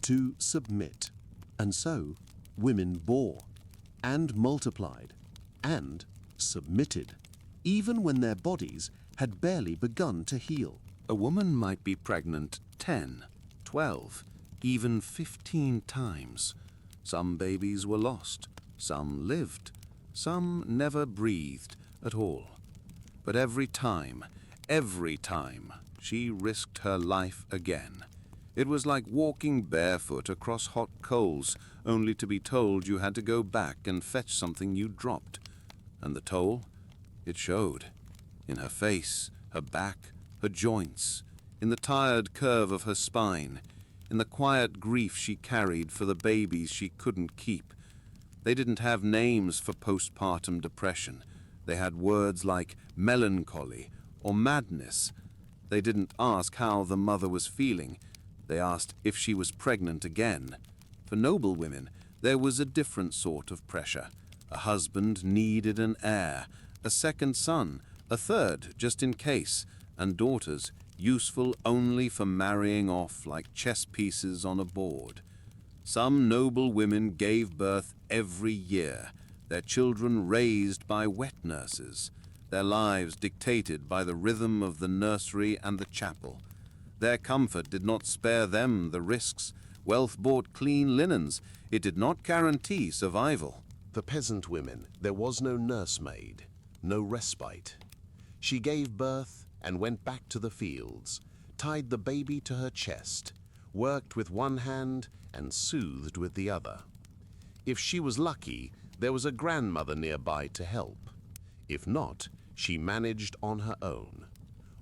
to submit. And so women bore, and multiplied, and submitted, even when their bodies had barely begun to heal. A woman might be pregnant 10, 12, even 15 times. Some babies were lost, some lived, some never breathed at all. But every time, she risked her life again. It was like walking barefoot across hot coals, only to be told you had to go back and fetch something you dropped. And the toll? It showed. In her face, her back, her joints, in the tired curve of her spine, in the quiet grief she carried for the babies she couldn't keep. They didn't have names for postpartum depression. They had words like melancholy or madness. They didn't ask how the mother was feeling. They asked if she was pregnant again. For noble women, there was a different sort of pressure. A husband needed an heir, a second son, a third just in case, and daughters useful only for marrying off like chess pieces on a board. Some noble women gave birth every year, their children raised by wet nurses, their lives dictated by the rhythm of the nursery and the chapel. Their comfort did not spare them the risks. Wealth bought clean linens. It did not guarantee survival. For peasant women, there was no nursemaid, no respite. She gave birth and went back to the fields, tied the baby to her chest, worked with one hand and soothed with the other. If she was lucky, there was a grandmother nearby to help. If not, she managed on her own,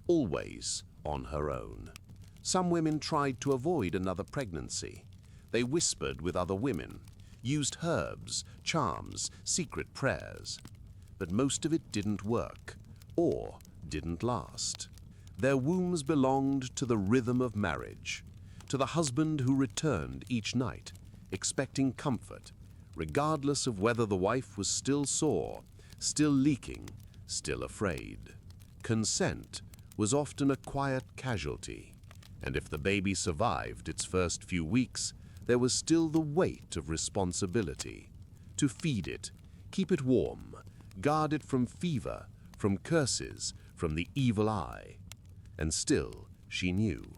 always on her own. Some women tried to avoid another pregnancy. They whispered with other women, used herbs, charms, secret prayers. But most of it didn't work, or didn't last. Their wombs belonged to the rhythm of marriage, to the husband who returned each night, expecting comfort, regardless of whether the wife was still sore, still leaking, still afraid. Consent was often a quiet casualty, and if the baby survived its first few weeks, there was still the weight of responsibility. To feed it, keep it warm, guard it from fever, from curses, from the evil eye. And still, she knew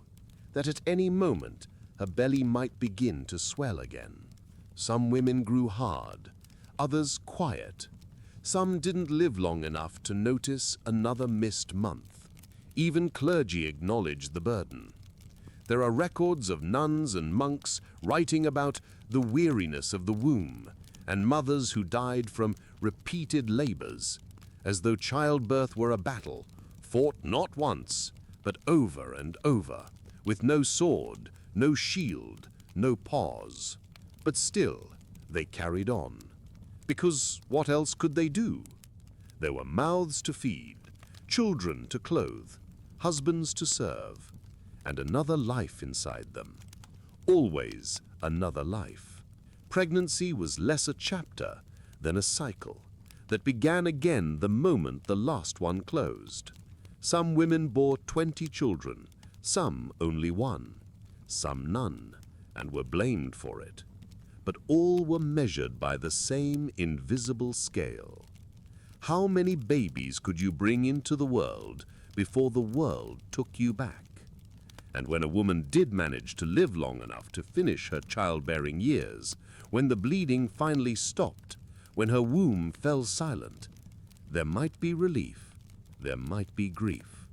that at any moment her belly might begin to swell again. Some women grew hard, others quiet. Some didn't live long enough to notice another missed month. Even clergy acknowledged the burden. There are records of nuns and monks writing about the weariness of the womb and mothers who died from repeated labors, as though childbirth were a battle, fought not once, but over and over, with no sword, no shield, no pause. But still, they carried on. Because what else could they do? There were mouths to feed, children to clothe, husbands to serve, and another life inside them. Always another life. Pregnancy was less a chapter than a cycle that began again the moment the last one closed. Some women bore 20 children, some only one, some none, and were blamed for it. But all were measured by the same invisible scale. How many babies could you bring into the world before the world took you back? And when a woman did manage to live long enough to finish her childbearing years, when the bleeding finally stopped, when her womb fell silent, there might be relief, there might be grief.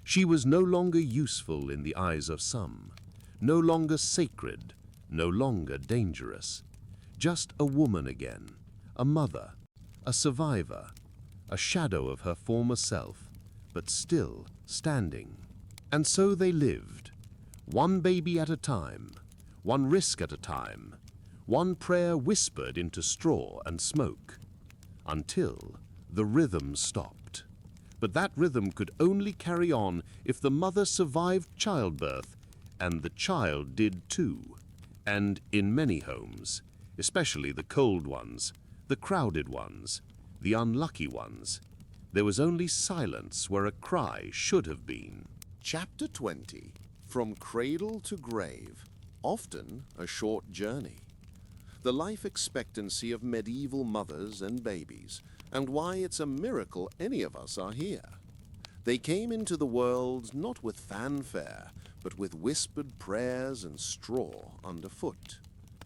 She was no longer useful in the eyes of some, no longer sacred, no longer dangerous. Just a woman again, a mother, a survivor, a shadow of her former self, but still standing. And so they lived, one baby at a time, one risk at a time, one prayer whispered into straw and smoke, until the rhythm stopped. But that rhythm could only carry on if the mother survived childbirth, and the child did too. And in many homes, especially the cold ones, the crowded ones, the unlucky ones, there was only silence where a cry should have been. Chapter 20. From cradle to grave, often a short journey. The life expectancy of medieval mothers and babies, and why it's a miracle any of us are here. They came into the world not with fanfare, but with whispered prayers and straw underfoot.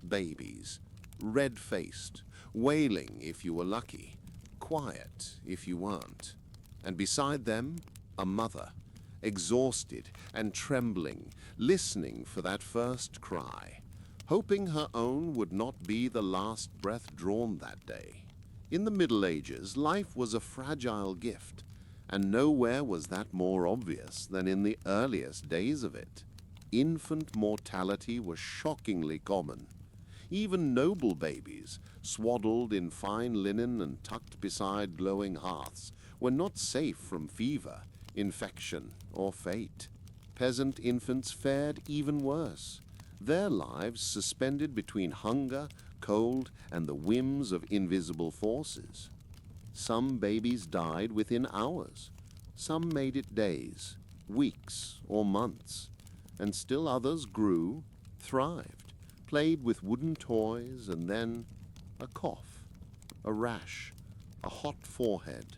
Babies, red-faced, wailing if you were lucky, quiet if you weren't. And beside them, a mother, exhausted and trembling, listening for that first cry, hoping her own would not be the last breath drawn that day. In the Middle Ages, life was a fragile gift, and nowhere was that more obvious than in the earliest days of it. Infant mortality was shockingly common. Even noble babies, swaddled in fine linen and tucked beside glowing hearths, were not safe from fever, infection, or fate. Peasant infants fared even worse, their lives suspended between hunger, cold, and the whims of invisible forces. Some babies died within hours, some made it days, weeks, or months, and still others grew, thrived, played with wooden toys, and then a cough, a rash, a hot forehead,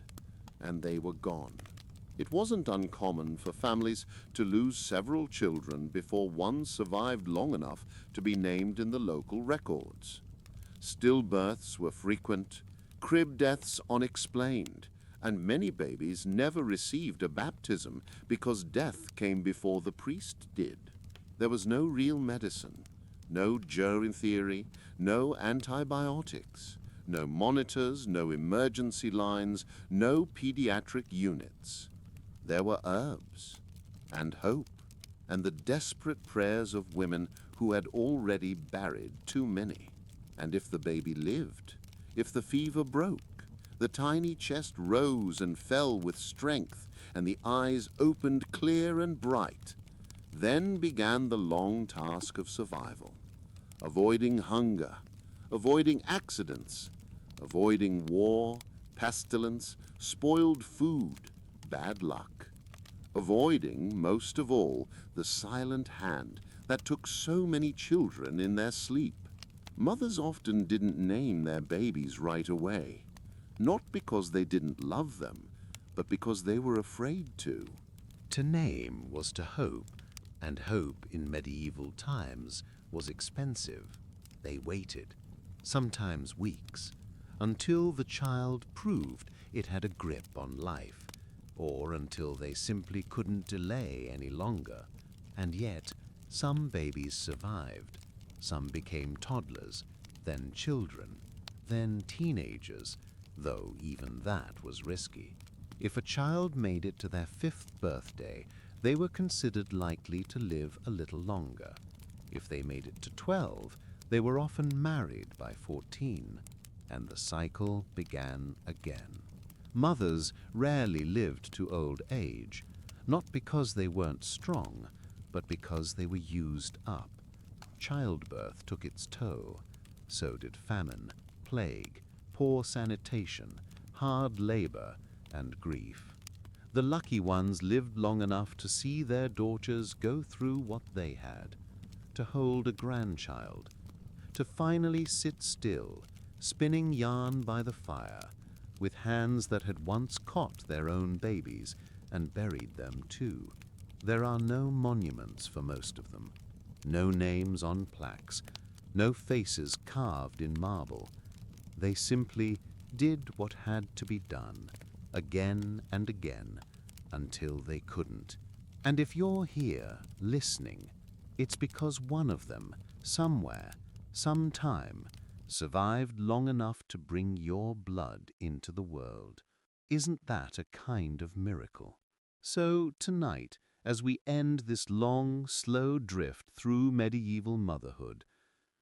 and they were gone. It wasn't uncommon for families to lose several children before one survived long enough to be named in the local records. Stillbirths were frequent, crib deaths unexplained, and many babies never received a baptism because death came before the priest did. There was no real medicine, no germ theory, no antibiotics, no monitors, no emergency lines, no pediatric units. There were herbs, and hope, and the desperate prayers of women who had already buried too many. And if the baby lived, if the fever broke, the tiny chest rose and fell with strength, and the eyes opened clear and bright, then began the long task of survival, avoiding hunger, avoiding accidents, avoiding war, pestilence, spoiled food, bad luck, avoiding, most of all, the silent hand that took so many children in their sleep. Mothers often didn't name their babies right away, not because they didn't love them, but because they were afraid to. To name was to hope, and hope in medieval times was expensive. They waited, sometimes weeks, until the child proved it had a grip on life, or until they simply couldn't delay any longer. And yet, some babies survived. Some became toddlers, then children, then teenagers, though even that was risky. If a child made it to their 5th birthday, they were considered likely to live a little longer. If they made it to 12, they were often married by 14, and the cycle began again. Mothers rarely lived to old age, not because they weren't strong, but because they were used up. Childbirth took its toll. So did famine, plague, poor sanitation, hard labor, and grief. The lucky ones lived long enough to see their daughters go through what they had, to hold a grandchild, to finally sit still, spinning yarn by the fire, with hands that had once caught their own babies and buried them too. There are no monuments for most of them, no names on plaques, no faces carved in marble. They simply did what had to be done, again and again, until they couldn't. And if you're here, listening, it's because one of them, somewhere, sometime, survived long enough to bring your blood into the world. Isn't that a kind of miracle? So tonight, as we end this long, slow drift through medieval motherhood,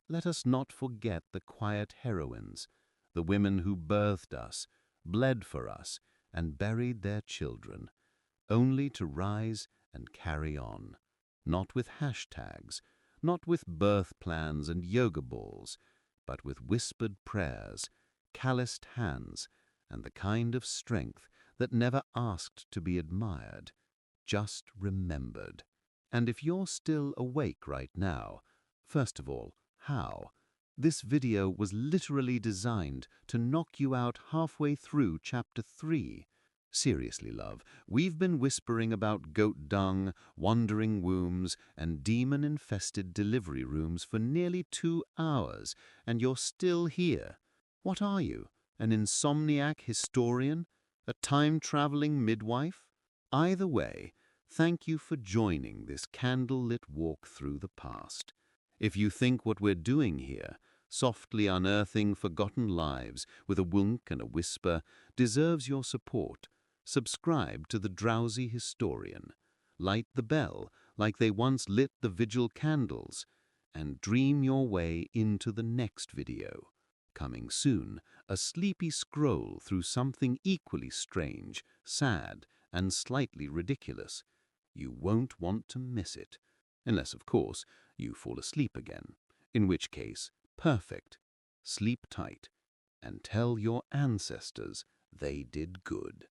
let us not forget the quiet heroines, the women who birthed us, bled for us, and buried their children, only to rise and carry on, not with hashtags, not with birth plans and yoga balls, but with whispered prayers, calloused hands, and the kind of strength that never asked to be admired, just remembered. And if you're still awake right now, first of all, how? This video was literally designed to knock you out halfway through Chapter 3. Seriously, love, we've been whispering about goat dung, wandering wombs, and demon-infested delivery rooms for nearly 2 hours, and you're still here. What are you, an insomniac historian? A time-traveling midwife? Either way, thank you for joining this candlelit walk through the past. If you think what we're doing here, softly unearthing forgotten lives with a wink and a whisper, deserves your support, subscribe to the Drowsy Historian. Light the bell like they once lit the vigil candles, and dream your way into the next video. Coming soon, a sleepy scroll through something equally strange, sad, and slightly ridiculous. You won't want to miss it. Unless, of course, you fall asleep again, in which case, perfect. Sleep tight, and tell your ancestors they did good.